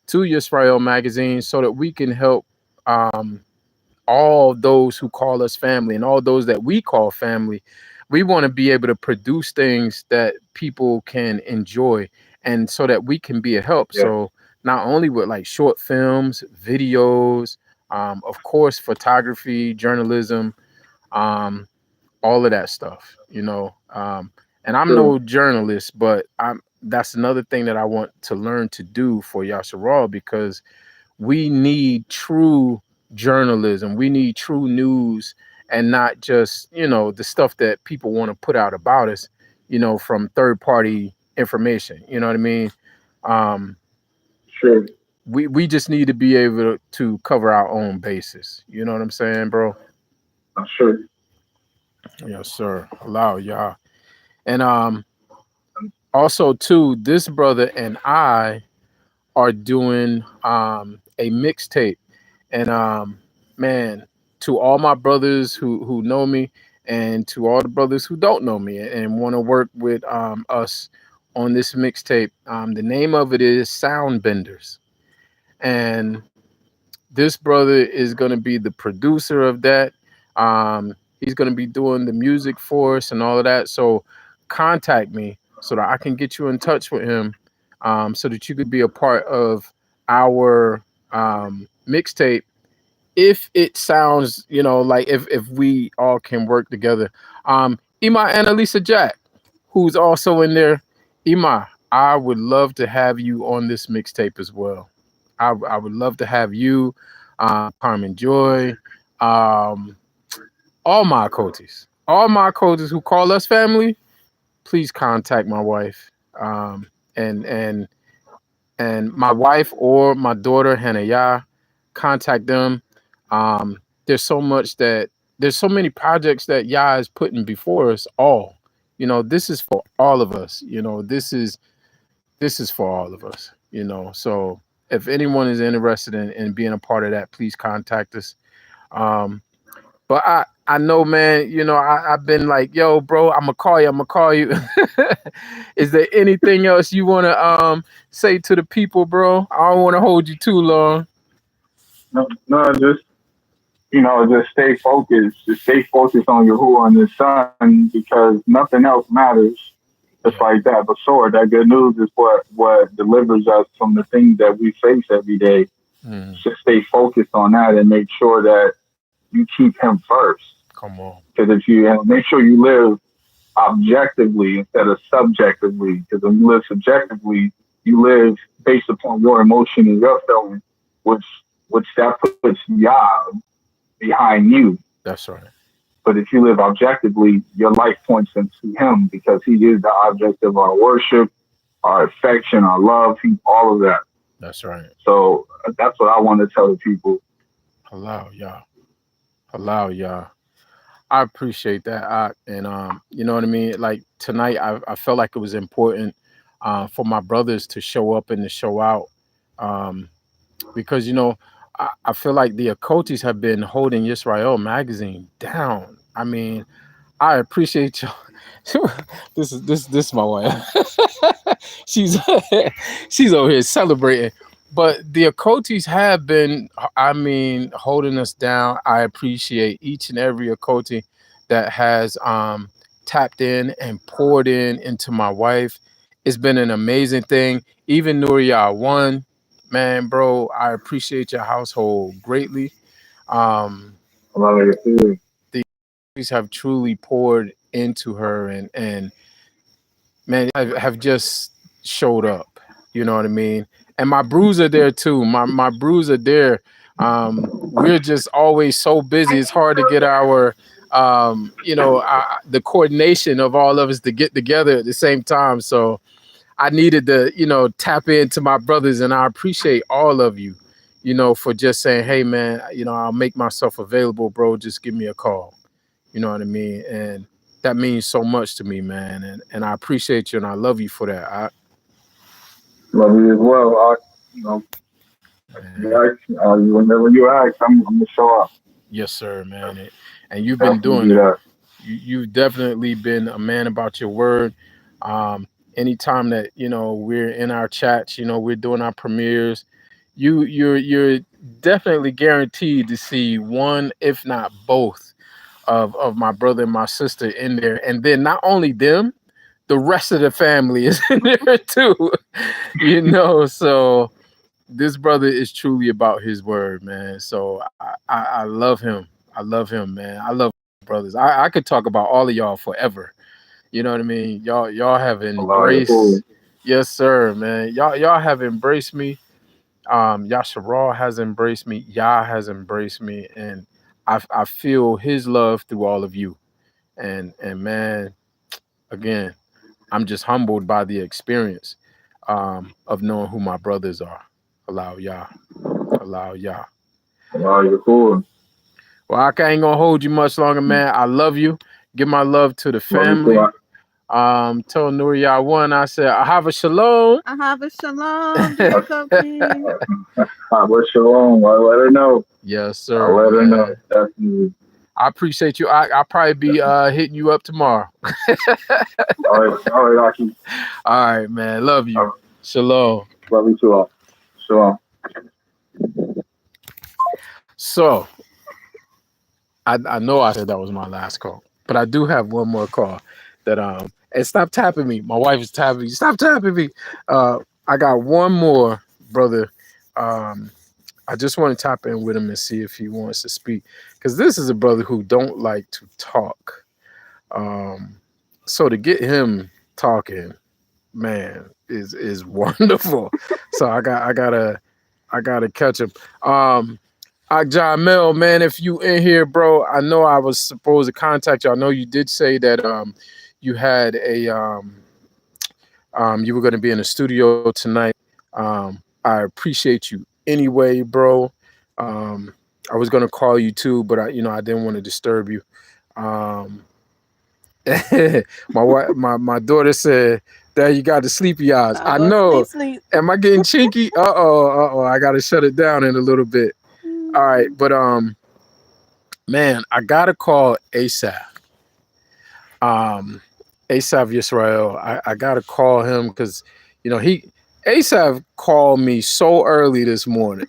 to Yisra'el Magazine so that we can help all those who call us family and all those that we call family. We want to be able to produce things that people can enjoy and so that we can be a help. Yeah. So not only with like short films, videos, of course, photography, journalism, all of that stuff, and I'm no journalist, but that's another thing that I want to learn to do for Yasharal, because we need true journalism. We need true news and not just, the stuff that people want to put out about us, from third party information. You know what I mean? Sure. We just need to be able to cover our own bases. You know what I'm saying, bro? Sure. Yes, sir. Allow y'all. And also too, this brother and I are doing a mixtape. And man, to all my brothers who know me and to all the brothers who don't know me and want to work with us on this mixtape. The name of it is Sound Benders, and this brother is going to be the producer of that. He's going to be doing the music for us and all of that. So contact me so that I can get you in touch with him, so that you could be a part of our mixtape. If it sounds, like if we all can work together. Ima Annalisa Jack, who's also in there. Ima, I would love to have you on this mixtape as well. I would love to have you, Carmen Joy, all my coaches who call us family. Please contact my wife, and my wife or my daughter Hanaya. Contact them. There's so many projects that Yah is putting before us all. This is for all of us. This is for all of us. So if anyone is interested in being a part of that, please contact us. But I know, man, I've been like, yo, bro, I'm gonna call you. Is there anything else you want to say to the people, bro? I don't want to hold you too long. No, just stay focused. Just stay focused on Yahuwah and His Son, because nothing else matters. Just like that. But sure, that good news is what delivers us from the things that we face every day. Just stay focused on that and make sure that you keep Him first. Come on. Because if you make sure you live objectively instead of subjectively, because when you live subjectively, you live based upon your emotion and your feeling, which that puts Yah behind you. That's right. But if you live objectively, your life points into Him, because He is the object of our worship, our affection, our love, all of that. That's right. So that's what I want to tell the people. Allow Yah. I appreciate that. And you know what I mean? Like tonight, I felt like it was important for my brothers to show up and to show out. Because, I feel like the occultists have been holding Yisra'el Magazine down. I mean, I appreciate you. This is my wife. she's over here celebrating. But the occultists have been, holding us down. I appreciate each and every occultist that has tapped in and poured into my wife. It's been an amazing thing. Even Nuria One, man, bro, I appreciate your household greatly. The occultists have truly poured into her, and man, have just showed up. You know what I mean? And my brews are there too. My brews are there. We're just always so busy. It's hard to get our, the coordination of all of us to get together at the same time. So I needed to, tap into my brothers, and I appreciate all of you, for just saying, hey, man, I'll make myself available, bro. Just give me a call. You know what I mean? And that means so much to me, man. And I appreciate you, and I love you for that. Love you as well. Whenever you ask, I'm going to show up. Yes, sir, man. And you've been doing that. You've definitely been a man about your word. Anytime that, we're in our chats, we're doing our premieres, you're definitely guaranteed to see one, if not both, of my brother and my sister in there. And then not only them, the rest of the family is in there too. So this brother is truly about his word, man. So I love him. I love him, man. I love brothers. I could talk about all of y'all forever. You know what I mean? Y'all have embraced. Yes, sir, man. Y'all have embraced me. Yasharal has embraced me. Yah has embraced me, and I feel his love through all of you. And man, again, I'm just humbled by the experience of knowing who my brothers are. Allow Yah. Allow you cool. Well, I ain't gonna hold you much longer, man. I love you. Give my love to the family. Tell Nuria One, I said, I have a shalom. I have a shalom. I have a shalom. I'll let her know. Yes, sir. I'll let her know. Definitely. I appreciate you. I'll probably be hitting you up tomorrow. All right, Aki. All right, man. Love you. Shalom. Love you too. All. Shalom. So I know I said that was my last call, but I do have one more call that and stop tapping me. My wife is tapping me. Stop tapping me. I got one more, brother. I just want to tap in with him and see if he wants to speak, because this is a brother who don't like to talk. So to get him talking, man, is wonderful. So I gotta catch him. John Mel, man, if you in here, bro, I know I was supposed to contact you. I know you did say that you had a you were going to be in the studio tonight. I appreciate you anyway, bro. I was going to call you too, but I didn't want to disturb you. My daughter said, "Dad, you got the sleepy eyes." I know. Am I getting chinky? Uh-oh. I got to shut it down in a little bit. All right, but man, I gotta call ASAP. ASAP Yisra'el. I gotta call him because ASAP called me so early this morning.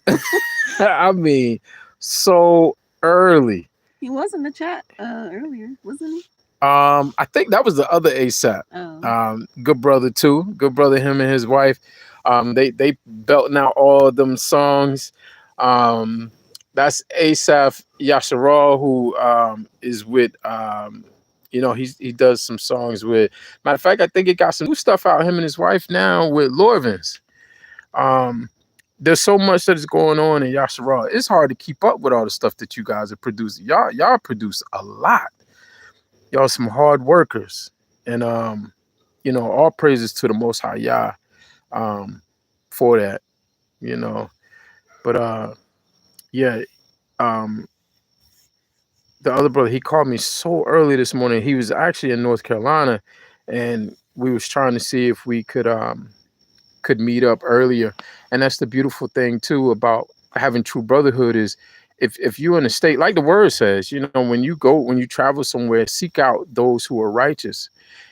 I mean, so early. He was in the chat earlier, wasn't he? I think that was the other ASAP. Oh. Good brother too. Good brother, him and his wife. They belting out all of them songs. That's ASAP Yasharal, who is with he does some songs with. Matter of fact, I think he got some new stuff out, him and his wife now with Lorvins. There's so much that is going on in Yasharal. It's hard to keep up with all the stuff that you guys are producing. Y'all produce a lot. Y'all some hard workers. And all praises to the Most High Yah for that, But yeah, the other brother, he called me so early this morning. He was actually in North Carolina, and we was trying to see if we could meet up earlier. And that's the beautiful thing too about having true brotherhood is if you're in a state, like the word says, when you travel somewhere, seek out those who are righteous.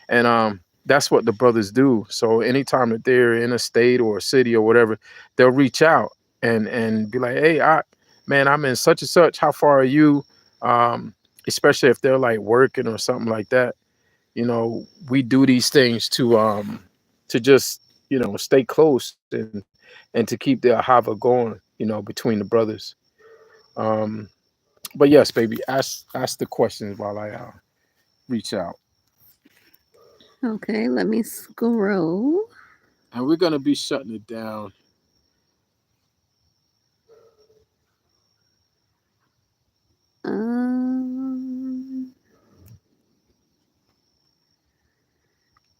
And that's what the brothers do. So anytime that they're in a state or a city or whatever, they'll reach out and be like, "Hey, I'm in such and such. How far are you?" Especially if they're like working or something like that. We do these things to just stay close and to keep the ahava going, between the brothers. But yes, baby, ask the questions while I reach out. Okay, let me scroll. And we're gonna be shutting it down.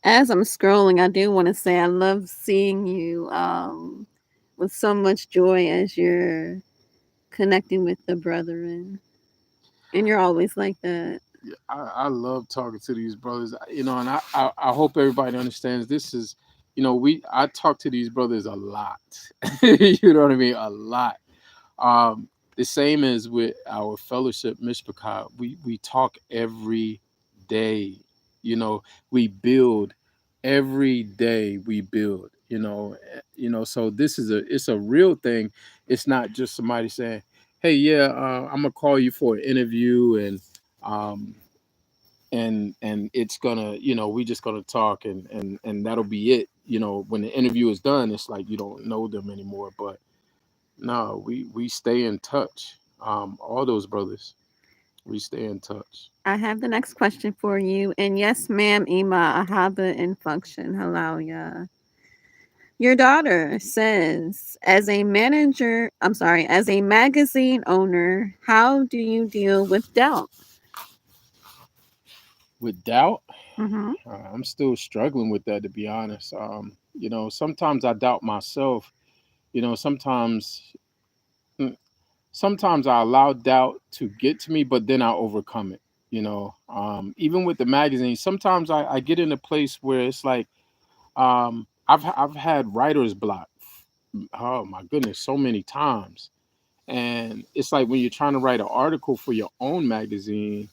As I'm scrolling, I do want to say I love seeing you with so much joy as you're connecting with the brethren. And you're always like that. I love talking to these brothers, and I hope everybody understands this is, I talk to these brothers a lot. You know what I mean? A lot. The same as with our fellowship, Mishpachah, we talk every day. We build every day. We build. So this is it's a real thing. It's not just somebody saying, "Hey, yeah, I'm gonna call you for an interview," and it's gonna, we just gonna talk and that'll be it. When the interview is done, it's like you don't know them anymore. But no, we stay in touch. All those brothers, we stay in touch. I have the next question for you. And yes, ma'am, Ima, Ahaba in function. Hello, yeah. Your daughter says, as a magazine owner, how do you deal with doubt? With doubt? Mm-hmm. I'm still struggling with that, to be honest. Sometimes I doubt myself. Sometimes I allow doubt to get to me, but then I overcome it. Even with the magazine, sometimes I get in a place where it's like, I've had writer's block. Oh my goodness, so many times. And it's like when you're trying to write an article for your own magazine,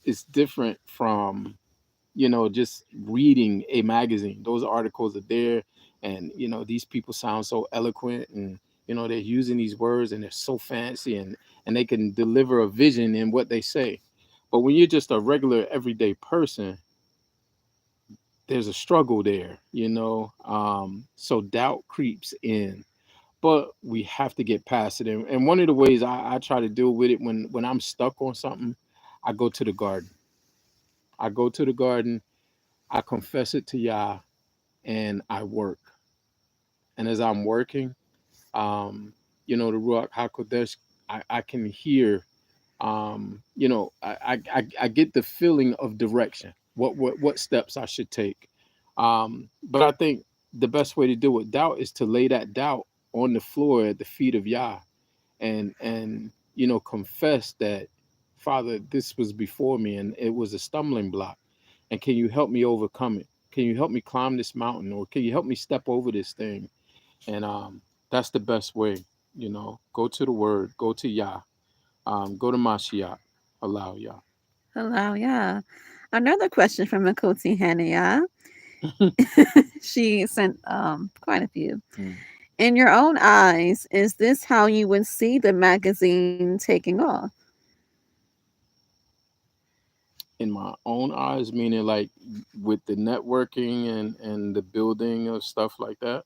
it's different from, just reading a magazine. Those articles are there, and these people sound so eloquent, and they're using these words, and they're so fancy, and they can deliver a vision in what they say. But when you're just a regular everyday person, there's a struggle there, so doubt creeps in, but we have to get past it. And one of the ways I try to deal with it when I'm stuck on something, I go to the garden. I go to the garden, I confess it to Yah, and I work. And as I'm working, the Ruach HaKodesh, I can hear, I get the feeling of direction, what steps I should take. But I think the best way to deal with doubt is to lay that doubt on the floor at the feet of Yah, and confess that, Father, this was before me and it was a stumbling block, and can you help me overcome it? Can you help me climb this mountain, or can you help me step over this thing? And that's the best way. Go to the word, go to Yah, go to Mashiach, allow Yah. Hello, yeah. Another question from Makoti Hania. She sent quite a few. In your own eyes, is this how you would see the magazine taking off? In my own eyes, meaning like with the networking and the building of stuff like that.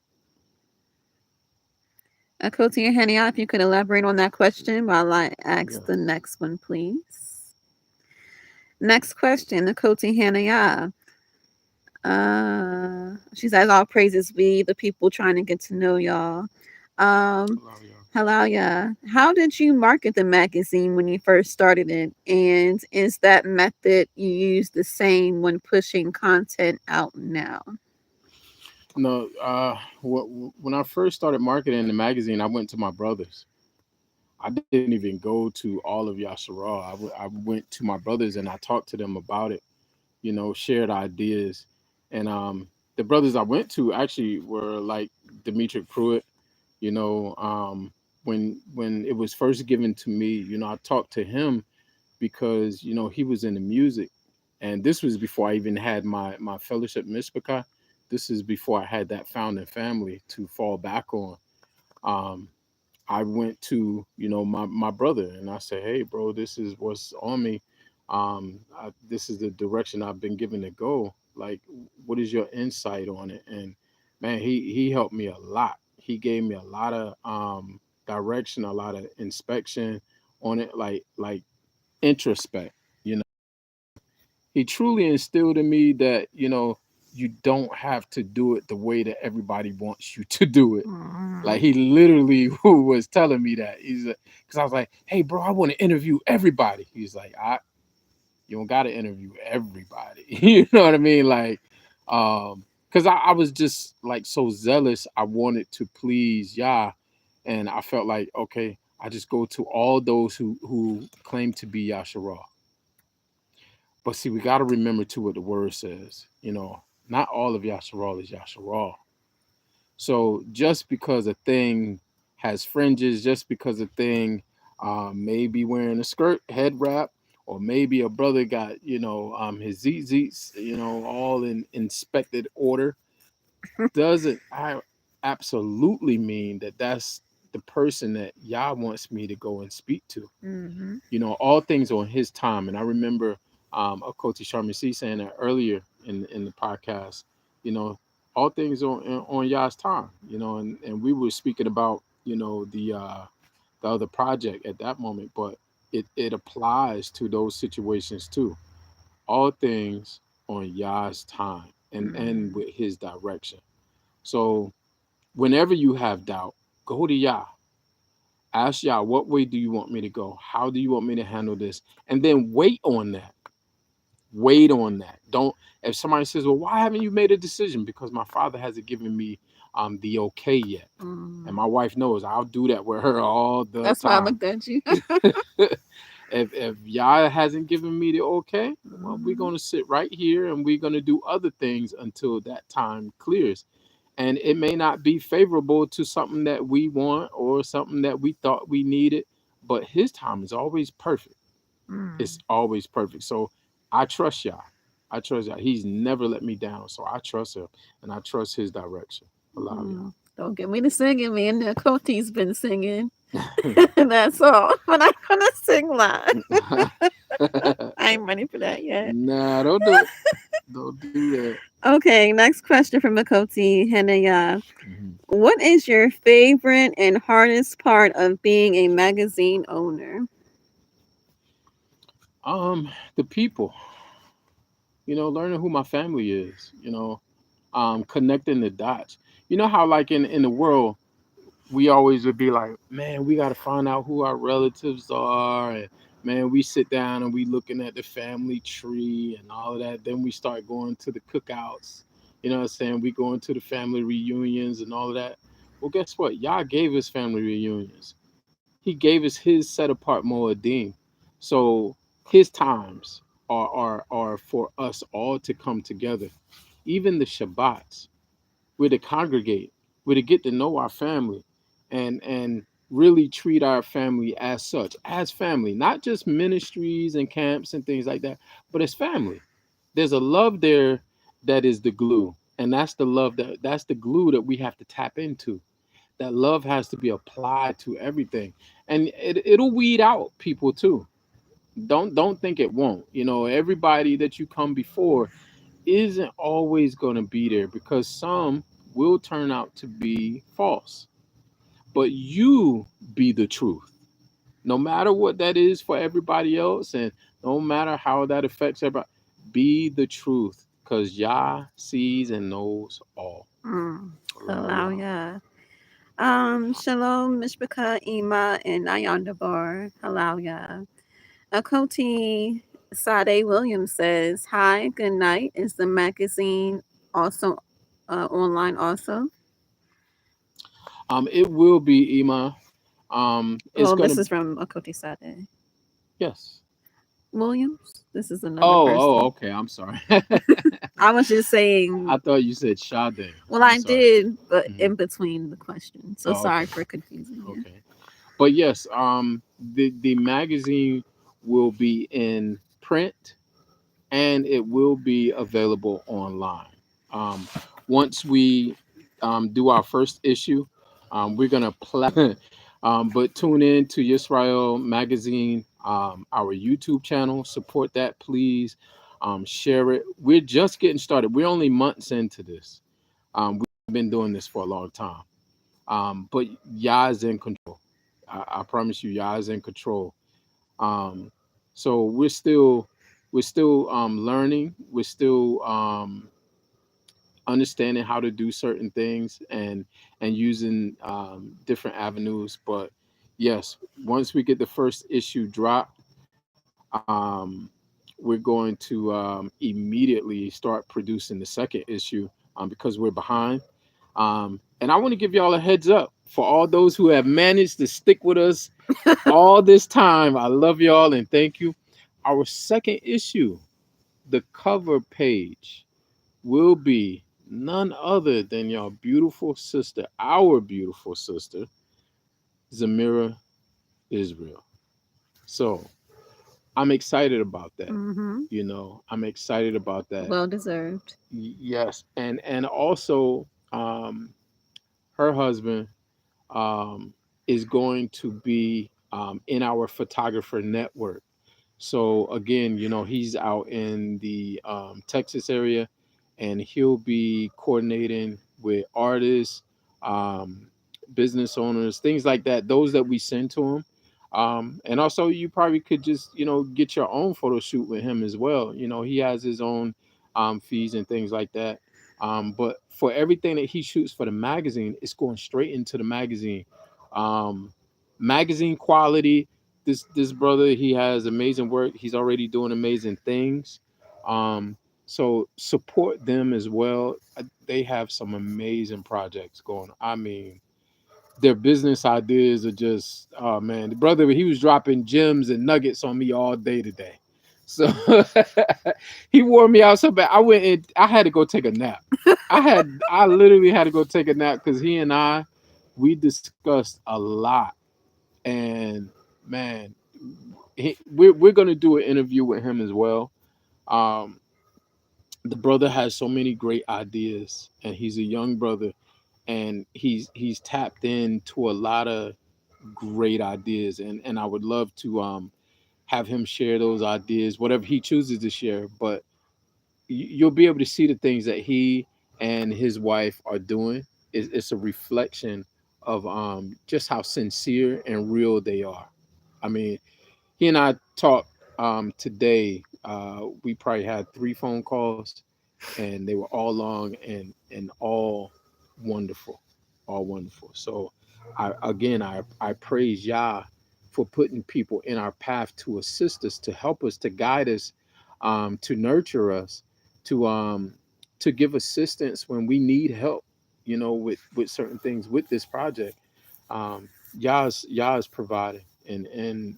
Akoti and Hania, if you could elaborate on that question while I ask the next one, please. Next question, Akoti Hania. She says, all praises be the people trying to get to know y'all. Hello, yeah. How did you market the magazine when you first started it? And is that method you use the same when pushing content out now? No, when I first started marketing the magazine, I went to my brothers. I didn't even go to all of Yasharal. I went to my brothers and I talked to them about it, shared ideas. And the brothers I went to actually were like Dimitri Pruitt. When it was first given to me, I talked to him because he was in the music, and this was before I even had my fellowship Mishpachah. This is before I had that founding family to fall back on. I went to my brother and I said, hey bro, this is what's on me. This is the direction I've been given to go. Like, what is your insight on it? And man, he helped me a lot. He gave me a lot of direction, a lot of inspection on it, like introspect. He truly instilled in me that you don't have to do it the way that everybody wants you to do it. Like, he literally was telling me that. He's because I was like, hey bro, I want to interview everybody. He's like, you don't got to interview everybody. You know what I mean? Like, because I was just like so zealous. I wanted to please Yah, and I felt like, okay, I just go to all those who claim to be Yasharal. But see, we got to remember too what the word says. Not all of Yasharal is Yasharal. So just because a thing has fringes, just because a thing may be wearing a skirt, head wrap, or maybe a brother got his zits, all in inspected order, doesn't absolutely mean that that's the person that Yah wants me to go and speak to. All things on his time. And I remember Akoti Sharman C saying that earlier in the podcast, all things on Yah's time, and we were speaking about, the other project at that moment, but it applies to those situations too. All things on Yah's time and with his direction. So whenever you have doubt, go to Yah. Ask Yah, what way do you want me to go? How do you want me to handle this? And then wait on that. Wait on that. Don't, if somebody says, well, why haven't you made a decision? Because my father hasn't given me the okay yet. And my wife knows I'll do that with her all the That's time. why I looked at you. If Yah hasn't given me the okay, well, we're going to sit right here and we're going to do other things until that time clears. And it may not be favorable to something that we want or something that we thought we needed, but his time is always perfect. It's always perfect. So I trust y'all. I trust y'all. He's never let me down. So I trust him and I trust his direction. Allow y'all. Don't get me to singing, man. The Coty's been singing. That's all. We're not gonna sing live. I ain't ready for that yet. Nah, don't do it. Don't do that. Okay, next question from Makoti Henaya. What is your favorite and hardest part of being a magazine owner? The people. Learning who my family is. Connecting the dots. You know how like in the world we always would be like, man, we got to find out who our relatives are, and man, we sit down and we looking at the family tree and all of that. Then we start going to the cookouts. You know what I'm saying? We go into the family reunions and all of that. Well, guess what? Yah gave us family reunions. He gave us his set apart Moedim. So his times are for us all to come together. Even the Shabbats, we're to congregate, we're to get to know our family and really treat our family as such, as family, not just ministries and camps and things like that, but as family. There's a love there that is the glue. And that's the glue that we have to tap into. That love has to be applied to everything. And it'll weed out people too. Don't think it won't. Everybody that you come before isn't always going to be there because some will turn out to be false. But you be the truth. No matter what that is for everybody else, and no matter how that affects everybody, be the truth because Yah sees and knows all. Hallelujah. Shalom, Mishpaka, Ima, and Nayandabar. Hallelujah. Akoti Sade Williams says, hi, good night. Is the magazine also online also? It will be, Ima. This is from Akoti Sade. Yes. Williams? This is another person. Okay. I'm sorry. I was just saying. I thought you said Sade. Well, I did, but in between the questions. So sorry for confusing you. Okay. But yes, the magazine will be in print and it will be available online. Once we do our first issue, we're gonna play. But tune in to Yisra'el Magazine, our YouTube channel. Support that, please. Share it. We're just getting started. We're only months into this. We've been doing this for a long time. But Yah is in control. I promise you, Yah is in control. So we're still learning. We're still understanding how to do certain things and using different avenues. But yes, once we get the first issue dropped, we're going to immediately start producing the second issue because we're behind. And I want to give y'all a heads up for all those who have managed to stick with us all this time. I love y'all and thank you. Our second issue, the cover page, will be none other than your beautiful sister, our beautiful sister, Zamira Israel. So I'm excited about that. I'm excited about that. Well deserved. Yes. And also her husband is going to be in our photographer network. So again, he's out in the Texas area, and he'll be coordinating with artists, business owners, things like that. Those that we send to him, and also you probably could just get your own photo shoot with him as well. He has his own fees and things like that. But for everything that he shoots for the magazine, it's going straight into the magazine. Magazine quality. This brother, he has amazing work. He's already doing amazing things. So support them as well. They have some amazing projects going. I mean, their business ideas are just, oh man, the brother, he was dropping gems and nuggets on me all day today. So he wore me out so bad. I had to go take a nap. I literally had to go take a nap because we discussed a lot. And man, we're gonna do an interview with him as well. Um, the brother has so many great ideas, and he's a young brother, and he's tapped into a lot of great ideas, and I would love to have him share those ideas, whatever he chooses to share. But you'll be able to see the things that he and his wife are doing. It's a reflection of just how sincere and real they are. I mean, he and I talked today. We probably had 3 phone calls, and they were all long and wonderful, all wonderful. So, I praise Yah for putting people in our path to assist us, to help us, to guide us, to nurture us, to give assistance when we need help. With certain things with this project. Yah's providing, and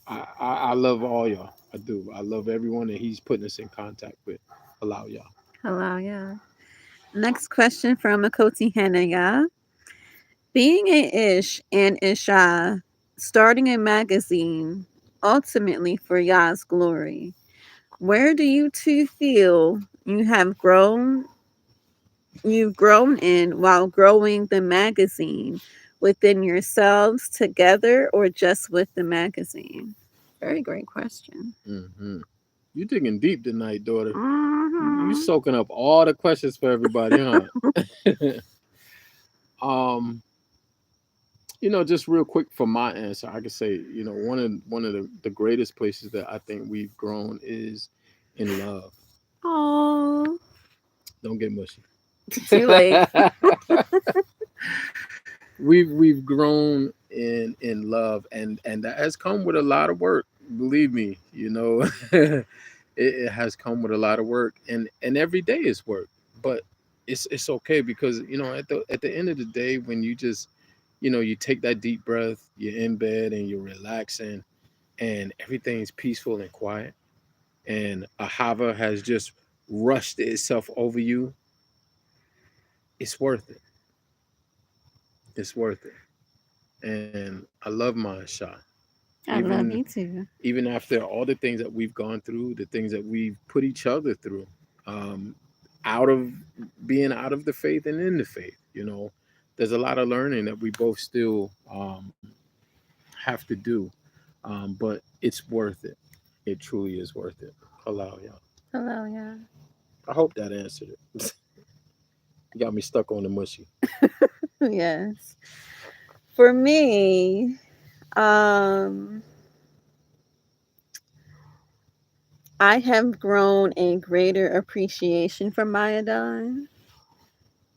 I love all y'all. I do. I love everyone that he's putting us in contact with. Allow y'all. Hello, yeah. Next question from Makoti Hanaya. Being a Ish and Isha, starting a magazine, ultimately for Yah's glory, where do you two feel you've grown in while growing the magazine, within yourselves together or just with the magazine? Very great question. You digging deep tonight, daughter. Mm-hmm. You soaking up all the questions for everybody, huh? Just real quick for my answer, I could say, one of the greatest places that I think we've grown is in love. Oh, Don't get mushy. too late. We've grown in love, and that has come with a lot of work. Believe me, it has come with a lot of work, and every day is work. But it's okay, because at the end of the day, when you just you take that deep breath, you're in bed and you're relaxing, and everything's peaceful and quiet, and a hava has just rushed itself over you. It's worth it. It's worth it. And I love my shot. I love Even you too. even after all the things that we've gone through, the things that we've put each other through, um, out of being out of the faith and in the faith, there's a lot of learning that we both still have to do, but it's worth it. It truly is worth it. Allow y'all. Hello, yeah. I hope that answered it. You got me stuck on the mushy. Yes. For me, I have grown a greater appreciation for Mayadon,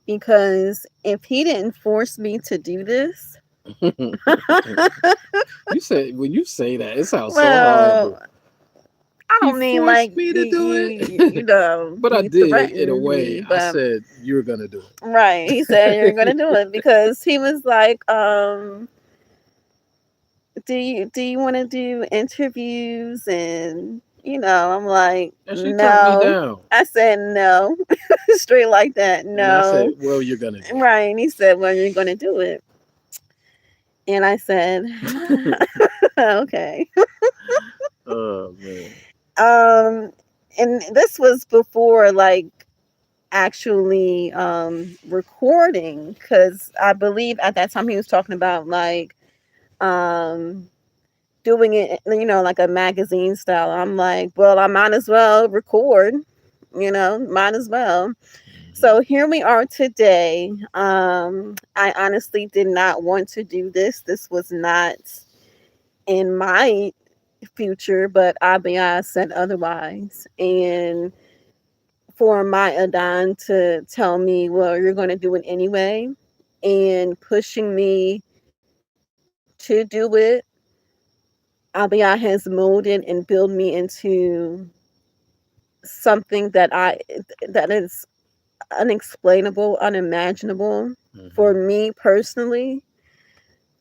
because if he didn't force me to do this, You said, when you say that, it sounds so horrible. well, I He don't mean forced like me to do it. you But I did, in a threatened way. me, I but said you're gonna do right, he said you're gonna do it, because he was like, do you want to do interviews? And I'm like, and she turned me no. down. I said no. Straight like that, And I said, no. well, you're gonna do Right. And he said, well, you're gonna do it. And I said, okay. Oh man. And this was before like actually recording, because I believe at that time he was talking about like um doing it, like a magazine style. I'm like, well, I might as well record, might as well. So here we are today. I honestly did not want to do this. This was not in my future, but Abiyah said otherwise. And for my Adon to tell me, well, you're going to do it anyway, and pushing me to do it, Abiyah has molded and built me into something that is unexplainable, unimaginable. For me personally,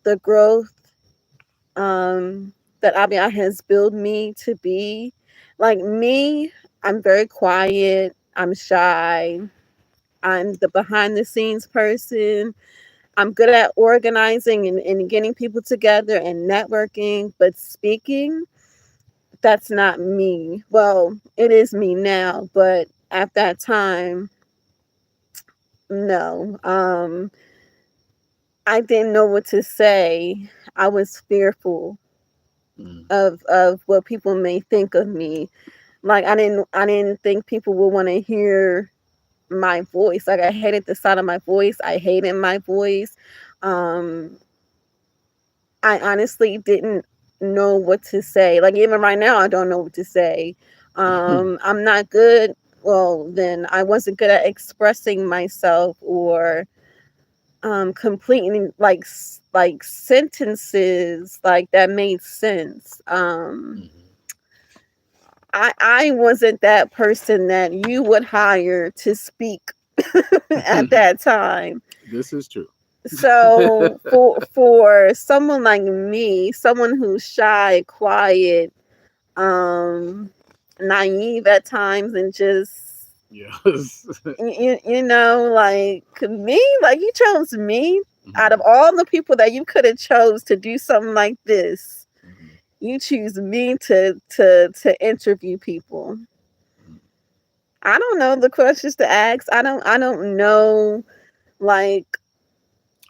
the growth that Abiyah has built me to be. Like me, I'm very quiet, I'm shy, I'm the behind the scenes person. I'm good at organizing and getting people together and networking, but speaking, that's not me. Well, it is me now, but at that time, no. I didn't know what to say. I was fearful of what people may think of me. Like I didn't think people would want to hear my voice. Like I hated the sound of my voice. I hated my voice. Um I honestly didn't know what to say. Like even right now I don't know what to say. I'm not good. Well, then I wasn't good at expressing myself or completing like sentences like that made sense. I wasn't that person that you would hire to speak at that time. This is true. So for someone like me, someone who's shy, quiet, naive at times, and just Yes. you know, like me, like you chose me out of all the people that you could have chose to do something like this. You choose me to interview people. I don't know the questions to ask. I don't know like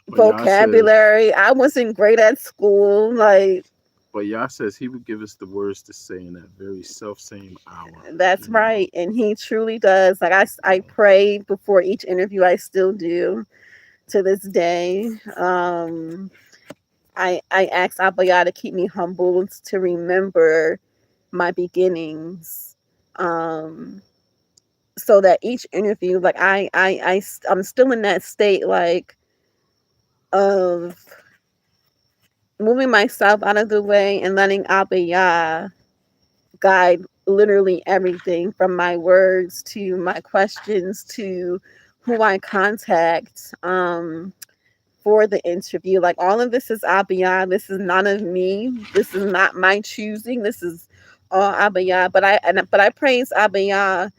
But Yah says, vocabulary. I wasn't great at school. Like but Yah says he would give us the words to say in that very self same hour. that's right, and he truly does. Like I pray before each interview. I still do to this day. I ask Abba Yah to keep me humble, to remember my beginnings. So that each interview, like I'm still in that state like of moving myself out of the way and letting Abba Yah guide literally everything from my words to my questions to who I contact for the interview. Like all of this is Abba Yah. This is none of me. This is not my choosing. This is all Abba Yah. But I praise Abba Yah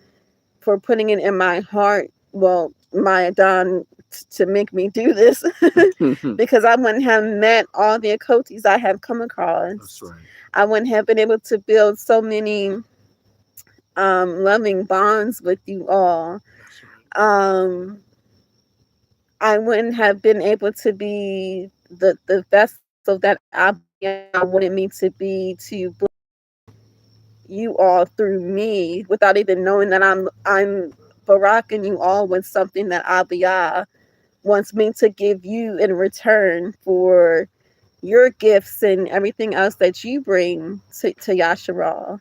for putting it in my heart. Well, my Adon to make me do this because I wouldn't have met all the Akotis I have come across. That's right. I wouldn't have been able to build so many loving bonds with you all. I wouldn't have been able to be the vessel that I wanted me to be to bless you all through me without even knowing that I'm baracking you all with something that Abiyah wants me to give you in return for your gifts and everything else that you bring to Yasharal.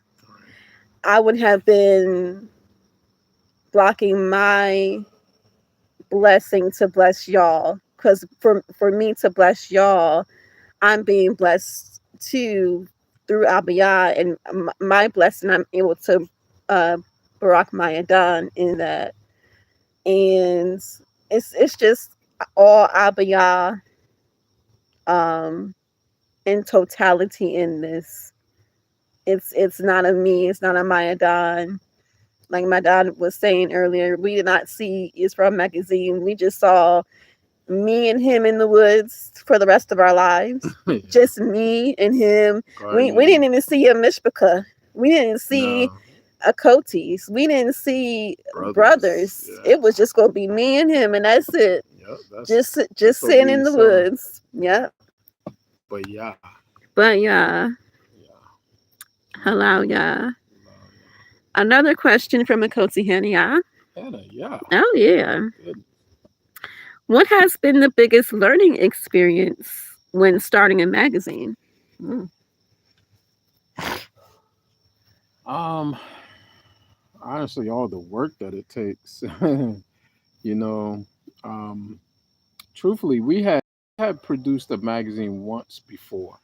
I would have been blocking my blessing to bless y'all, because for me to bless y'all, I'm being blessed too through Abiyah, and my blessing I'm able to Barak my Adan in that. And it's just all Abiyah in totality in this. It's not a me, it's not a my Adan. Like my dad was saying earlier, we did not see Yisra'el Magazine. We just saw me and him in the woods for the rest of our lives. Just me and him. We didn't even see a Mishpachah. We didn't see a Kotis. We didn't see brothers. Yeah. It was just gonna be me and him, and that's it. Yep, just sitting in the woods. Yep. But yeah. Hello, yeah. Another question from a Koti Hannah. Yeah. Oh yeah. Good. What has been the biggest learning experience when starting a magazine? Honestly, all the work that it takes. You know, truthfully, we had produced a magazine once before.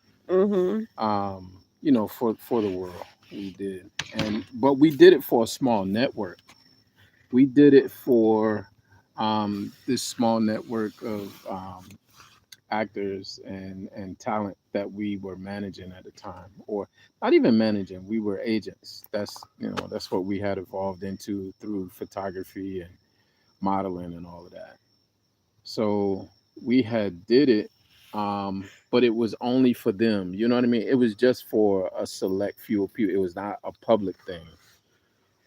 You know, for the world, we did, but we did it for a small network. We did it for this small network of actors and talent that we were managing at the time, or not even managing. We were agents. That's what we had evolved into through photography and modeling and all of that. So we had did it, but it was only for them. You know what I mean? It was just for a select few of people. It was not a public thing.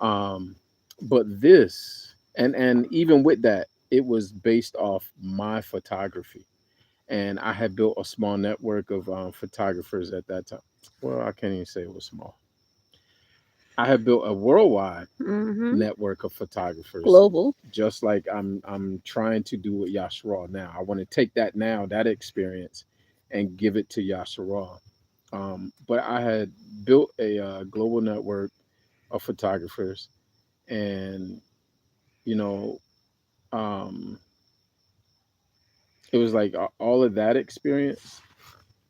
Um, but this, and even with that, it was based off my photography, and I had built a small network of photographers at that time. Well, I can't even say it was small. I had built a worldwide network of photographers, Global. just like I'm trying to do with Yasharal now. I want to take that now, that experience, and give it to Yasharal. But I had built a global network of photographers, and you know, um, it was like all of that experience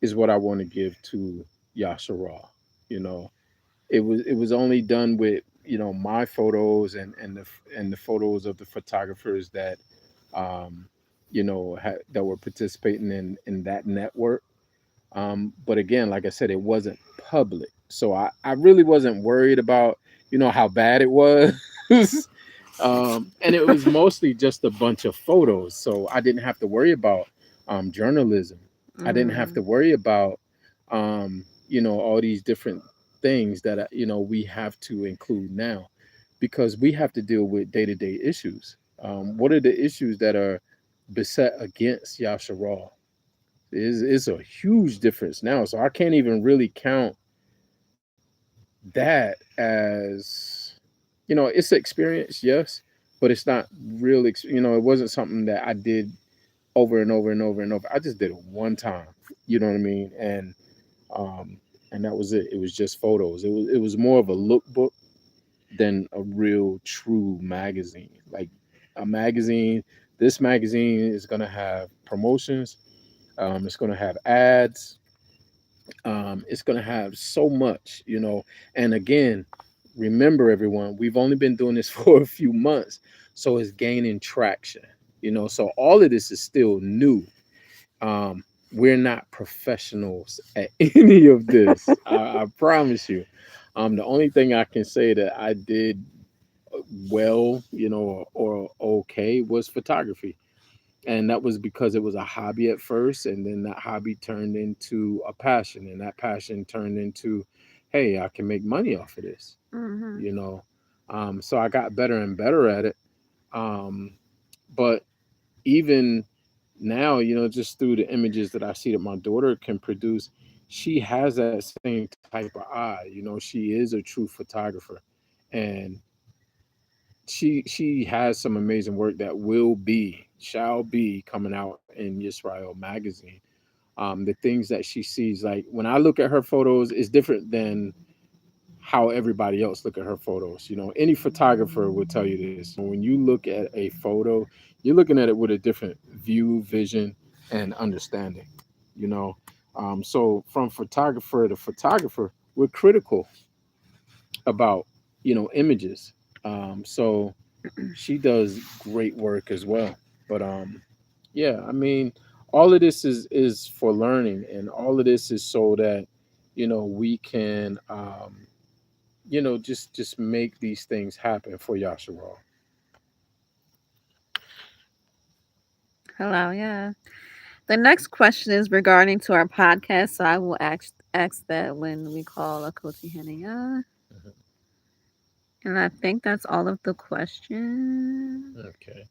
is what I want to give to Yasharal. You know, it was only done with my photos and the photos of the photographers that that were participating in that network. But again, like I said, it wasn't public, so I really wasn't worried about how bad it was. And it was mostly just a bunch of photos, so I didn't have to worry about journalism. I didn't have to worry about all these different things that we have to include now, because we have to deal with day-to-day issues. What are the issues that are beset against Yasharal? Is a huge difference now, so I can't even really count that as it's an experience, yes, but it's not real. It wasn't something that I did over and over and over and over. I just did it one time. You know what I mean? Um, and that was it. It was just photos. It was more of a lookbook than a real true magazine. Like a magazine, this magazine is gonna have promotions. It's gonna have ads. It's going to have so much, and again, remember everyone, we've only been doing this for a few months, so it's gaining traction, so all of this is still new. We're not professionals at any of this. I promise you. The only thing I can say that I did well, or okay, was photography, and that was because it was a hobby at first, and then that hobby turned into a passion, and that passion turned into, hey, I can make money off of this. you know so I got better and better at it. But even now, just through the images that I see that my daughter can produce, she has that same type of eye. She is a true photographer, and she has some amazing work that shall be coming out in Yisra'el Magazine. The things that she sees, like when I look at her photos, is different than how everybody else look at her photos. Any photographer will tell you this. When you look at a photo, you're looking at it with a different view, vision, and understanding. You know, so from photographer to photographer, we're critical about images. So she does great work as well. But yeah, I mean, all of this is for learning, and all of this is so that we can just make these things happen for Yasharal. Hello, yeah. The next question is regarding to our podcast, so I will ask that when we call Akoti Henia. And I think that's all of the questions. Okay.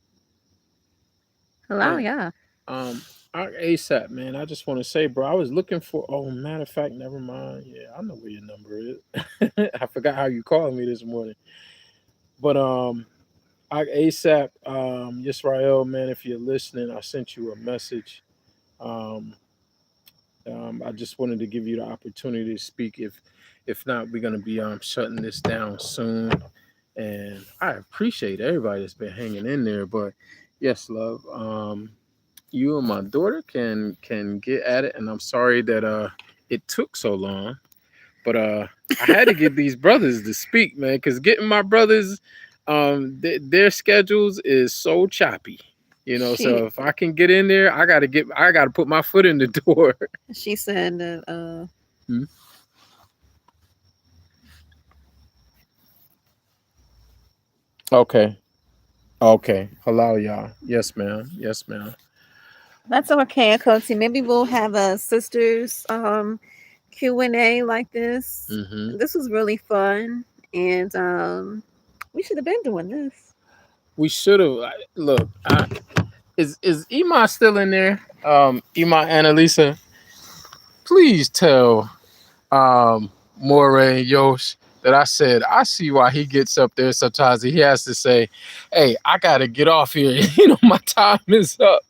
Hello, yeah. ASAP, man. I just want to say, bro, I was looking for. Oh, matter of fact, never mind. Yeah, I know where your number is. I forgot how you called me this morning. But ASAP, Yisrael, man, if you're listening, I sent you a message. Um, I just wanted to give you the opportunity to speak. If not, we're gonna be shutting this down soon. And I appreciate everybody that's been hanging in there. But yes, love. You and my daughter can get at it, and I'm sorry that it took so long. But I had to get these brothers to speak, man, because getting my brothers, their schedules is so choppy. So if I can get in there, I gotta put my foot in the door. She said that Hmm? Okay. Okay. Hello, y'all. Yes, ma'am. Yes, ma'am. That's okay, Akoti. Maybe we'll have a sisters Q&A like this. Mm-hmm. This was really fun, and we should have been doing this. We should have. Look, is Ema still in there? Ema Annalisa, please tell Moray and Yosh that I said I see why he gets up there sometimes. He has to say, "Hey, I gotta get off here. My time is up,"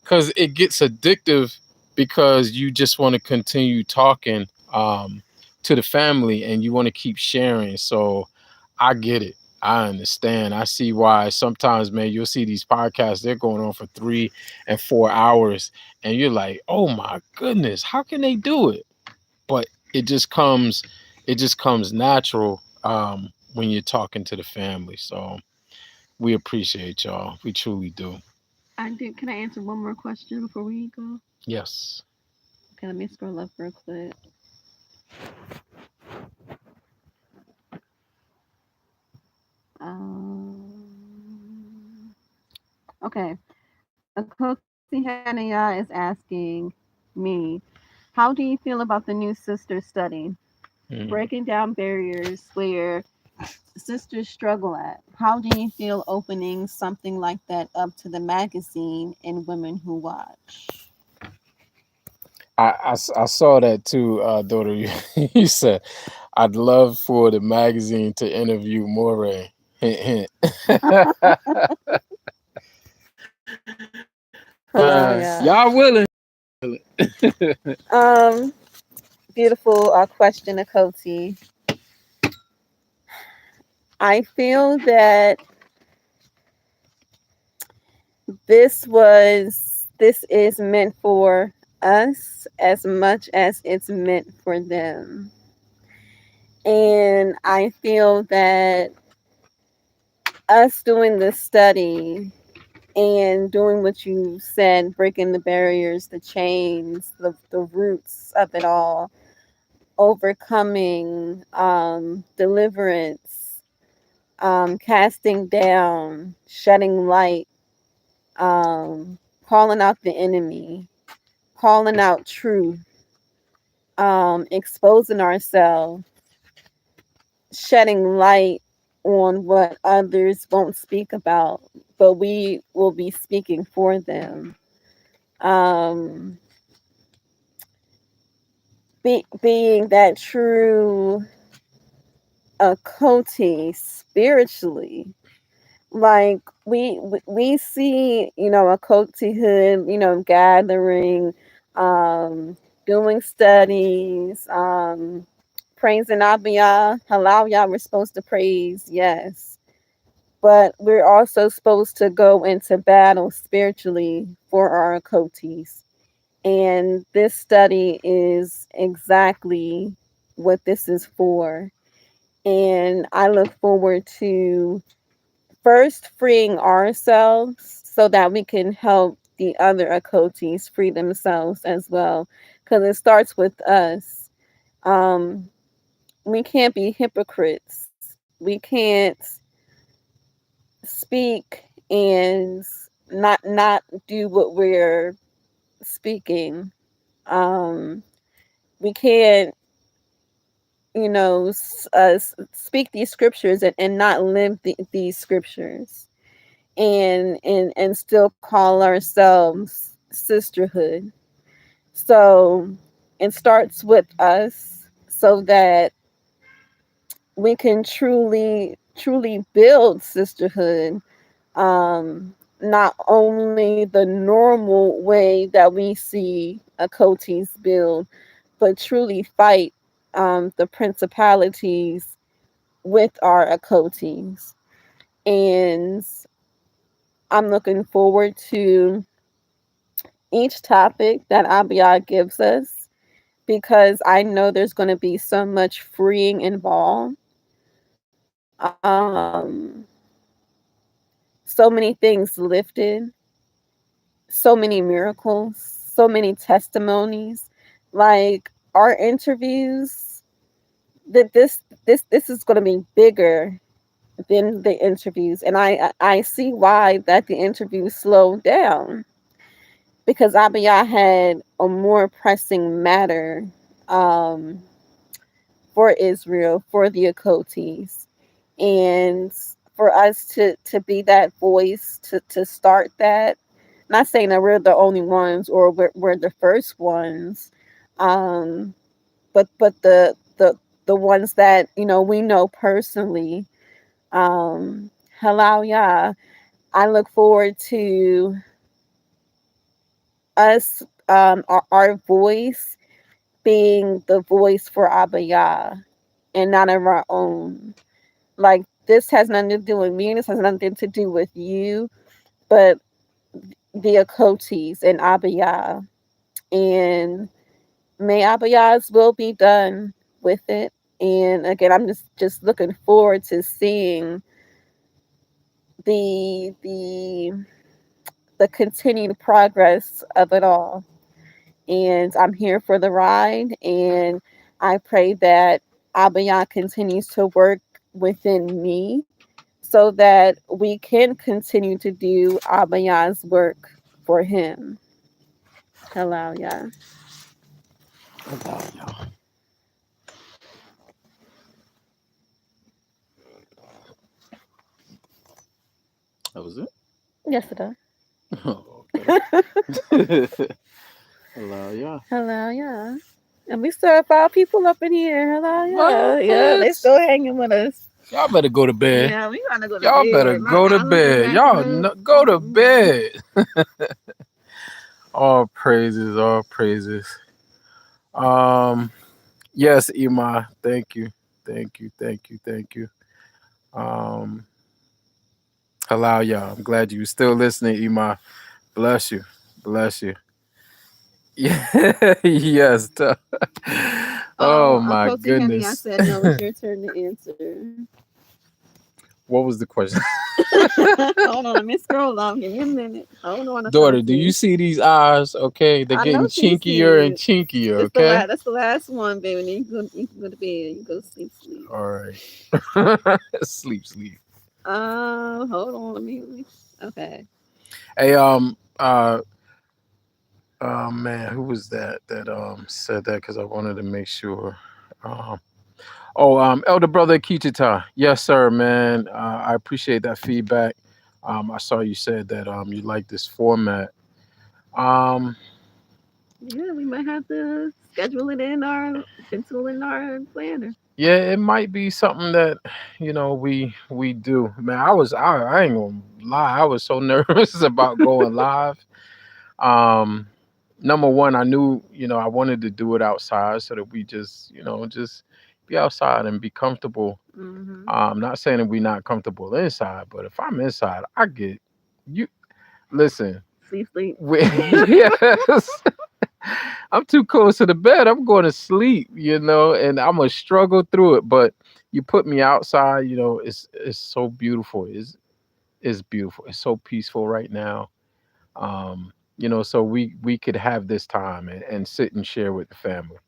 because it gets addictive because you just want to continue talking to the family and you want to keep sharing. So I get it. I understand. I see why sometimes, man, you'll see these podcasts, they're going on for 3 and 4 hours, and you're like, oh my goodness, how can they do it? But it just comes natural when you're talking to the family. So we appreciate y'all. We truly do. I do. Can I answer one more question before we go? Yes. Okay, let me scroll up real quick. Okay. Akosi Hanaya is asking me, how do you feel about the new sister study? Breaking down barriers where sisters struggle at. How do you feel opening something like that up to the magazine and women who watch? I saw that too, daughter. You said, I'd love for the magazine to interview Moray. Hint, hint. Y'all willing? Beautiful question, Akoti. I feel that this is meant for us as much as it's meant for them. And I feel that us doing this study and doing what you said, breaking the barriers, the chains, the roots of it all, overcoming, deliverance, casting down, shedding light, calling out the enemy, calling out truth, exposing ourselves, shedding light on what others won't speak about, but we will be speaking for them. Being that true Akoti spiritually, like we see, Akotihood, gathering, doing studies, praising Abiyah, halal, y'all, we're supposed to praise, yes. But we're also supposed to go into battle spiritually for our Akotis. And this study is exactly what this is for. And I look forward to first freeing ourselves so that we can help the other Akotis free themselves as well. Because it starts with us. We can't be hypocrites. We can't speak and not do what we're speaking. We can't, speak these scriptures and not live these scriptures, and still call ourselves sisterhood. So it starts with us so that we can truly build sisterhood, not only the normal way that we see Akotis build, but truly fight the principalities with our Akotis. And I'm looking forward to each topic that Abiyah gives us, because I know there's going to be so much freeing involved. So many things lifted, so many miracles, so many testimonies. Like our interviews, that this is going to be bigger than the interviews, and I see why that the interviews slowed down, because Abiyah had a more pressing matter um, for Israel, for the Okotis, and for us to be that voice to start that. Not saying that we're the only ones or we're the first ones, um, but the ones that we know personally. Hallelujah. I look forward to us, our voice being the voice for Abiyah and not of our own. Like, this has nothing to do with me, this has nothing to do with you, but the Okotis and Abiyah. And may Abiyah's will be done with it. And again, I'm just looking forward to seeing the the the continued progress of it all. And I'm here for the ride. And I pray that Abiyah continues to work within me so that we can continue to do Abiyah's work for him. Hello, yeah. That was it. Yes, it does. Oh, okay. Hello, yeah. Hello, yeah. And we still have 5 people up in here. Hello, yeah. What? Yeah, they still hanging with us. Y'all better go to bed. Yeah, we gotta go to Y'all bed. better My go to allergies bed. acting Y'all up. go to bed. All praises, all praises. Um, yes, Ima, thank you, thank you, thank you, thank you. Um, Hello, y'all. I'm glad you still listening, Ima. Bless you, bless you. Yeah, yes. Oh my Coach Henny, I goodness. said no, it's your turn to answer. What was the question? Hold on, let me scroll on. Give me a minute. Hold on, Daughter, do you Coach. see these eyes? Okay, they're I getting know she chinkier and see. chinkier. It's the Okay. that's the last one, baby. Then you can go to bed. You go to sleep. All right. Sleep, sleep. Hold on, let me. Okay. Hey, man, who was that said that? Because I wanted to make sure. Um, Elder brother Kichita. Yes, sir, man. I appreciate that feedback. I saw you said that you like this format. Um, Yeah, we might have to schedule it in our pencil in our planner. yeah, it might be something that we do. Man, I ain't gonna lie. I was so nervous about going live. Um, Number one, I knew I wanted to do it outside so that we just be outside and be comfortable. Mm-hmm. Not saying that we're not comfortable inside, but if I'm inside, I get you. Listen, Sleep. yes, I'm too close to the bed. I'm going to sleep, and I'm gonna struggle through it. But you put me outside, it's so beautiful. It's beautiful. It's so peaceful right now. So we could have this time and sit and share with the family.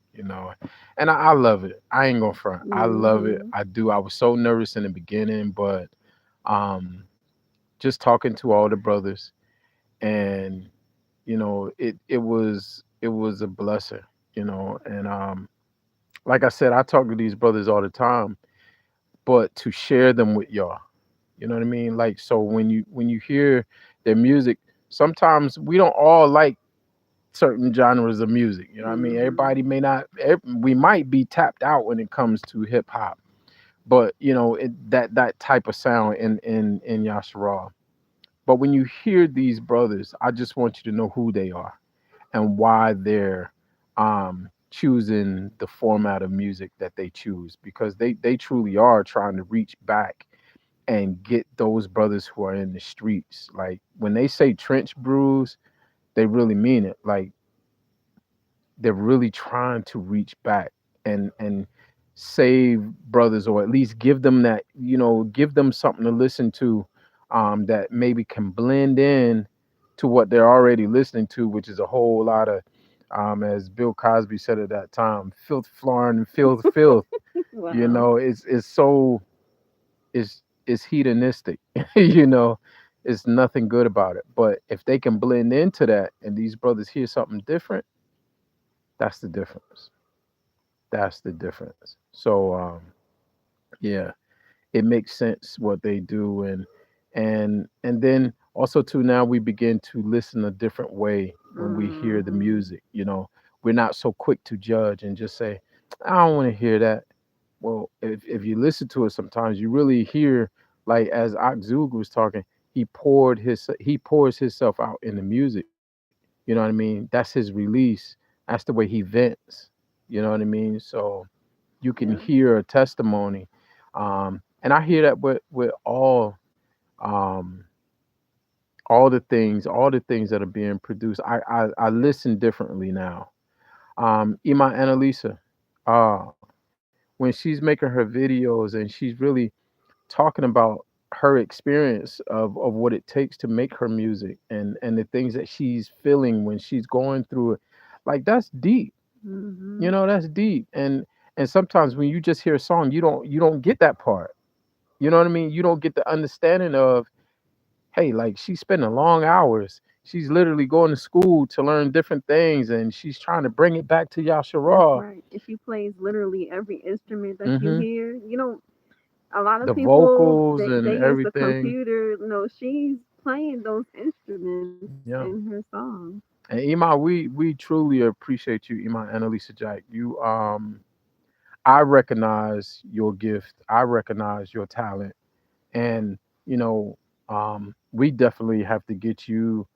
And I love it. I ain't gonna front. I love it. Mm-hmm. I do. I was so nervous in the beginning, but um just talking to all the brothers, and it was a blessing. And like I said, I talk to these brothers all the time, but to share them with y'all, you know what I mean? Like, so when you hear their music, sometimes we don't all like certain genres of music. You know what I mean? Everybody may not. We might be tapped out when it comes to hip hop, but that type of sound in Yasharal. But when you hear these brothers, I just want you to know who they are and why they're choosing the format of music that they choose, because they truly are trying to reach back and get those brothers who are in the streets. Like, when they say trench brews, they really mean it. Like, they're really trying to reach back and save brothers, or at least give them that, give them something to listen to, that maybe can blend in to what they're already listening to, which is a whole lot of, as Bill Cosby said at that time, filth, florin, and filth. Wow. It's so it's hedonistic. you know it's nothing good about it. But if they can blend into that and these brothers hear something different, that's the difference. That's the difference. So yeah, it makes sense what they do, and then also too, now we begin to listen a different way when we hear the music. We're not so quick to judge and just say, I don't want to hear that. Well, if you listen to it sometimes, you really hear, like as Akzug was talking, he pours himself out in the music. You know what I mean? That's his release. That's the way he vents. You know what I mean? So you can hear a testimony. And I hear that with um, all the things that are being produced. I listen differently now. Ima Annalisa, uh, when she's making her videos and she's really talking about her experience of what it takes to make her music and the things that she's feeling when she's going through it, like that's deep. That's deep. And sometimes when you just hear a song, you don't get that part. You know what I mean? You don't get the understanding of, hey, like she's spending long hours. She's literally going to school to learn different things, and she's trying to bring it back to That's Yashara. right. If she plays literally every instrument that you Hmm. hear, you don't. A lot of The people vocals they and use the everything. computer. No, she's playing those instruments Yeah. in her songs. And Iman, we truly appreciate you, Iman Annalisa Jack. I recognize your gift. I recognize your talent, and you know, we definitely have to get you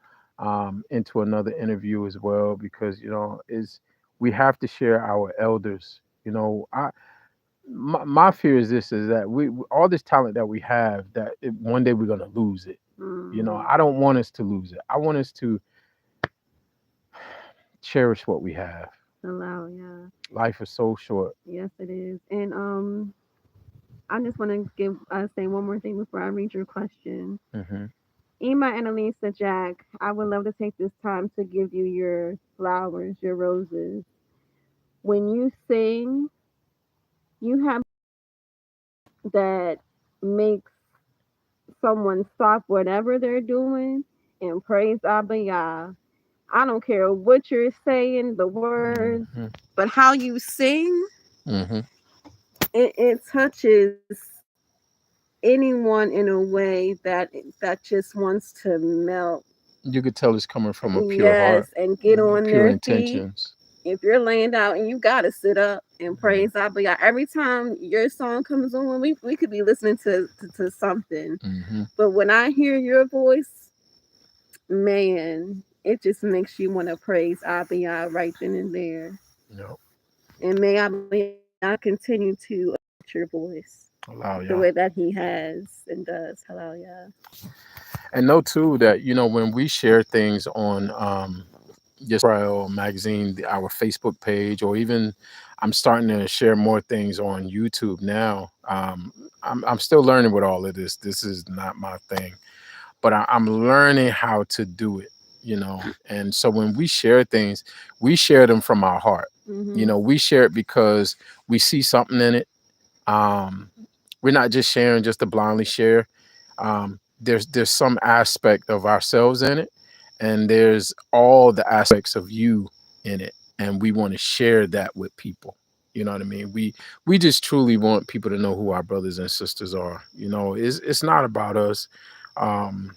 into another interview as well, because is we have to share our elders. My fear is this: is that all this talent that we have, that one day we're gonna lose it. I don't want us to lose it. I want us to cherish what we have. Allow, yeah. Life is so short. Yes, it is. And I just want to say one more thing before I read your question. Hmm. Ema and Elisa Jack, I would love to take this time to give you your flowers, your roses. When you sing, you have that makes someone stop whatever they're doing and praise Abba Yah. I don't care what you're saying, the words, Hmm. but how you sing, Hmm. it touches anyone in a way that just wants to melt. You could tell it's coming from a pure Yes, heart, and get on pure their feet. intentions. If you're laying out and you gotta sit up and praise Abba Yah, every time your song comes on, we could be listening to something. Hmm. But when I hear your voice, man, it just makes you want to praise Abba Yah right then and there. Yep. And may Abba Yah continue to your voice Allow the ya. way that he has and does. Hallelujah. And know too that when we share things on Yisra'el Magazine, our Facebook page, or even I'm starting to share more things on YouTube now. I'm still learning with all of this. This is not my thing, but I'm learning how to do it. And so when we share things, we share them from our heart. We share it because we see something in it. um we're not just sharing just to blindly share. There's some aspect of ourselves in it, and there's all the aspects of you in it, and we want to share that with people. You know what I mean? We just truly want people to know who our brothers and sisters are. It's not about us. um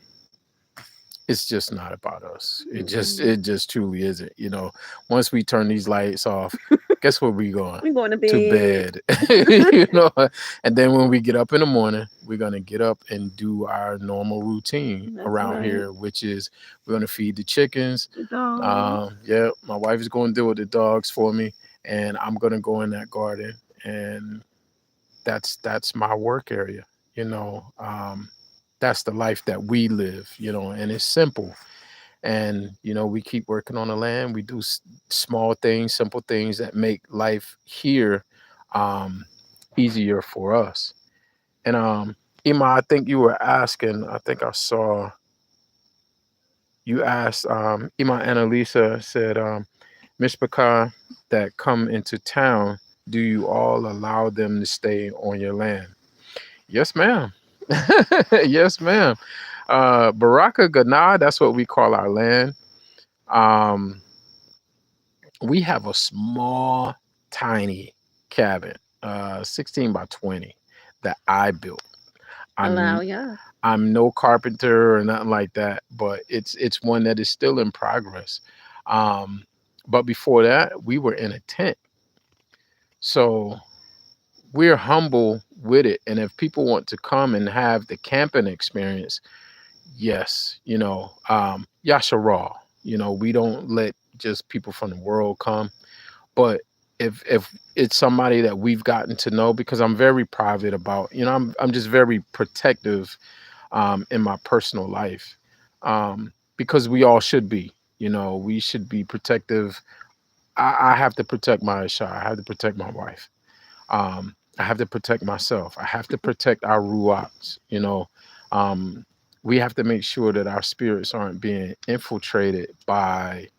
it's just not about us. It just truly isn't. Once we turn these lights off, guess where we going? We're going to To bed. bed. you know and then when we get up in the morning, we're going to get up and do our normal routine That's around right. here, which is we're going to feed the chickens. The dog. Yeah, my wife is going to deal with the dogs for me, and I'm going to go in that garden, and that's my work area. you know um that's the life that we live, and it's simple. And we keep working on the land. We do small things, simple things that make life here um easier for us. And Ima, I think you were asking, I think I saw you asked, Ima Annalisa said, Miss Bakar that come into town, do you all allow them to stay on your land? Yes, ma'am. Yes, ma'am. Baraka Gana, that's what we call our land. Um, we have a small, tiny cabin, 16 by 20 that I built. Allow, I'm yeah. I'm no carpenter or nothing like that, but it's one that is still in progress. Um, but before that, we were in a tent. So we're humble with it. And if people want to come and have the camping experience, yes, Yasha, we don't let just people from the world come. But if it's somebody that we've gotten to know, because I'm very private about, I'm just very protective in my personal life, because we all should be. We should be protective. I have to protect my Isha. I have to protect my wife. I have to protect myself. I have to protect our ruachs. Um, we have to make sure that our spirits aren't being infiltrated by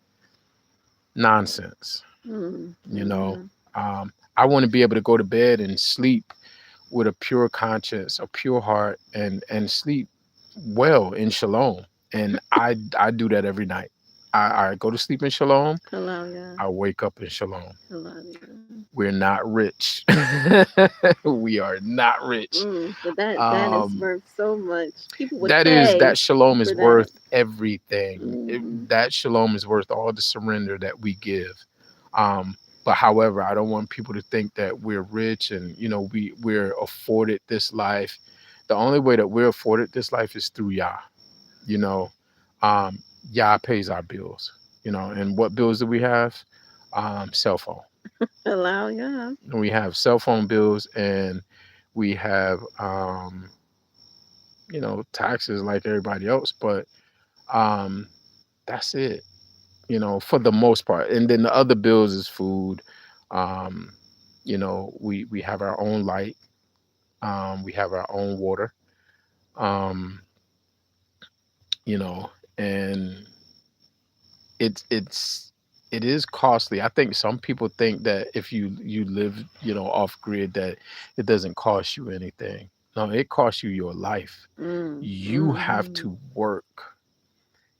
nonsense. You know, I want to be able to go to bed and sleep with a pure conscience, a pure heart, and sleep well in shalom. And I do that every night. I go to sleep in shalom. Allow, yeah. I wake up in shalom. Allow, yeah. We're not rich. We are not rich. But that is worth so much. People would That shalom is for that. worth everything. That shalom is worth all the surrender that we give. But however, I don't want people to think that we're rich and we're afforded this life. The only way that we're afforded this life is through Yah. You know, Yah pays our bills. And what bills do we have? Cell phone. Allow, yeah. We have cell phone bills, and we have taxes like everybody else, but that's it, for the most part. And then the other bills is food. um we have our own light. We have our own water. um and it is costly. I think some people think that if you live off grid, that it doesn't cost you anything. No, it costs you your life. You have to work.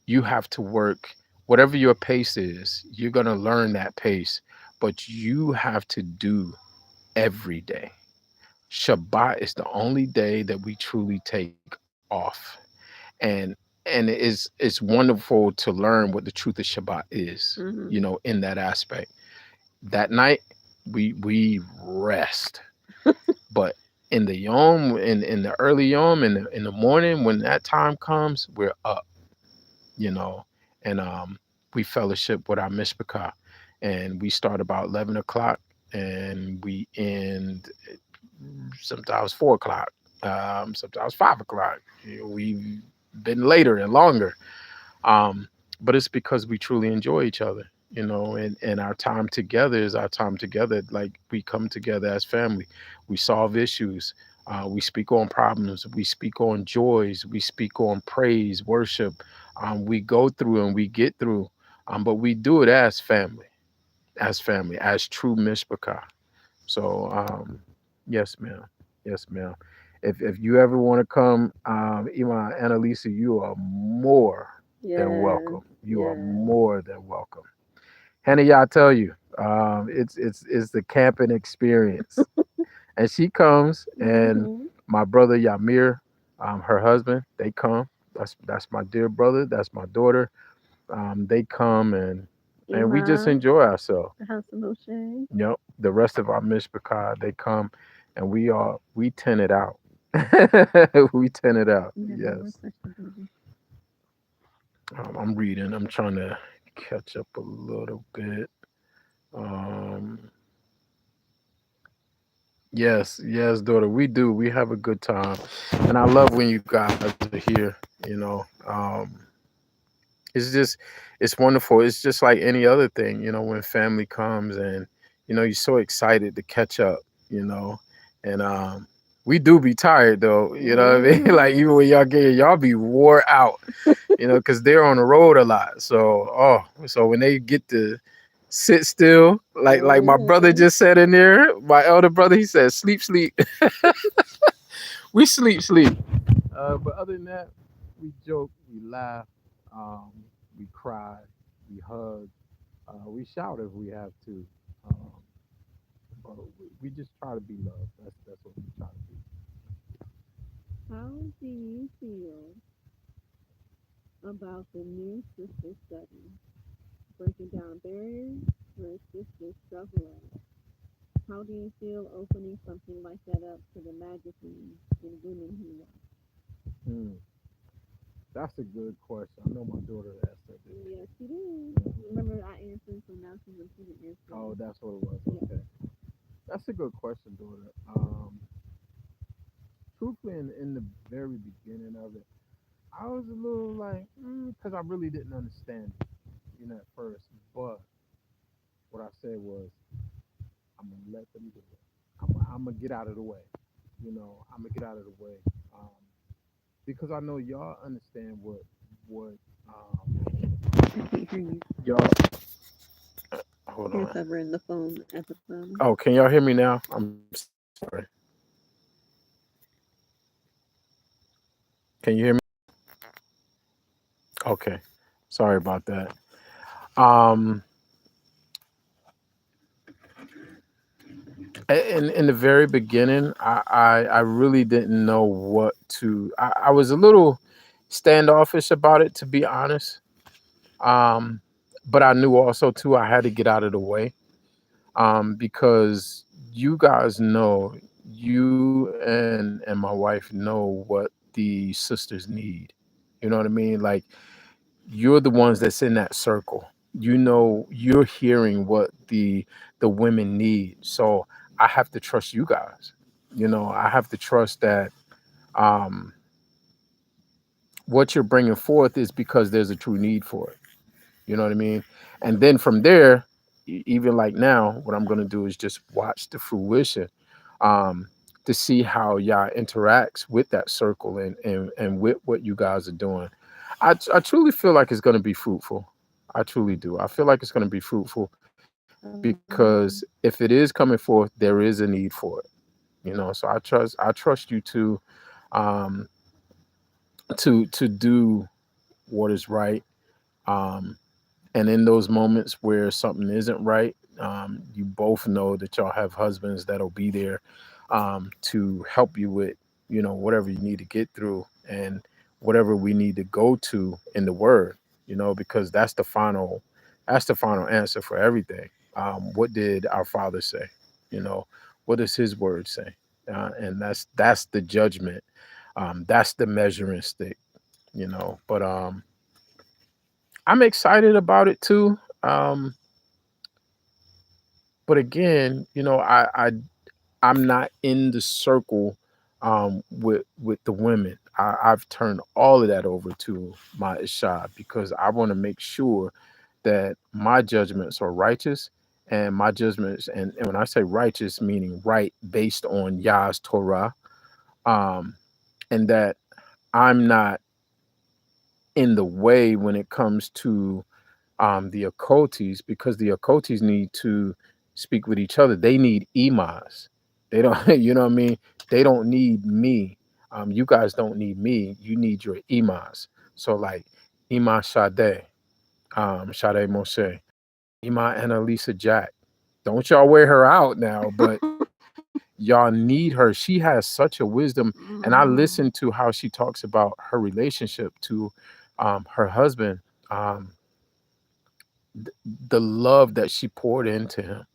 You have to work. Whatever your pace is, you're going to learn that pace, but you have to do every day. Shabbat is the only day that we truly take off. And it's wonderful to learn what the truth of Shabbat is, in that aspect. That night we rest. But in the yom, in the early yom, in the morning, when that time comes, we're up, and we fellowship with our mishpachah, and we start about 11 o'clock, and we end sometimes 4 o'clock, sometimes 5 o'clock. We've been later and longer, but it's because we truly enjoy each other, and our time together is our time together. Like, we come together as family. We solve issues. We speak on problems. We speak on joys. We speak on praise, worship. We go through and we get through, but we do it as family, as true mishpachah. So, yes, ma'am. Yes, ma'am. If you ever want to come, Iman, Annalisa, you are more than welcome. You are more than welcome. Henny, I tell you, it's the camping experience. And she comes, and my brother Yamir, her husband, they come. That's my dear brother. That's my daughter. They come, and we just enjoy ourselves. The house of Moshe. Yep. The rest of our mishpachah, they come, and we tent it out. We tent it out. Yes. I'm reading. I'm trying to catch up a little bit. Yes, daughter. We do. We have a good time, and I love when you guys are here. It's wonderful. It's just like any other thing, when family comes, and you're so excited to catch up, and we do be tired though, you know what I mean? Like, even when y'all be wore out, because they're on the road a lot. So when they get to sit still, like my brother just said in there, my elder brother, he said, sleep. We sleep. But other than that, we joke, we laugh, um, we cry, we hug, we shout if we have to. Um, but we just try to be love. That's what we try to be. How do you feel about the new sister study, breaking down barriers where sisters struggle at? How do you feel opening something like that up to the magazine and women who want? Hmm. That's a good question. I know my daughter asked that. Yes, she did. Remember I answered, so now she wants you to answer. Oh, that's what it was. Yeah. Okay. That's a good question, daughter. Truthfully, in the very beginning of it, I was a little like, because I really didn't understand it, at first. But what I said was, I'm gonna let them do it. I'm gonna get out of the way. I'm gonna get out of the way, um, because I know y'all understand what I can't hear you. y'all. Hold You're on. covering the phone at the phone. Oh, can y'all hear me now? I'm sorry. Can you hear me? Okay. Sorry about that. Um, in the very beginning, I really didn't know what to. I was a little standoffish about it, to be honest. Um, but I knew also too I had to get out of the way, because you guys know, you and my wife know what the sisters need. You know what I mean? Like, you're the ones that's in that circle. You're hearing what the women need. So I have to trust you guys. I have to trust that, um, what you're bringing forth is because there's a true need for it. You know what I mean? And then from there, even like now, what I'm going to do is just watch the fruition, um, to see how y'all interacts with that circle, and with what you guys are doing. I truly feel like it's going to be fruitful. I truly do. I feel like it's going to be fruitful, because if it is coming forth, there is a need for it. So I trust you um, to do what is right. Um, and in those moments where something isn't right, you both know that y'all have husbands that'll be there, to help you with, whatever you need to get through, and whatever we need to go to in the word, because that's the final answer for everything. What did our father say? you know what does his word say? And that's the judgment. That's the measuring stick. But I'm excited about it too. But again, I'm not in the circle, with the women. I've turned all of that over to my Ishad, because I want to make sure that my judgments are righteous, and my judgments, and when I say righteous, meaning right based on Yah's Torah, um, and that I'm not in the way when it comes to, the occulties, because the occulties need to speak with each other. They need emas. They don't, you know what I mean? They don't need me. You guys don't need me. You need your emas. So like Ima Sade, Sade Moshe, Ima Annalisa Jack. Don't y'all wear her out now, but y'all need her. She has such a wisdom. And I listen to how she talks about her relationship to, her husband. The love that she poured into him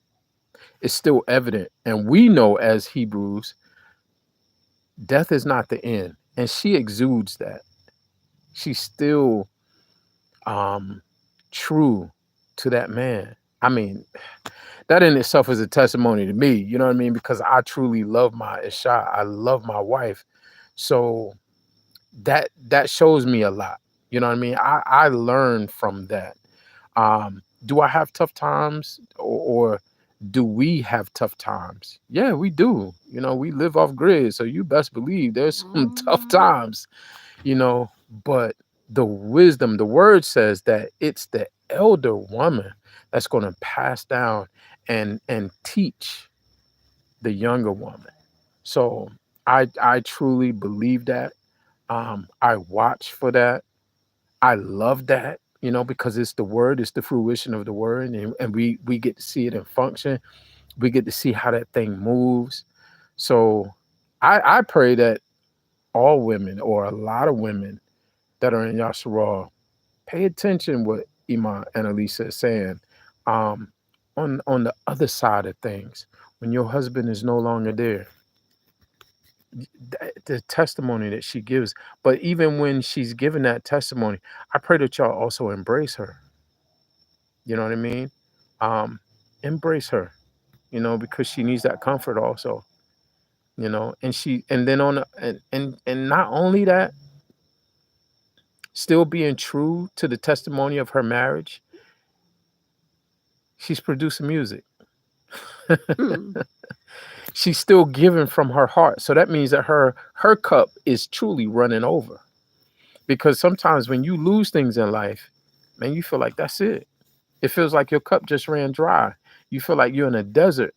is still evident. And we know as Hebrews, death is not the end. And she exudes that. She's still, um, true to that man. I mean, that in itself is a testimony to me, you know what I mean? Because I truly love my Isha. I love my wife. So that shows me a lot. You know what I mean? I learn from that. Do I have tough times, or do we have tough times? Yeah, we do. We live off grid, so you best believe there's some tough times, but the wisdom, the word says that it's the elder woman that's going to pass down and teach the younger woman. So I truly believe that. I watch for that. I love that, because it's the word, it's the fruition of the word, and we get to see it in function. We get to see how that thing moves. So I pray that all women, or a lot of women that are in Yasharal, pay attention what Ima and Elisa is saying. Um, on the other side of things, when your husband is no longer there, the testimony that she gives. But even when she's giving that testimony, I pray that y'all also embrace her. You know what I mean? Um, Embrace her, because she needs that comfort also. And then and not only that, still being true to the testimony of her marriage, she's producing music. She's still giving from her heart. So that means that her cup is truly running over. Because sometimes when you lose things in life, man, you feel like that's it. It feels like your cup just ran dry. You feel like you're in a desert.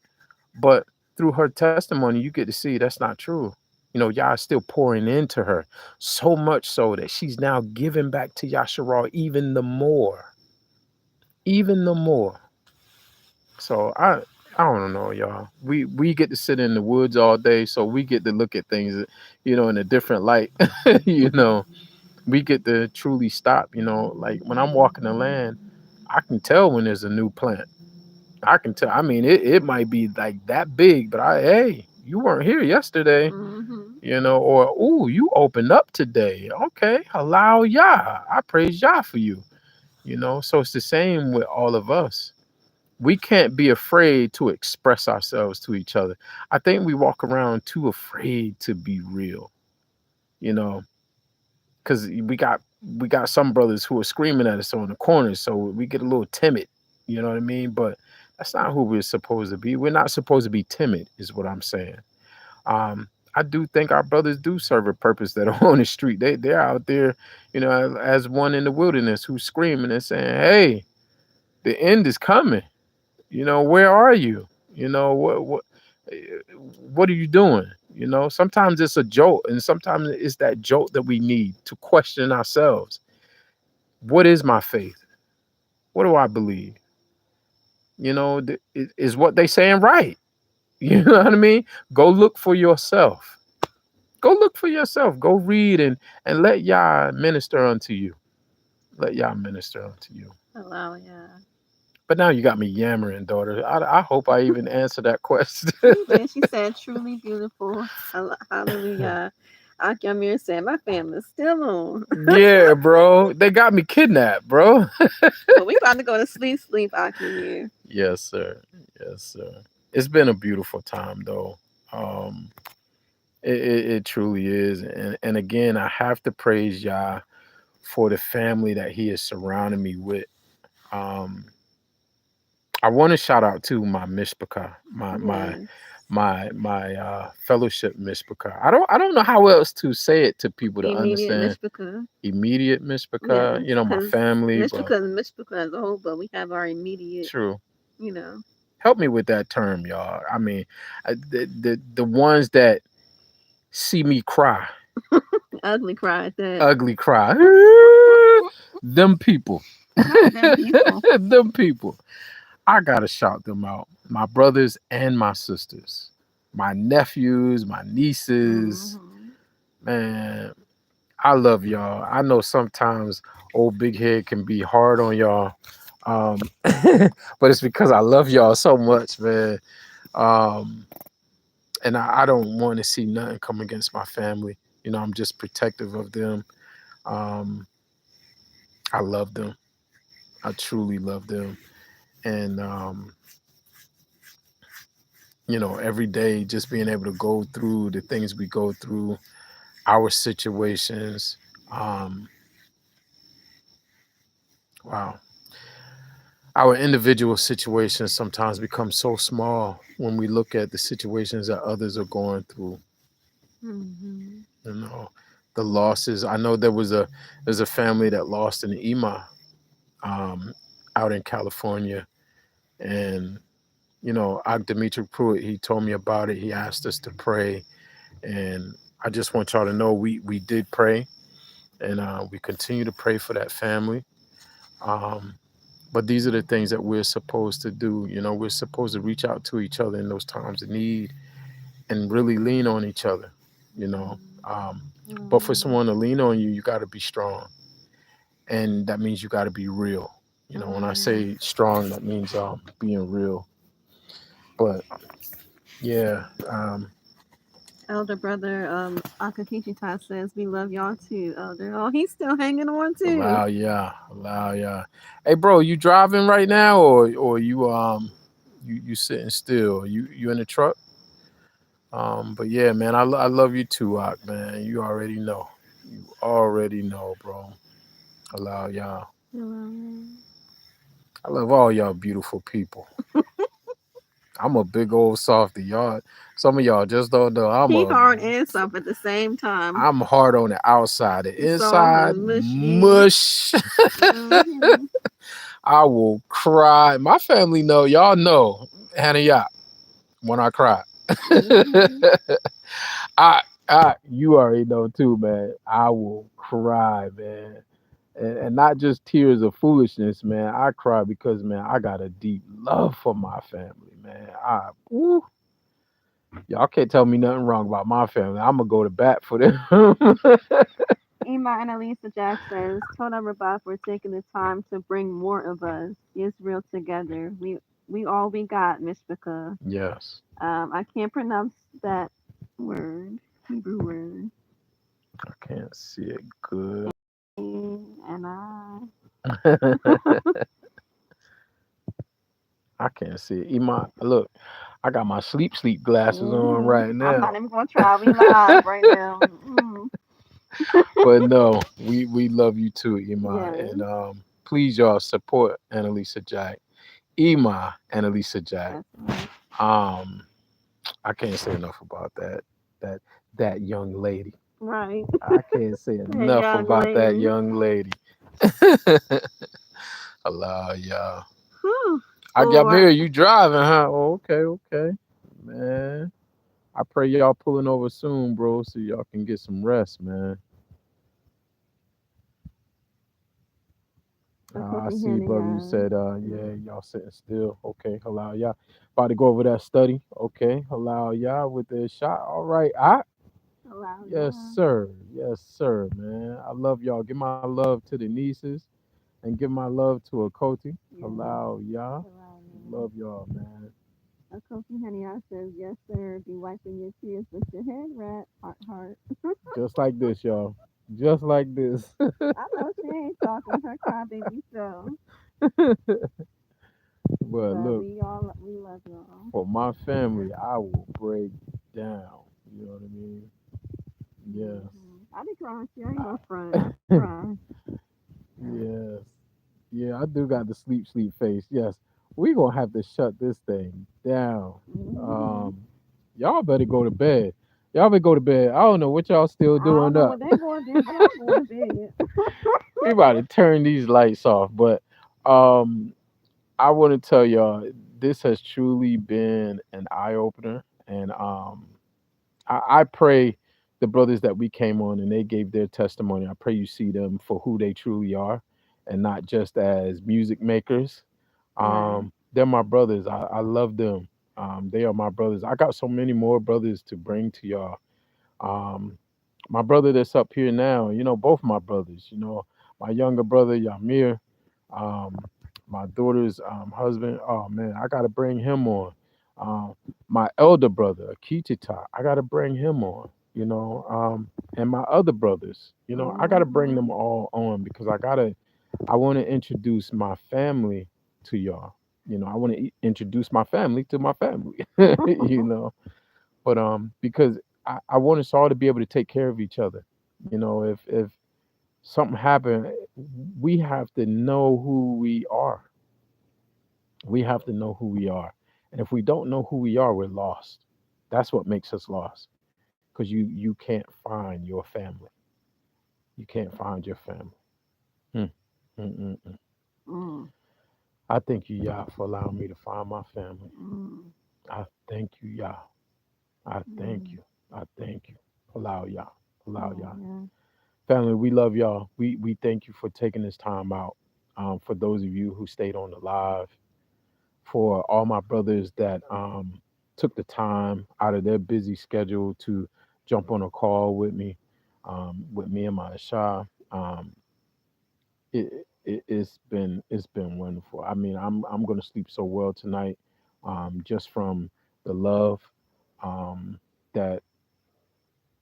But through her testimony, you get to see that's not true. Yah is still pouring into her, so much so that she's now giving back to Yasharal even the more. Even the more. So I don't know, y'all. We get to sit in the woods all day, so we get to look at things, in a different light. We get to truly stop. Like when I'm walking the land, I can tell when there's a new plant. I can tell. I mean, it might be like that big, but hey, you weren't here yesterday, or ooh, you opened up today. Okay, allow Yah. I praise Yah for you. So it's the same with all of us. We can't be afraid to express ourselves to each other. I think we walk around too afraid to be real, because we got some brothers who are screaming at us on the corners, so we get a little timid. You know what I mean? But that's not who we're supposed to be. We're not supposed to be timid, is what I'm saying. I do think our brothers do serve a purpose that are on the street. They're out there, as one in the wilderness who's screaming and saying, "Hey, the end is coming. Where are you? What are you doing?" Sometimes it's a jolt, and sometimes it's that jolt that we need to question ourselves. What is my faith? What do I believe? Is what they saying right? You know what I mean? Go look for yourself. Go look for yourself. Go read and let Yah minister unto you. Let Yah minister unto you. Allow Yah. But now you got me yammering, daughter. I hope I even answered that question. She said, truly beautiful. Hallelujah. Akyamir said, my family's still on. Yeah, bro. They got me kidnapped, bro. But we about to go to sleep, Akyamir. Yes, sir. Yes, sir. It's been a beautiful time, though. It truly is. And again, I have to praise Yah for the family that he has surrounded me with. I want to shout out to my mishpachah, my fellowship mishpachah. I don't know how else to say it to people to understand. Immediate mishpachah. My family. Mishpachah as a whole, but we have our immediate. True. Help me with that term, y'all. I mean, the ones that see me cry. Ugly cry. Ugly cry. Them people. Them people. I gotta shout them out. My brothers and my sisters, my nephews, my nieces. Man, I love y'all. I know sometimes old big head can be hard on y'all, but it's because I love y'all so much, man. And I don't want to see nothing come against my family. I'm just protective of them. I love them. I truly love them. And every day just being able to go through the things we go through, our situations. Wow. Our individual situations sometimes become so small when we look at the situations that others are going through. The losses. I know there's a family that lost an Ima out in California. And Dimitri Pruitt, he told me about it. He asked us to pray. And I just want y'all to know we did pray, and we continue to pray for that family. Um, but these are the things that we're supposed to do. You know, we're supposed to reach out to each other in those times of need and really lean on each other. You know, but for someone to lean on you, you got to be strong, and that means you got to be real. You know, when I say strong, that means being real. But yeah, Elder brother Akakichita says we love y'all too, Elder. Oh, he's still hanging on too. allow ya. Hey, bro, you driving right now, or you sitting still? You in the truck? But yeah, man, I love you too, Ak, man. You already know. You already know, bro. Allow y'all. I love all y'all beautiful people. I'm a big old softy, y'all. Some of y'all just don't know. He hard and soft at the same time. I'm hard on the outside. The inside, mushy. mush. I will cry. My family know. Y'all know, Hannah Yap, when I cry. You already know too, man. I will cry, man. And not just tears of foolishness, man. I cry because, man, I got a deep love for my family, man. Y'all can't tell me nothing wrong about my family. I'm gonna go to bat for them. Ima and Elisa Jack says, told Rabbi for taking the time to bring more of us, Israel together. We all we got, Mishpaka. Yes. I can't pronounce that word, Hebrew word. I can't see it good. And I can't see it. Ima, look, I got my sleep glasses on right now. I'm not even gonna try. We live right now. But no, we love you too, Ima. Yes. And please y'all support Annalisa Jack. Ima Annalisa Jack. I can't say enough about that young lady. Right. I can't say enough about that young lady. Allow y'all. I got here. You driving, huh? Oh, okay. Man. I pray y'all pulling over soon, bro, so y'all can get some rest, man. I see, brother. You said, yeah, y'all sitting still. Okay, allow y'all. About to go over that study. Okay, allow y'all with the shot. All right, yes, sir. Yes, sir, man. I love y'all. Give my love to the nieces and give my love to Akoti. Allow y'all. Love y'all, man. Akoti Hania says, yes, sir. Be wiping your tears with your head wrap. Heart. Just like this, y'all. Just like this. I know she ain't talking her crybaby self. But look, we love y'all. For my family, I will break down. You know what I mean? Yes. I be crying. She ain't no front. Crying. Yes. Yeah, I do got the sleep face. Yes. We gonna have to shut this thing down. Y'all better go to bed. Y'all better go to bed. I don't know what y'all still doing up. What they gonna do, but I'm going to bed. We about to turn these lights off, but I want to tell y'all this has truly been an eye opener, and I pray the brothers that we came on and they gave their testimony. I pray you see them for who they truly are, and not just as music makers. They're my brothers. I love them. They are my brothers. I got so many more brothers to bring to y'all. Um, my brother that's up here now, both my brothers, my younger brother Yamir, um, my daughter's husband. Oh man, I gotta bring him on. Um, my elder brother Akitita, I gotta bring him on. And my other brothers, I gotta bring them all on because I want to introduce my family to y'all. I want to introduce my family to my family. But because I want us all to be able to take care of each other. If something happened, we have to know who we are. We have to know who we are. And if we don't know who we are, we're lost. That's what makes us lost. Because you can't find your family. You can't find your family. Hmm. I thank you, Yah, for allowing me to find my family. I thank you, Yah. I thank you. I thank you. Allow y'all. Allow Oh, y'all. yeah. Family, we love y'all. We thank you for taking this time out. For those of you who stayed on the live, for all my brothers that took the time out of their busy schedule to jump on a call with me and my Shah. It's been wonderful. I mean, I'm gonna sleep so well tonight, just from the love um, that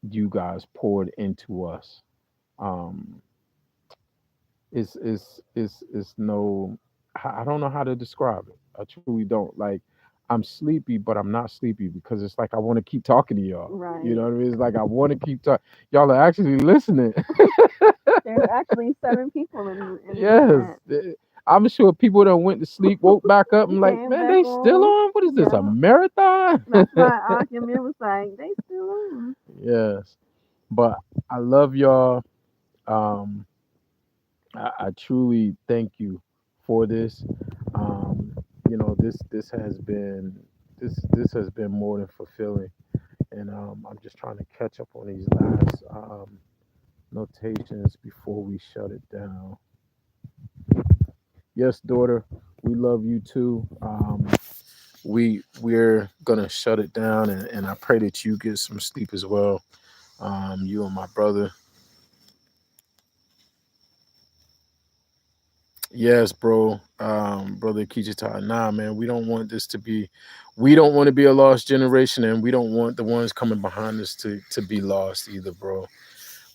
you guys poured into us. Um, it's no, I don't know how to describe it. I truly don't. Like, I'm sleepy, but I'm not sleepy because it's like I want to keep talking to y'all. You Right. know what I mean? It's like I want to keep talking. Y'all are actually listening. There's actually 7 people in the Yes. chat. I'm sure people that went to sleep woke back up and like, Came man, back they still on. on? What is this? A Yeah. marathon? That's why argument was like, they still on. Yes. But I love y'all. Um, I truly thank you for this. Um, this has been this has been more than fulfilling, and I'm just trying to catch up on these last notations before we shut it down. Yes, daughter, we love you too. We're gonna shut it down, and I pray that you get some sleep as well. You and my brother. Yes, bro. Brother Kijita. Nah, man, we don't want to be a lost generation, and we don't want the ones coming behind us to be lost either, bro.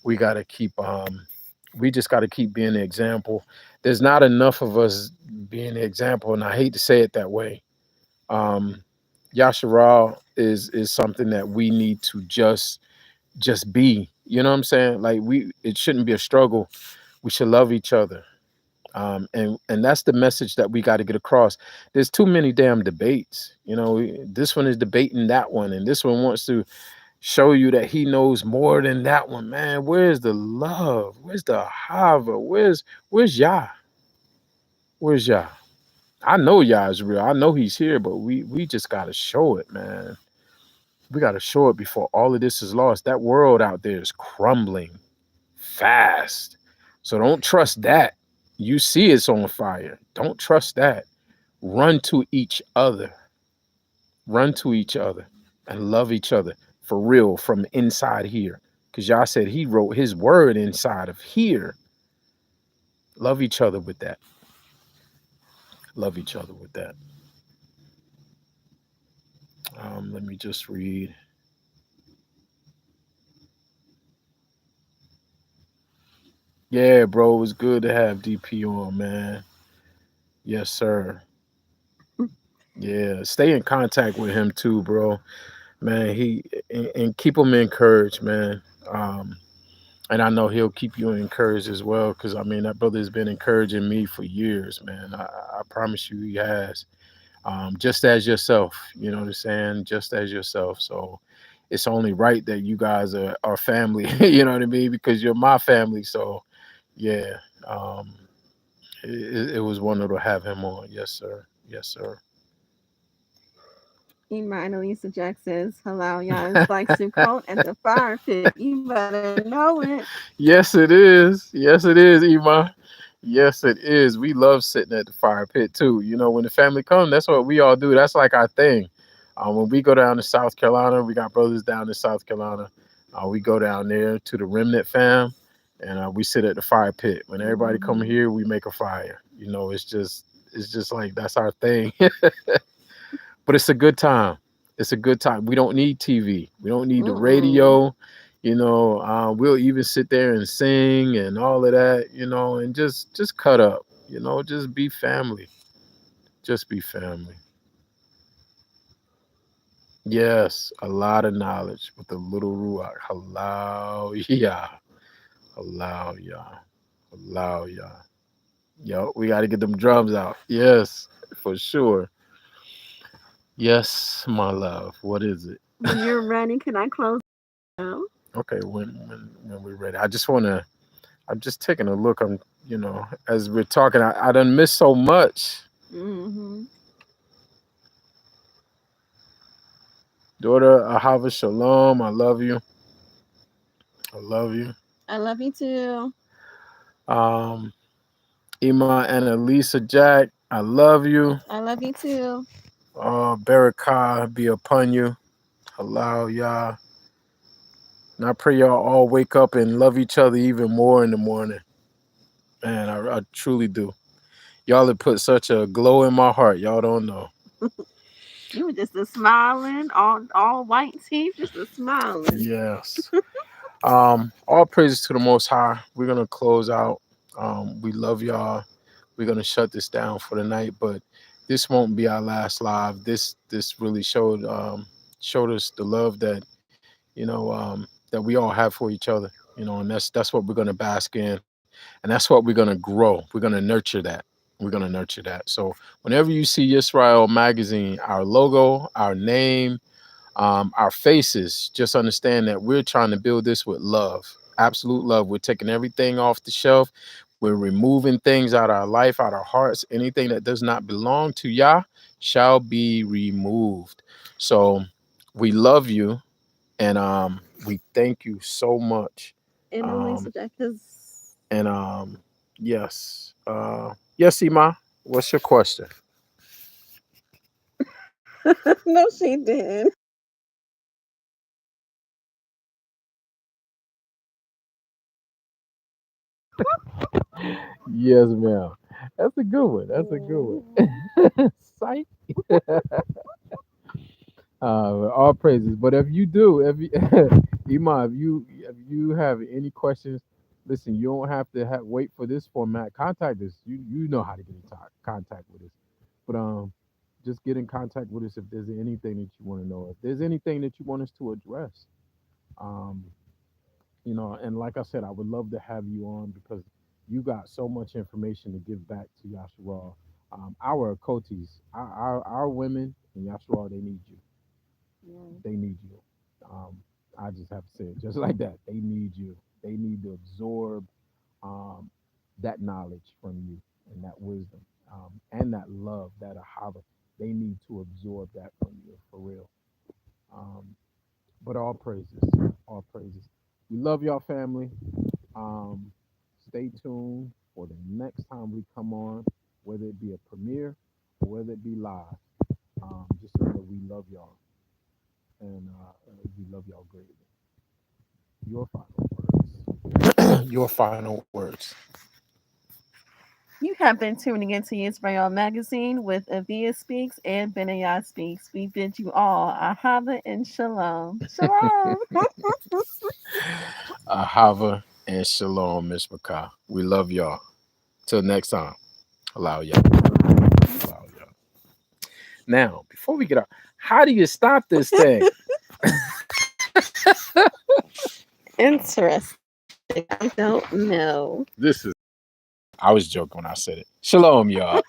We gotta keep we just gotta keep being the example. There's not enough of us being the example, and I hate to say it that way. Um Yasharal is something that we need to just be. You know what I'm saying? Like, it shouldn't be a struggle. We should love each other, and that's the message that we got to get across. There's too many damn debates. This one is debating that one, and this one wants to show you that he knows more than that one. Man, where's the love? Where's the hava? Where's Yah? Where's Yah? I know Yah is real. I know he's here, but we just gotta show it, man. We gotta show it before all of this is lost. That world out there is crumbling fast. So don't trust that. You see it's on fire. Don't trust that. Run to each other. Run to each other and love each other for real from inside here. Because y'all said he wrote his word inside of here. Love each other with that. Love each other with that. Let me just read. Yeah, bro, it was good to have DP on, man. Yes, sir. Yeah, stay in contact with him too, bro. Man, and keep him encouraged, man. And I know he'll keep you encouraged as well, because I mean that brother's been encouraging me for years, man. I promise you he has. Just as yourself, you know what I'm saying? Just as yourself. So it's only right that you guys are family, you know what I mean? Because you're my family. So yeah, um, it was wonderful to have him on. Yes, sir. Yes, sir. Iman Elisa Jack says, hello, y'all. It's like Sukkot at the fire pit. You better know it. Yes, it is. Yes, it is, Ima. Yes, it is. We love sitting at the fire pit too. When the family comes, that's what we all do. That's like our thing. When we go down to South Carolina, we got brothers down in South Carolina. We go down there to the Remnant fam, and we sit at the fire pit. When everybody come here, we make a fire. It's just like that's our thing. But it's a good time. It's a good time. We don't need TV. We don't need the radio. We'll even sit there and sing and all of that, and just cut up, just be family. Just be family. Yes, a lot of knowledge with a little ruach. Allow yeah. Allow yeah. Allow yeah. Yo, we got to get them drums out. Yes, for sure. Yes, my love. What is it? When you're ready, can I close now? Okay, when we're ready. I'm just taking a look. As we're talking, I done missed so much. Mm-hmm. Daughter Ahava Shalom, I love you. I love you. I love you too. Um, Ima and Elisa Jack, I love you. I love you too. Barakah be upon you. Allow Yah. And I pray y'all all wake up and love each other even more in the morning. Man, I truly do. Y'all have put such a glow in my heart. Y'all don't know. You were just a smiling, all white teeth, just a smiling. Yes. All praises to the Most High. We're gonna close out. We love y'all. We're gonna shut this down for the night, but this won't be our last live. This really showed us the love that that we all have for each other. And that's what we're gonna bask in, and that's what we're gonna grow. We're gonna nurture that. We're gonna nurture that. So whenever you see Yisra'el Magazine, our logo, our name, our faces, just understand that we're trying to build this with love, absolute love. We're taking everything off the shelf. We're removing things out of our life, out of our hearts. Anything that does not belong to Yah shall be removed. So we love you, and we thank you so much. And Elisa Jack is. And yes, yes, Ima, what's your question? No, she didn't. Yes, ma'am. That's a good one. That's a good one. Psych. All praises. But if you do, Ima, if you have any questions, listen. You don't have to wait for this format. Contact us. You know how to get in contact with us. But just get in contact with us if there's anything that you want to know. If there's anything that you want us to address, um, and like I said, I would love to have you on because you got so much information to give back to Yasharal. Our Kotis, our women in Yasharal, they need you. They need you. Um, I just have to say it just like that. They need you. They need to absorb um, that knowledge from you and that wisdom and that love, that ahava. They need to absorb that from you for real. Um, but all praises, all praises. We love y'all, family. Um, Stay tuned for the next time we come on, whether it be a premiere or whether it be live. Just know that we love y'all and we love y'all greatly. Your final words. Your final words. You have been tuning into Yisra'el Magazine with Avia Speaks and Benayah Speaks. We bid you all ahava and shalom. Shalom. Ahava and shalom, Miss Makah. We love y'all. Till next time. Allow y'all. Allow y'all. Now, before we get out, how do you stop this thing? Interesting. I don't know. I was joking when I said it. Shalom, y'all.